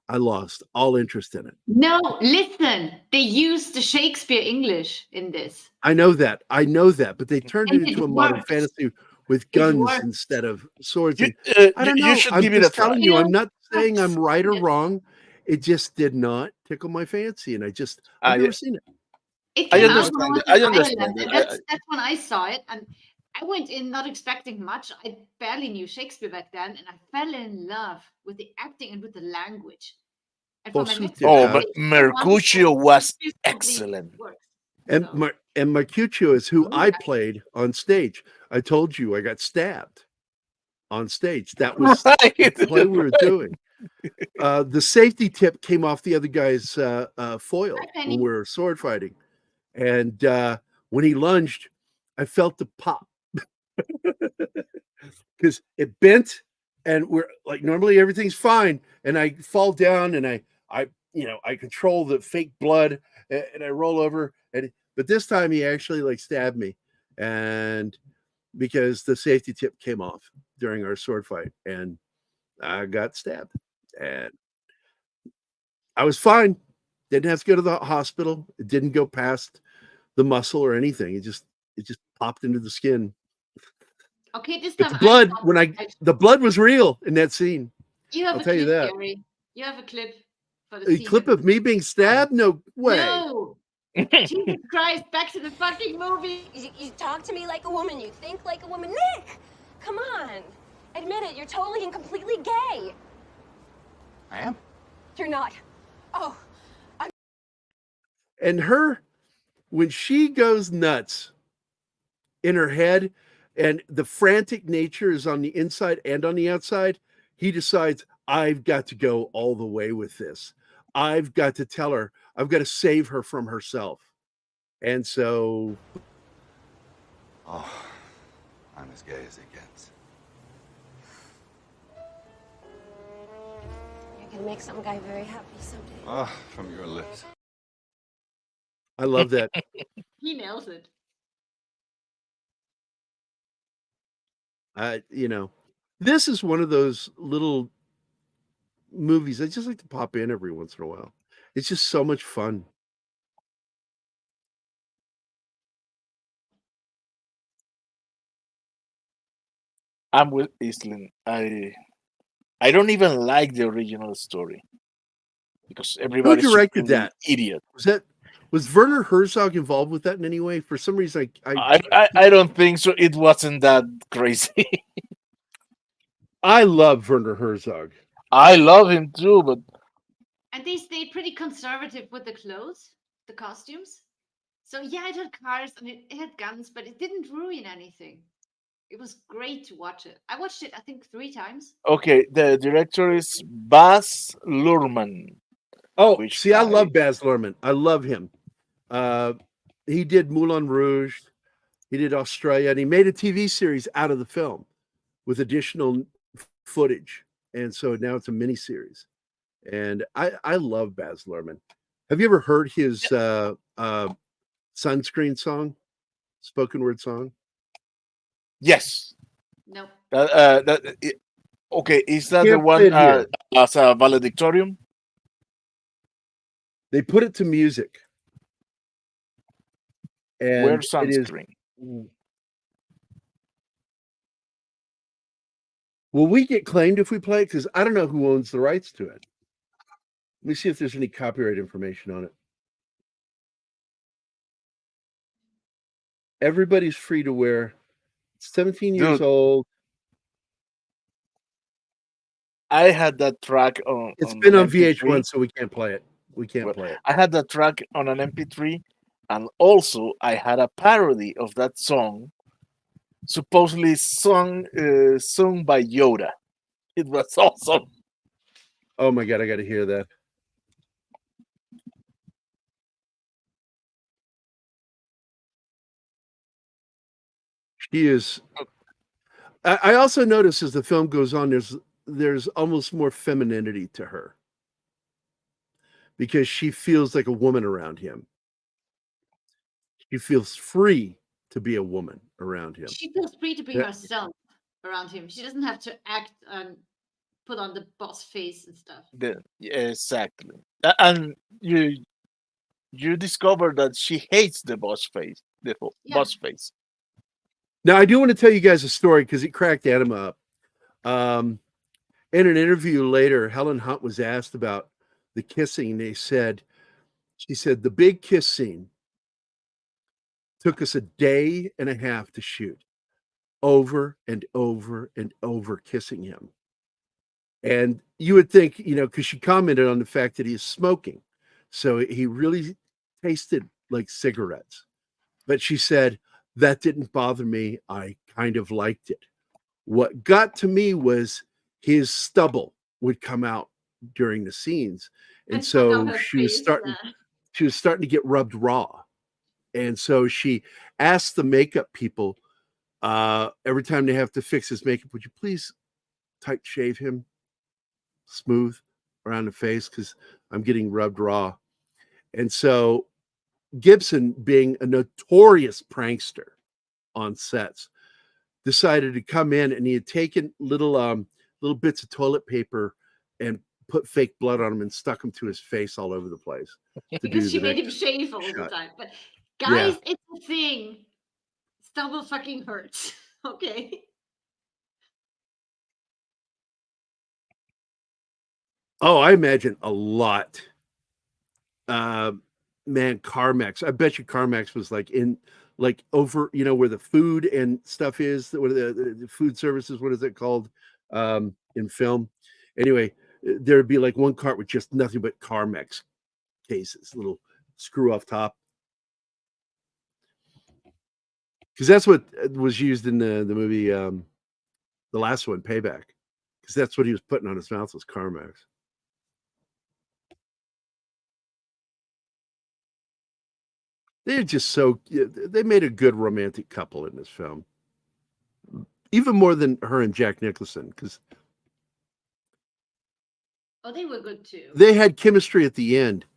I lost all interest in it. No, listen. They used the Shakespeare English in this. I know that, but they turned it And into it a modern works. fantasy with guns works. instead of swords. You, And I don't you know. should I'm give it just a try. telling you, I'm not Yeah, saying I'm right or yes. wrong. It just did not tickle my fancy, and I've yeah. never seen it. It I came out when I understand was it. I in understand Ireland, it. and that's when I saw it. And I went in not expecting much. I barely knew Shakespeare back then, and I fell in love with the acting and with the language. And for my next Oh, movie, but it's the one Mercutio that was really excellent. works. And So, Mercutio is who Oh, I yeah. played on stage. I told you I got stabbed on stage. That was Right. the play we were Right. doing. The safety tip came off the other guy's foil Hi, when Penny. we were sword fighting. And when he lunged, I felt the pop because it bent, and we're like, normally everything's fine. And I fall down and I control the fake blood and I roll over. But this time he actually like stabbed me. And because the safety tip came off during our sword fight and I got stabbed. And I was fine. Didn't have to go to the hospital. It didn't go past the muscle or anything. It just popped into the skin. Okay, this But time the blood, I the blood was real in that scene. you have I'll a tell you clip, that. Gary. You have a clip for the A scene. clip of me being stabbed? No way. No. Jesus Christ! Back to the fucking movie. You talk to me like a woman. You think like a woman. Nick, come on. Admit it. You're totally and completely gay. I am? You're not. Oh, And her, when she goes nuts in her head and the frantic nature is on the inside and on the outside, he decides, I've got to go all the way with this. I've got to tell her, I've got to save her from herself. And so, Oh, I'm as gay as it gets. you're gonna make some guy very happy someday. Oh, from your lips. I love that. He nails it. This is one of those little movies I just like to pop in every once in a while. It's just so much fun. I'm with Eastland. I don't even like the original story. because Who everybody's directed supremely that? idiot. Was Werner Herzog involved with that in any way? For some reason, I don't think so. It wasn't that crazy. I love Werner Herzog. I love him too, but And they stayed pretty conservative with the clothes, the costumes. So yeah, it had cars and it had guns, but it didn't ruin anything. It was great to watch it. I watched it, I think, 3 times. okay. The director is Baz Luhrmann. Oh, see, I love Baz Luhrmann. I love him. He did Moulin Rouge. He did Australia, and he made a TV series out of the film with additional footage. And so now it's a miniseries. And I love Baz Luhrmann. Have you ever heard his Sunscreen song, spoken word song? Yes. No. Okay, is that Can't the one fit here. as a valedictorium? They put it to music. And Where's Sunscreen? Will we get claimed if we play it? Because I don't know who owns the rights to it. Let me see if there's any copyright information on it. Everybody's free to wear. It's 17 years Dude. old. I had that track on. It's been on MP3. VH1, so we can't play it. We can't play it. I had that track on an MP3, and also I had a parody of that song, supposedly sung by Yoda. It was awesome. Oh my God, I got to hear that. She is. I also notice as the film goes on, there's almost more femininity to her because she feels like a woman around him. She feels free to be a woman around him. She feels free to be Yeah. herself around him. She doesn't have to act and put on the boss face and stuff. Exactly. And you discover that she hates the boss face, boss face. Now, I do want to tell you guys a story because it cracked Anima up. In an interview later, Helen Hunt was asked about the kissing. She said, the big kiss scene took us a day and a half to shoot, over and over and over kissing him. And you would think, because she commented on the fact that he is smoking. So he really tasted like cigarettes. But she said, that didn't bother me. I kind of liked it. What got to me was his stubble would come out during the scenes. And so she was starting to get rubbed raw. And so she asked the makeup people every time they have to fix his makeup, would you please tight shave him smooth around the face because I'm getting rubbed raw. And so Gibson, being a notorious prankster on sets, decided to come in, and he had taken little bits of toilet paper and put fake blood on him and stuck them to his face all over the place. Because she made him shave all the time. But guys, it's a thing. Stubble fucking hurts. Okay. Oh, I imagine a lot. Man, CarMax. I bet you CarMax was over, where the food and stuff is, what are the food services, what is it called in film? Anyway, there'd be like one cart with just nothing but CarMax cases, little screw off top. Because that's what was used in the movie, the last one, Payback. Because that's what he was putting on his mouth was CarMax. They're just they made a good romantic couple in this film. Even more than her and Jack Nicholson, because they were good too. They had chemistry at the end,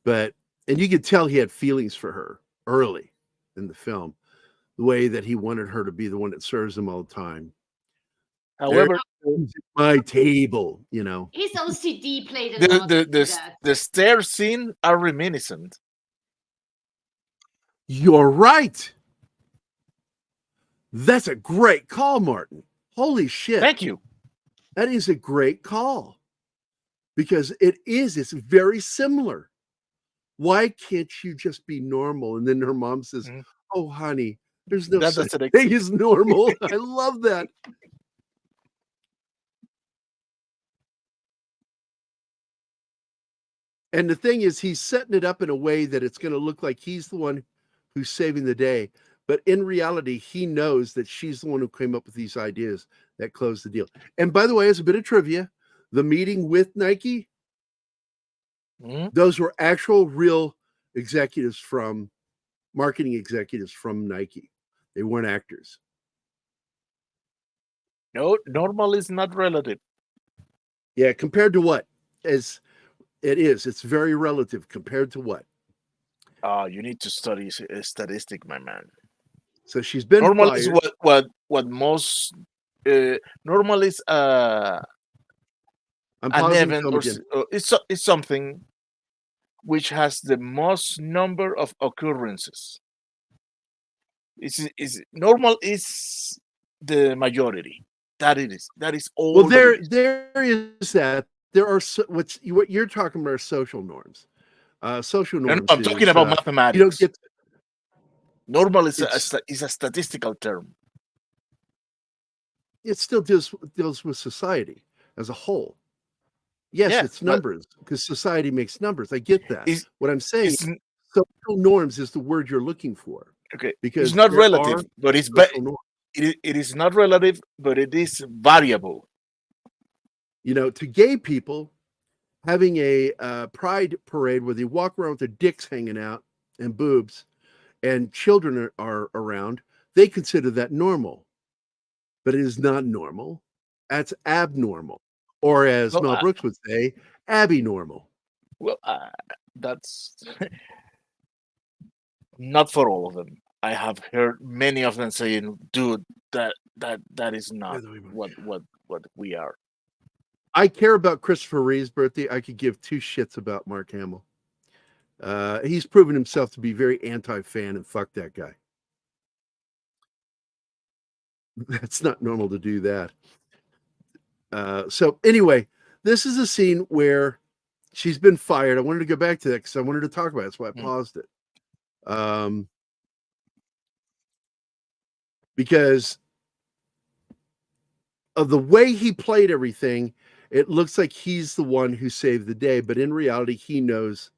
and you could tell he had feelings for her early in the film, the way that he wanted her to be the one that serves him all the time. However, my table, His OCD played a lot. The stair scene are reminiscent. You're right. That's a great call, Martin. Holy shit. Thank you. That is a great call. because it's very similar. Why can't you just be normal? And then her mom says, oh, honey, there's no That such doesn't thing as normal. I love that. And the thing is, he's setting it up in a way that it's going to look like he's the one who's saving the day. But in reality, he knows that she's the one who came up with these ideas that closed the deal. And by the way, as a bit of trivia, the meeting with Nike, those were actual real executives from marketing executives from Nike. They weren't actors. No, normal is not relative. Yeah, compared to what? It's very relative. Compared to what? You need to study statistic, my man. So she's been normal fired. is what most normal is I'm an pausing event or it's something which has the most number of occurrences. Is normal is the majority. That is all. Well, there is that. There are what you're talking about are social norms. Social norms. I'm talking about mathematics. You don't get normal is a statistical term. It still deals with society as a whole. Yes, it's numbers because society makes numbers. I get that. What I'm saying is social norms is the word you're looking for. Okay, because it's not relative, but it is not relative, but it is variable. You know, to gay people, having a pride parade where they walk around with their dicks hanging out and boobs, and children are around, they consider that normal. But it is not normal. That's abnormal. Or as Mel Brooks would say, abby-normal. Well, that's not for all of them. I have heard many of them saying, "Dude, that is not what we are." I care about Christopher Reeve's birthday. I could give two shits about Mark Hamill. He's proven himself to be very anti-fan, and fuck that guy. That's not normal to do that. So anyway, this is a scene where she's been fired. I wanted to go back to that because I wanted to talk about it. That's why I paused it. Because of the way he played everything, it looks like he's the one who saved the day. But in reality, he knows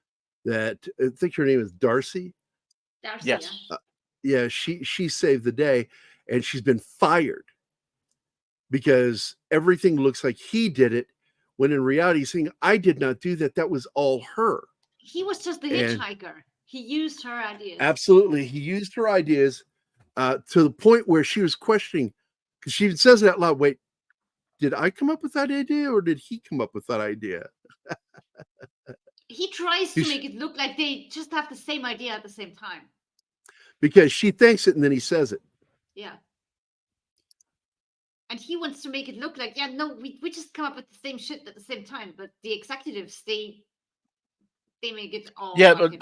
that, I think her name is Darcy. Darcy, yes. Yeah, she saved the day, and she's been fired because everything looks like he did it, when in reality, he's saying, I did not do that. That was all her. He was just the hitchhiker. He used her ideas. Absolutely. He used her ideas to the point where she was questioning, because she says it out loud, wait, did I come up with that idea or did he come up with that idea? He tries to make it look like they just have the same idea at the same time. Because she thinks it and then he says it. Yeah. And he wants to make it look like, yeah, no, we just come up with the same shit at the same time. But the executives, they make it all. Yeah, but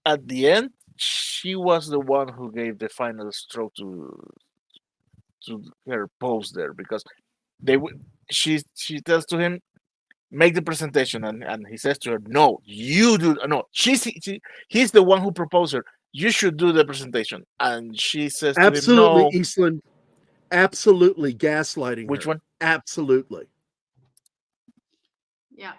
at the end, she was the one who gave the final stroke to her post there, because she tells to him, make the presentation, and he says to her, no, you do. No, he's the one who proposed her. You should do the presentation, and she says to him, no. Eastland, absolutely gaslighting. Which one? Absolutely. Yeah.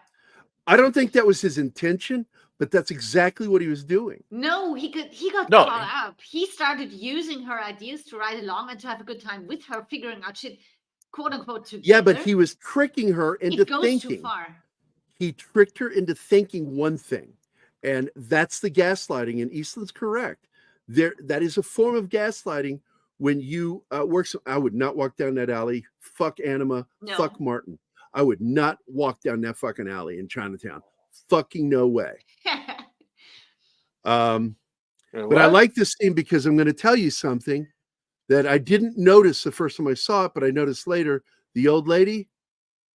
I don't think that was his intention, but that's exactly what he was doing. No, he got caught up. He started using her ideas to ride along and to have a good time with her, figuring out shit, quote unquote, together. Yeah, but he was tricking her into thinking. It goes too far. He tricked her into thinking one thing, and that's the gaslighting. And Eastland's correct. That is a form of gaslighting. When you work, I would not walk down that alley. Fuck Anima. No. Fuck Martin. I would not walk down that fucking alley in Chinatown. Fucking no way. But I like this scene because I'm going to tell you something that I didn't notice the first time I saw it, but I noticed later. The old lady,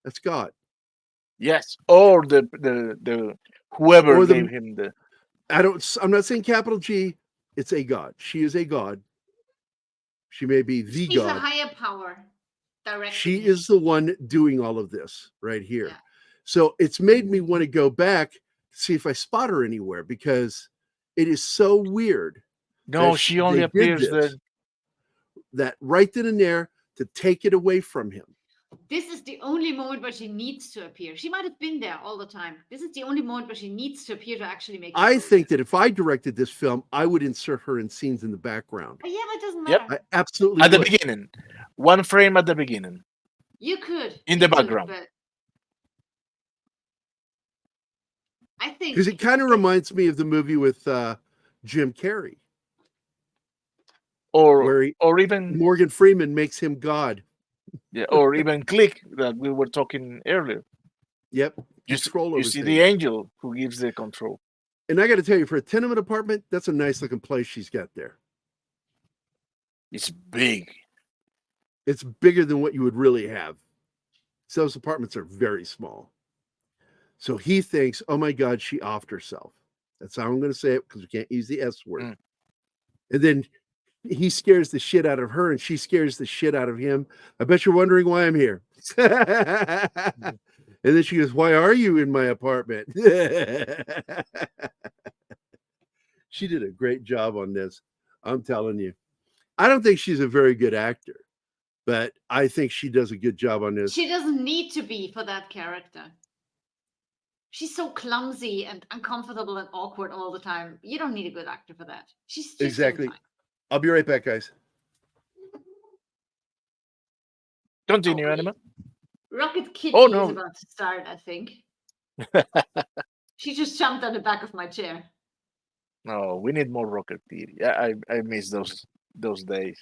that's God. Yes, or the whoever or gave him the. I'm not saying capital G. It's a God. She is a God. She may be the God. She's a higher power. Directly. She is the one doing all of this right here. Yeah. So it's made me want to go back to see if I spot her anywhere, because it is so weird. No, that she only they did appears there. this, that right then and there, to take it away from him. This is the only moment where she needs to appear. She might have been there all the time. This is the only moment where she needs to appear to actually make. I think that if I directed this film, I would insert her in scenes in the background. Yeah, but it doesn't Yep. matter. I absolutely At the would. beginning. One frame at the beginning. You could In the you could, background. but I think Because it kind of reminds me of the movie with Jim Carrey, where Or even Morgan Freeman makes him God. or even Click that we were talking earlier. Yep. You, Control you over see things. the angel who gives the control. And I got to tell you, for a tenement apartment, that's a nice looking place she's got there. It's big. It's bigger than what you would really have. So those apartments are very small. So he thinks, oh my God, she offed herself. That's how I'm going to say it, because we can't use the S word. Mm. And then he scares the shit out of her, and she scares the shit out of him. I bet you're wondering why I'm here. And then she goes, why are you in my apartment? She did a great job on this. I'm telling you. I don't think she's a very good actor, but I think she does a good job on this. she doesn't need to be for that character. She's so clumsy and uncomfortable and awkward all the time. You don't need a good actor for that. She's doing Exactly. fine. I'll be right back, guys. Continue, Oh, Anima. Rocket Kitty Oh, no. is about to start, I think. She just jumped on the back of my chair. No, we need more Rocket Theory. I miss those days.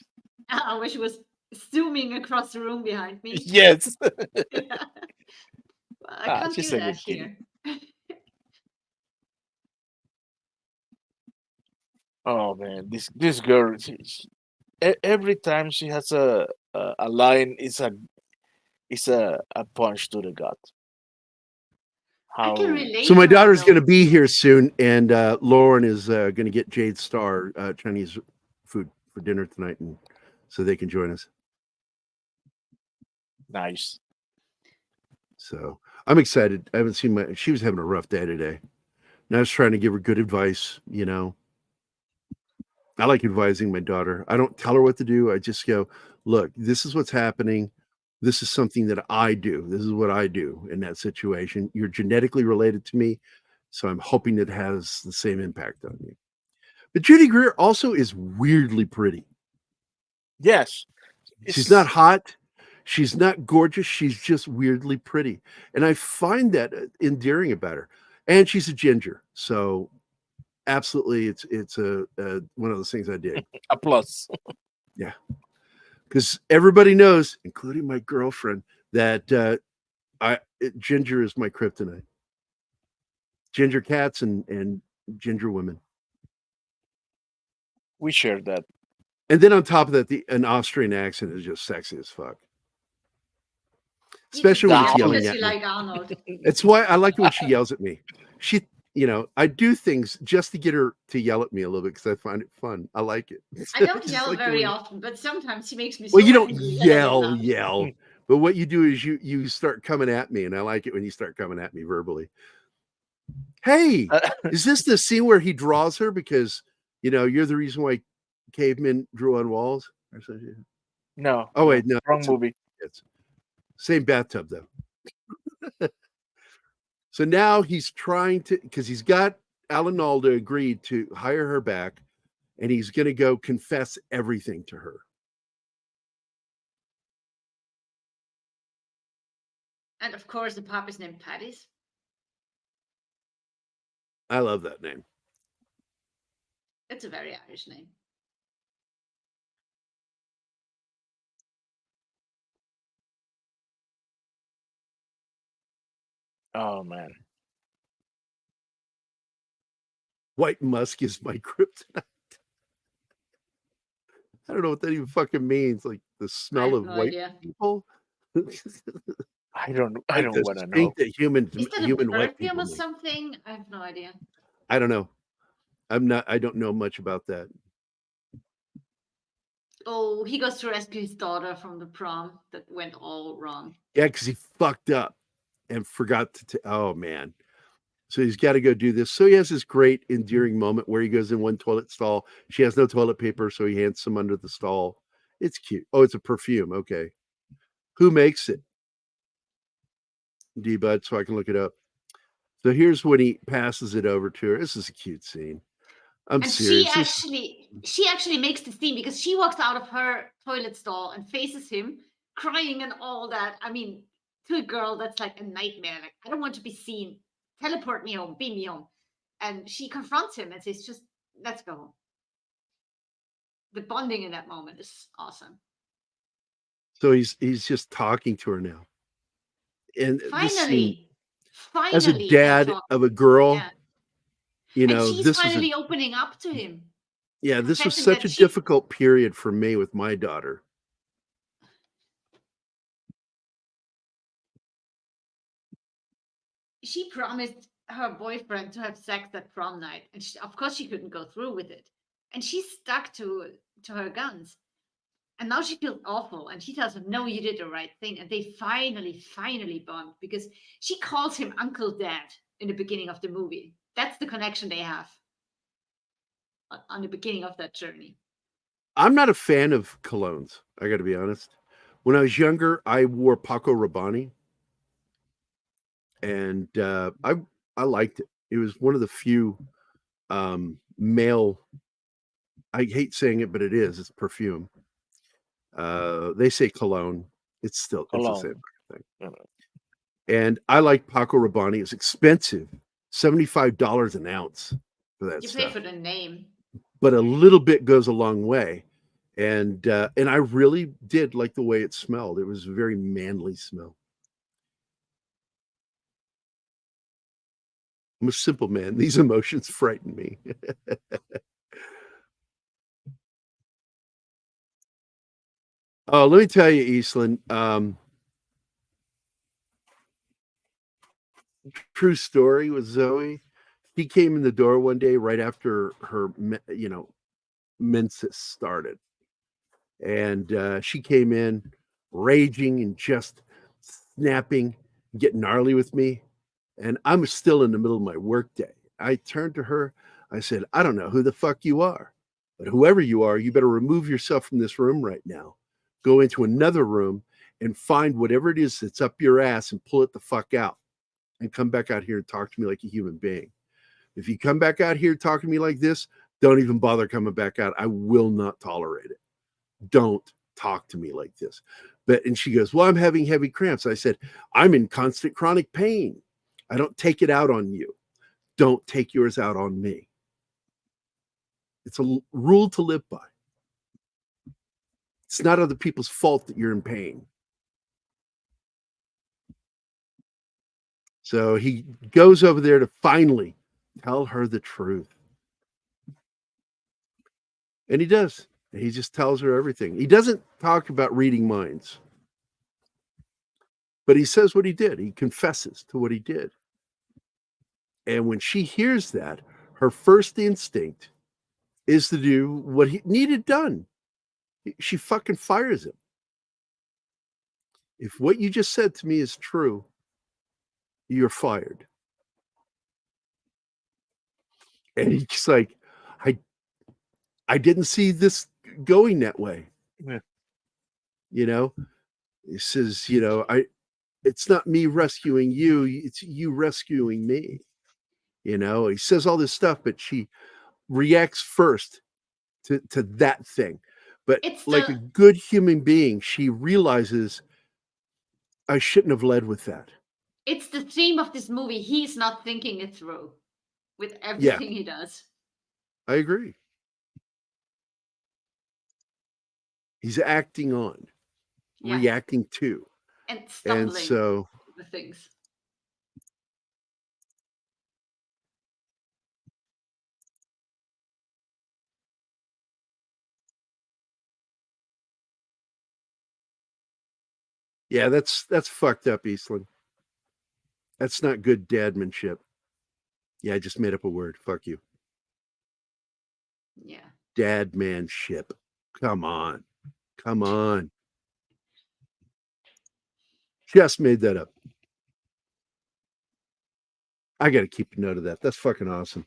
I wish it was zooming across the room behind me. Yes. I can't she's do a that good kitty. here. Oh man, this girl. Every time she has a line, it's a punch to the gut. I How can relate. So my to her, daughter's though. going to be here soon, and Lauren is going to get Jade Star Chinese food for dinner tonight, and so they can join us. nice. So I'm excited. I haven't seen she was having a rough day today, and I was trying to give her good advice. You know, I like advising my daughter. I don't tell her what to do. I just go, look, this is what's happening. This is something that I do. This is what I do in that situation. You're genetically related to me, so I'm hoping it has the same impact on you. But Judy Greer also is weirdly pretty. Yes. She's not hot. She's not gorgeous. She's just weirdly pretty. And I find that endearing about her. And she's a ginger. So absolutely, it's a one of those things I dig. A plus. Yeah. Because everybody knows, including my girlfriend, that ginger is my kryptonite. Ginger cats and ginger women. We share that. And then on top of that, an Austrian accent is just sexy as fuck. Especially when it's yelling Because at you me. like Arnold. It's why I like it when she yells at me. She, I do things just to get her to yell at me a little bit because I find it fun. I like it. I don't Just yell like the very way- often, but sometimes she makes me. Well, so you don't angry that I get loud. yell. But what you do is you start coming at me, and I like it when you start coming at me verbally. Hey, is this the scene where he draws her because you're the reason why cavemen drew on walls or something? No. Oh wait, no, Wrong movie. It's same bathtub though. So now he's trying to, because he's got Alan Alda agreed to hire her back, and he's going to go confess everything to her. And of course, the pub is named Patty's. I love that name. It's a very Irish name. Oh man. White musk is my kryptonite. I don't know what that even fucking means. Like the smell have of no white idea. people. I don't Like the want to know. stink that human Is that a white perfume people or make. something? I have no idea. I don't know. I don't know much about that. Oh, he goes to rescue his daughter from the prom that went all wrong. Yeah, because he fucked up. and forgot to. Oh man! So he's got to go do this. So he has this great endearing moment where he goes in one toilet stall. She has no toilet paper, so he hands some under the stall. It's cute. Oh, it's a perfume. Okay, who makes it? D-Bud, so I can look it up. So here's when he passes it over to her. This is a cute scene. I'm And serious. she actually makes the scene because she walks out of her toilet stall and faces him, crying and all that. I mean, to a girl, that's like a nightmare. Like, I don't want to be seen. Teleport me home, beam me home. And she confronts him and says, just let's go home. The bonding in that moment is awesome. So he's just talking to her now. And this scene, Finally, as a they're dad talking. of a girl, Yeah. you And know, she's this finally was opening up to him. this was confessing such that a she- difficult period for me with my daughter. She promised her boyfriend to have sex at prom night, and of course she couldn't go through with it, and she stuck to her guns, and now she feels awful, and he tells her, no, you did the right thing, and they finally bond because she calls him Uncle Dad in the beginning of the movie. That's the connection they have on the beginning of that journey. I'm not a fan of colognes. I got to be honest. When I was younger, I wore Paco Rabanne, and I liked it. It was one of the few male. I hate saying it, but it is. It's perfume. They say cologne. It's the Cologne. same thing. And I like Paco Rabanne. It's expensive, $75 an ounce for that You stuff. pay for the name. But a little bit goes a long way. And I really did like the way it smelled. It was a very manly smell. I'm a simple man. These emotions frighten me. Oh, let me tell you, Eastland. True story with Zoe. She came in the door one day right after her, menses started, and she came in raging and just snapping, getting gnarly with me. And I'm still in the middle of my workday. I turned to her. I said, I don't know who the fuck you are, but whoever you are, you better remove yourself from this room right now. Go into another room and find whatever it is that's up your ass and pull it the fuck out and come back out here and talk to me like a human being. If you come back out here talking to me like this, don't even bother coming back out. I will not tolerate it. Don't talk to me like this. And she goes, well, I'm having heavy cramps. I said, I'm in constant chronic pain. I don't take it out on you. Don't take yours out on me. It's a rule to live by. It's not other people's fault that you're in pain. So he goes over there to finally tell her the truth. And he does. He just tells her everything. He doesn't talk about reading minds. But he says what he did. He confesses to what he did. And when she hears that, her first instinct is to do what he needed done. She fucking fires him. If what you just said to me is true, you're fired. And he's like, I didn't see this going that way. Yeah. He says, it's not me rescuing you, it's you rescuing me. He says all this stuff, but she reacts first to that thing. But like a good human being, she realizes I shouldn't have led with that. It's the theme of this movie. He's not thinking it through with everything he does. I agree. He's acting on, reacting to. And stumbling so the things. Yeah, that's fucked up, Eastland. That's not good dadmanship. Yeah, I just made up a word. Fuck you. Yeah. Dadmanship. Come on. Come on. Just made that up. I got to keep a note of that. That's fucking awesome.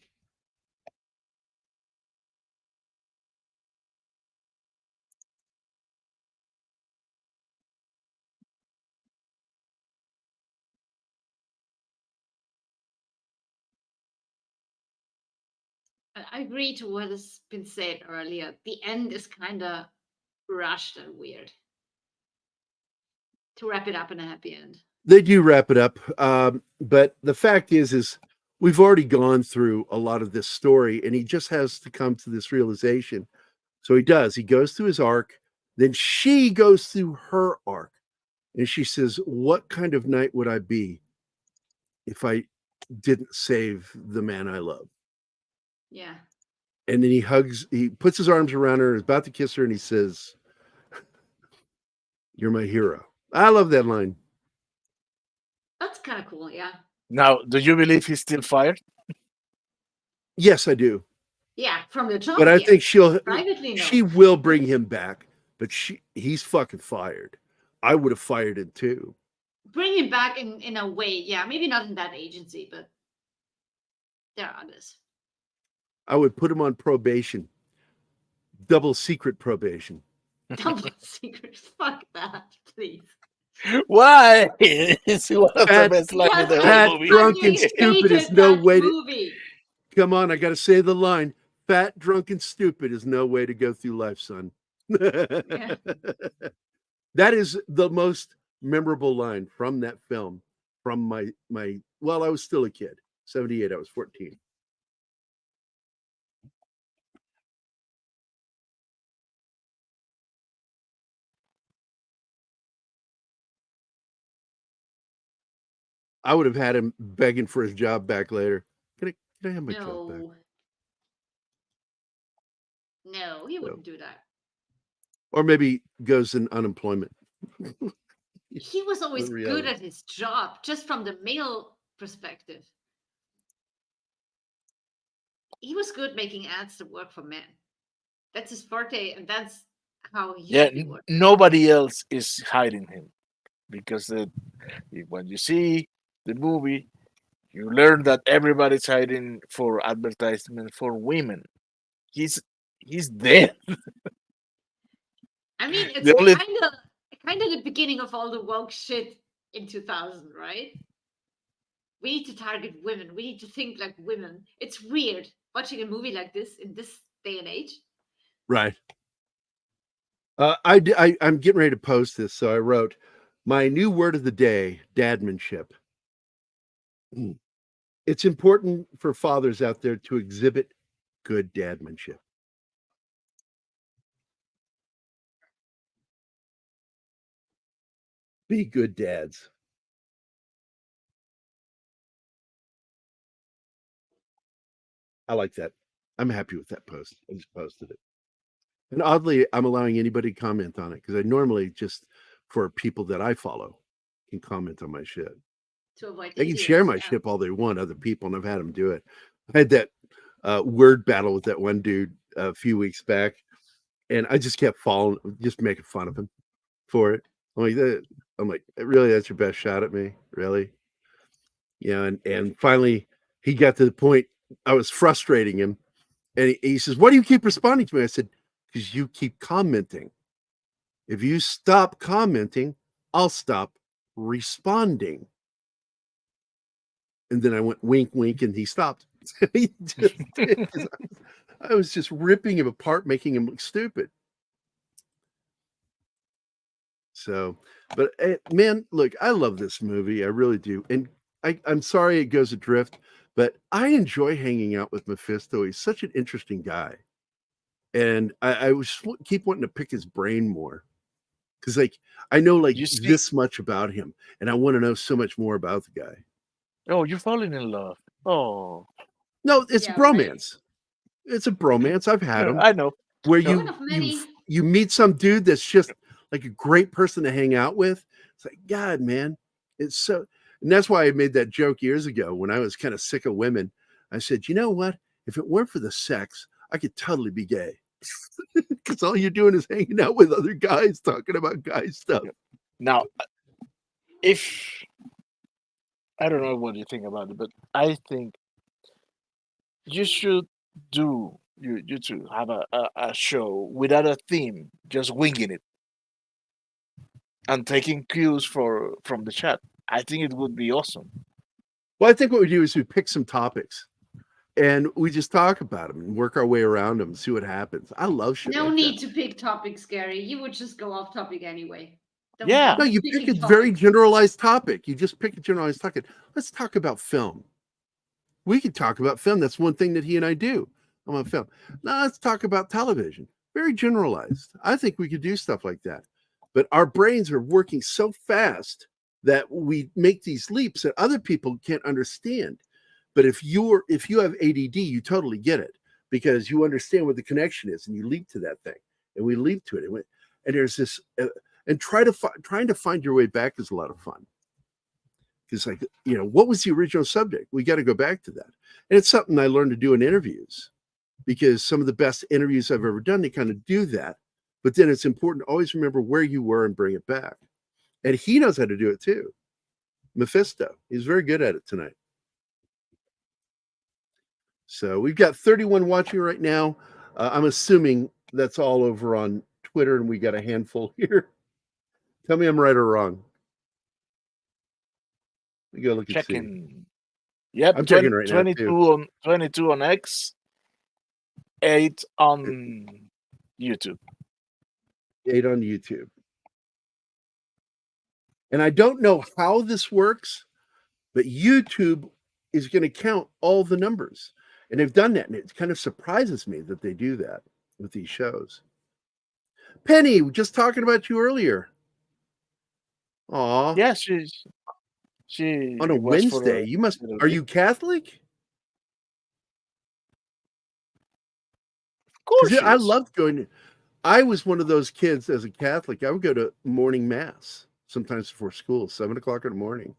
I agree to what has been said earlier. The end is kind of rushed and weird. To wrap it up in a happy end. They do wrap it up, but the fact is we've already gone through a lot of this story, and he just has to come to this realization. So he does. He goes through his arc, then she goes through her arc, and she says, "What kind of knight would I be if I didn't save the man I love?" Yeah. And then he puts his arms around her, is about to kiss her, and he says, "You're my hero." I love that line. That's kind of cool, yeah. Now, do you believe he's still fired? Yes, I do. Yeah, from the top. But I yes. think Privately, no. she will bring him back, but he's fucking fired. I would have fired him too. Bring him back in a way, yeah. Maybe not in that agency, but there are others. I would put him on probation. Double secret probation. Double secret. Fuck that, please. Why? It's one of the best lines in the Fat, whole movie. drunk, and stupid is no way to... movie. Come on, I got to say the line. Fat, drunk, and stupid is no way to go through life, son. Yeah. That is the most memorable line from that film. From my well, I was still a kid. 78, I was 14. I would have had him begging for his job back later. Can I have my job back? No, he wouldn't do that. Or maybe goes in unemployment. He was always The good reality. at his job, just from the male perspective. He was good making ads to work for men. That's his forte, and that's how he Yeah, should be working. nobody else is hiding him because when you see the movie, you learn that everybody's hiding for advertisement for women. He's dead. I mean, it's The only- kind of the beginning of all the woke shit in 2000, right? We need to target women. We need to think like women. It's weird watching a movie like this in this day and age. Right. I'm getting ready to post this, so I wrote my new word of the day: dadmanship. It's important for fathers out there to exhibit good dadmanship. Be good dads. I like that. I'm happy with that post. I just posted it. And oddly, I'm allowing anybody to comment on it because I normally just, for people that I follow, can comment on my shit. To avoid They can idiots, share my yeah. shit all they want, other people, and I've had them do it. I had that word battle with that one dude a few weeks back, and I just kept just making fun of him for it. I'm like, really, that's your best shot at me? Really? Yeah, and finally he got to the point I was frustrating him, and he says, "Why do you keep responding to me?" I said, "Because you keep commenting. If you stop commenting, I'll stop responding." And then I went wink, wink, and he stopped. He just did, 'cause I was just ripping him apart, making him look stupid. So, but man, look, I love this movie. I really do. And I'm sorry it goes adrift, but I enjoy hanging out with Mephisto. He's such an interesting guy. And I keep wanting to pick his brain more. Because like I know like this much about him, and I want to know so much more about the guy. Oh, you're falling in love. Oh. No, it's Yeah, bromance. It's a bromance. I've had Yeah, them. I know. Where Sure. One of many. you meet some dude that's just like a great person to hang out with. It's like, God, man, it's so. And that's why I made that joke years ago when I was kind of sick of women. I said, you know what? If it weren't for the sex, I could totally be gay. Because all you're doing is hanging out with other guys talking about guy stuff. Now, if I don't know what you think about it, but I think you should you two have a show without a theme, just winging it and taking cues from the chat. I think it would be awesome. Well, I think what we do is we pick some topics and we just talk about them and work our way around them and see what happens. I love shit. No like need that. to pick topics, Gary. You would just go off topic anyway. Yeah. No, you pick a very generalized topic. You just pick a generalized topic. Let's talk about film. We could talk about film. That's one thing that he and I do. I'm on film. Now let's talk about television. Very generalized. I think we could do stuff like that. But our brains are working so fast that we make these leaps that other people can't understand. But if you have ADD, you totally get it because you understand what the connection is and you leap to that thing. And we leap to it. And there's this and trying to find your way back is a lot of fun. Because, like, what was the original subject? We got to go back to that. And it's something I learned to do in interviews because some of the best interviews I've ever done, they kind of do that. But then it's important to always remember where you were and bring it back. And he knows how to do it too. Mephisto. He's very good at it tonight. So we've got 31 watching right now. I'm assuming that's all over on Twitter, and we got a handful here. Tell me I'm right or wrong. We go look and see. Checking. Yep, I'm checking right now, too. 22 on X, 8 on YouTube. 8 on YouTube. And I don't know how this works, but YouTube is going to count all the numbers. And they've done that, and it kind of surprises me that they do that with these shows. Penny, just talking about you earlier. Aw. Yeah, she on a Wednesday. You must. Are you Catholic? Of course. I loved going. I was one of those kids as a Catholic. I would go to morning mass sometimes before school, 7 o'clock in the morning.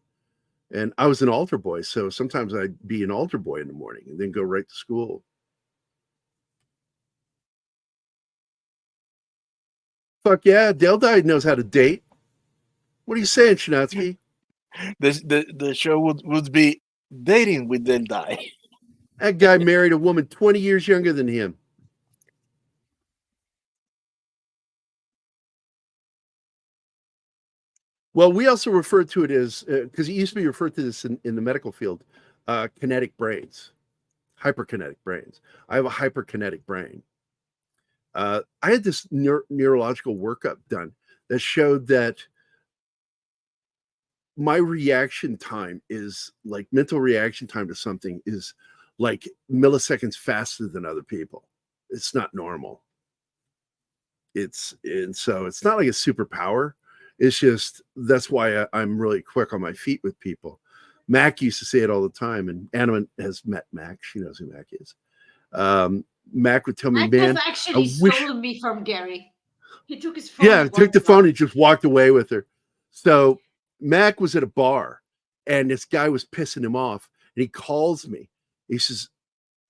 And I was an altar boy, so sometimes I'd be an altar boy in the morning and then go right to school. Fuck yeah, Dale knows how to date. What are you saying, Chinatsky? The show would be dating with Del Die. That guy married a woman 20 years younger than him. Well, we also refer to it as, because it used to be referred to this in the medical field, kinetic brains, hyperkinetic brains. I have a hyperkinetic brain. I had this neurological workup done that showed that my reaction time is like mental reaction time to something is like milliseconds faster than other people. It's not normal. So it's not like a superpower. It's just, that's why I'm really quick on my feet with people. Mac used to say it all the time, and Anna has met Mac. She knows who Mac is. Mac would tell me, Mac man, has actually stolen me from Gary. He took his phone. Yeah, took the phone and just walked away with her. So Mac was at a bar, and this guy was pissing him off, and he calls me. He says,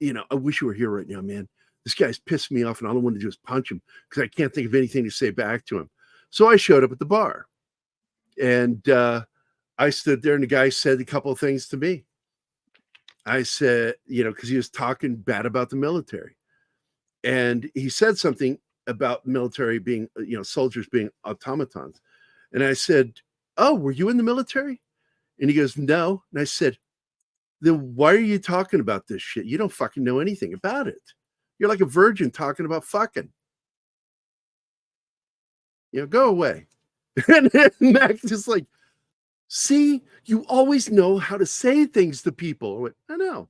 I wish you were here right now, man. This guy's pissed me off, and all I want to do is punch him because I can't think of anything to say back to him. So I showed up at the bar, and I stood there, and the guy said a couple of things to me. I said, because he was talking bad about the military. And he said something about military being, soldiers being automatons. And I said, oh, were you in the military? And he goes, no. And I said, then why are you talking about this shit? You don't fucking know anything about it. You're like a virgin talking about fucking. Go away. And then Max is like, see, you always know how to say things to people. I went, I know.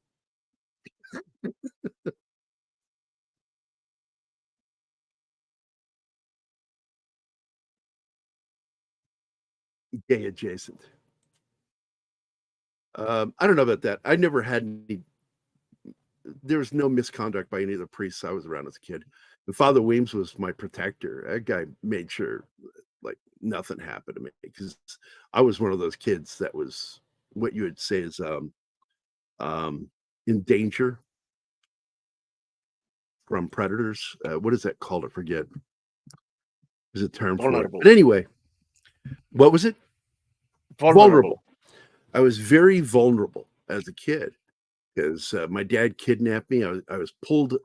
Gay adjacent. I don't know about that. I never had any. There was no misconduct by any of the priests I was around as a kid. And Father Weems was my protector. That guy made sure like nothing happened to me because I was one of those kids that was what you would say is in danger from predators. What is that called? I forget. There's a term for it. But anyway, what was it? Vulnerable. I was very vulnerable as a kid because my dad kidnapped me. I was pulled,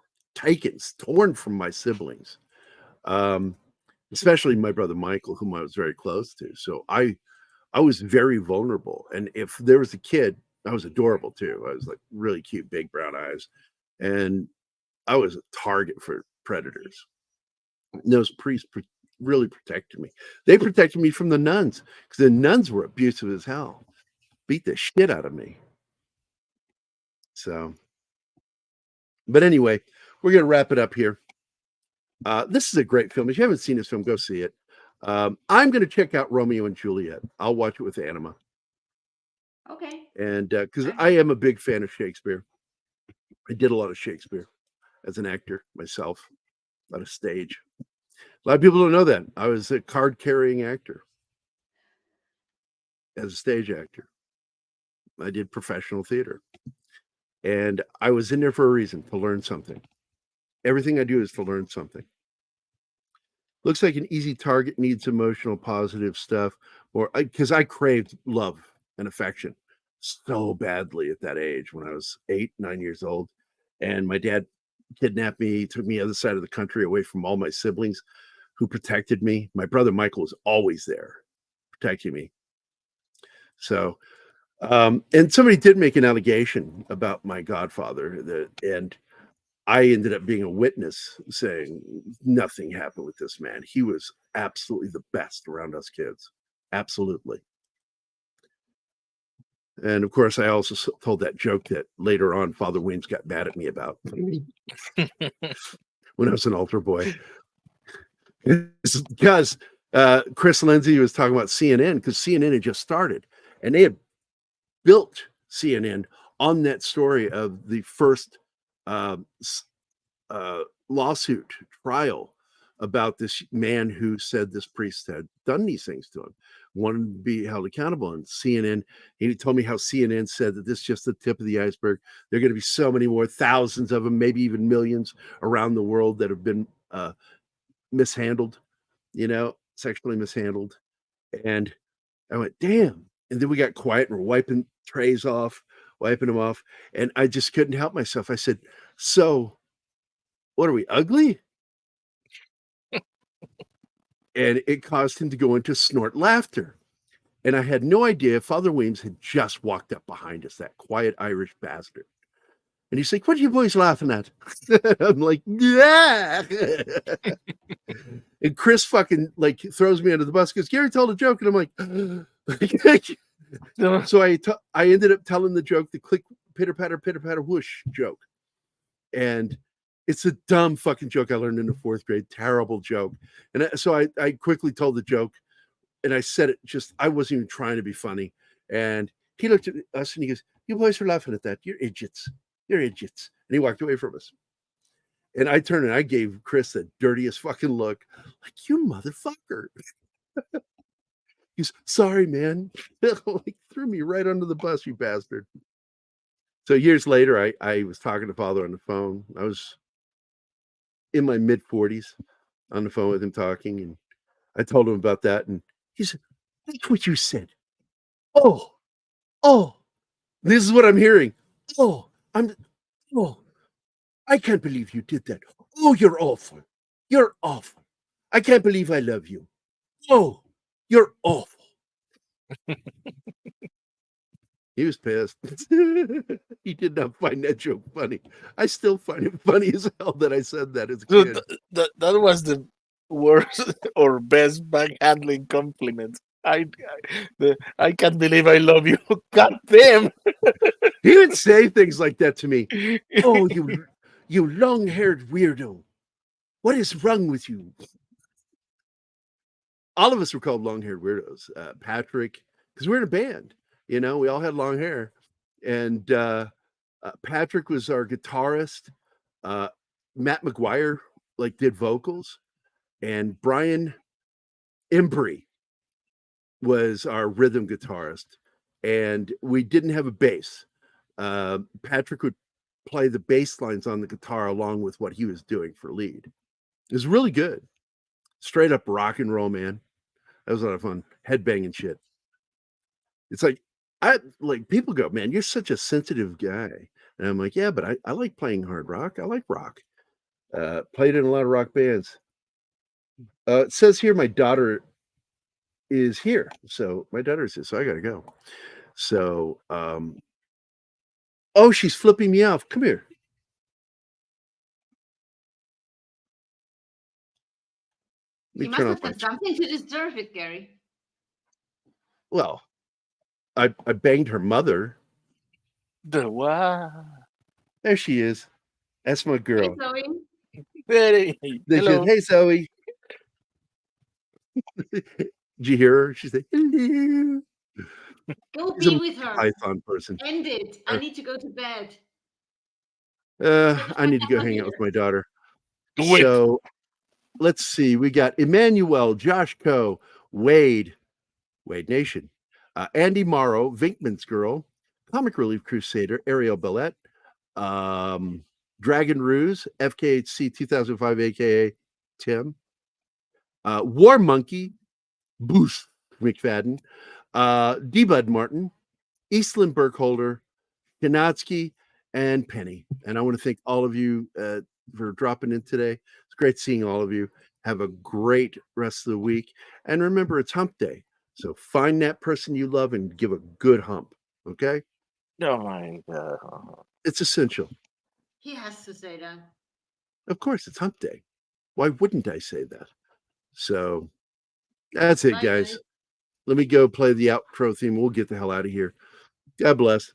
torn from my siblings, especially my brother Michael, whom I was very close to. So I was very vulnerable. And if there was a kid, I was adorable too. I was like really cute, big brown eyes. And I was a target for predators. And those priests really protected me. They protected me from the nuns because the nuns were abusive as hell, beat the shit out of me. So, but anyway, we're going to wrap it up here. This is a great film. If you haven't seen this film, go see it. I'm going to check out Romeo and Juliet. I'll watch it with Anima. Okay. And because I am a big fan of Shakespeare. I did a lot of Shakespeare as an actor myself, a lot of stage. A lot of people don't know that. I was a card-carrying actor as a stage actor. I did professional theater. And I was in there for a reason, to learn something. Everything I do is to learn something. Looks like an easy target, needs emotional, positive stuff. Or because I craved love and affection so badly at that age when I was 8, 9 years old. And my dad kidnapped me, took me the other side of the country away from all my siblings who protected me. My brother Michael was always there protecting me. So, and somebody did make an allegation about my godfather, and I ended up being a witness saying nothing happened with this man. He was absolutely the best around us kids. Absolutely. And of course, I also told that joke that later on Father Weems got mad at me about when I was an altar boy. Because Chris Lindsay was talking about CNN, because CNN had just started and they had built CNN on that story of the first lawsuit trial about this man who said this priest had done these things to him, wanted to be held accountable. And CNN, he told me how CNN said that this is just the tip of the iceberg. There are going to be so many more, thousands of them, maybe even millions around the world that have been mishandled, sexually mishandled. And I went, damn. And then we got quiet and we're wiping them off. And I just couldn't help myself. I said, so what are we, ugly? And it caused him to go into snort laughter. And I had no idea Father Weems had just walked up behind us, that quiet Irish bastard. And he's like, what are you boys laughing at? I'm like, yeah. And Chris fucking throws me under the bus because Gary told a joke. And I'm like, so I ended up telling the joke, the click, pitter patter, whoosh joke. And it's a dumb fucking joke I learned in the 4th grade. Terrible joke. And so I quickly told the joke and I said it I wasn't even trying to be funny. And he looked at us and he goes, you boys are laughing at that. You're idiots. You're idiots. And he walked away from us. And I turned and I gave Chris the dirtiest fucking look. Like, you motherfucker. He's sorry, man. Threw me right under the bus, you bastard. So years later, I was talking to Father on the phone. I was in my mid-40s on the phone with him talking. And I told him about that. And he said, that's what you said. Oh, this is what I'm hearing. Oh, I can't believe you did that. Oh, you're awful. You're awful. I can't believe I love you. Oh, you're awful. He was pissed. He did not find that joke funny. I still find it funny as hell that I said that as a kid. That was the worst or best backhandling compliment. I can't believe I love you. God damn. He would say things like that to me. Oh, you long-haired weirdo. What is wrong with you? All of us were called long-haired weirdos. Patrick, because we're in a band, we all had long hair. And Patrick was our guitarist. Matt McGuire did vocals. And Brian Embry was our rhythm guitarist. And we didn't have a bass. Patrick would play the bass lines on the guitar along with what he was doing for lead. It was really good. Straight up rock and roll, man. That was a lot of fun. Headbanging shit. It's like I like people go, man, you're such a sensitive guy. And I'm like, yeah, but I like playing hard rock. I like rock. Played in a lot of rock bands. It says here my daughter is here. So my daughter's here, so I gotta go. So oh, she's flipping me off. Come here. You must have done something to deserve it, Gary. Well, I banged her mother. The what? There she is. That's my girl. Hey, Zoe. Hey, Then she hello. said, hey, Zoe. Did you hear her? She said, hello. Go She's be a with her. Python person. End it. I need to go to bed. I need to go hang out with my daughter. Do it. So let's see. We got Emmanuel, Josh Coe, Wade Nation, Andy Morrow, Vinkman's Girl, Comic Relief Crusader, Ariel Bellette, Dragon Ruse, FKHC 2005, aka Tim, War Monkey, Boosh McFadden, D-Bud Martin, Eastland Burkholder, Kanatsky, and Penny. And I want to thank all of you for dropping in today. It's great seeing all of you. Have a great rest of the week. And remember, it's hump day. So find that person you love and give a good hump. Okay? Oh my God. It's essential. He has to say that. Of course, it's hump day. Why wouldn't I say that? So that's it, Bye, guys. guys. Let me go play the outro theme. We'll get the hell out of here. God bless.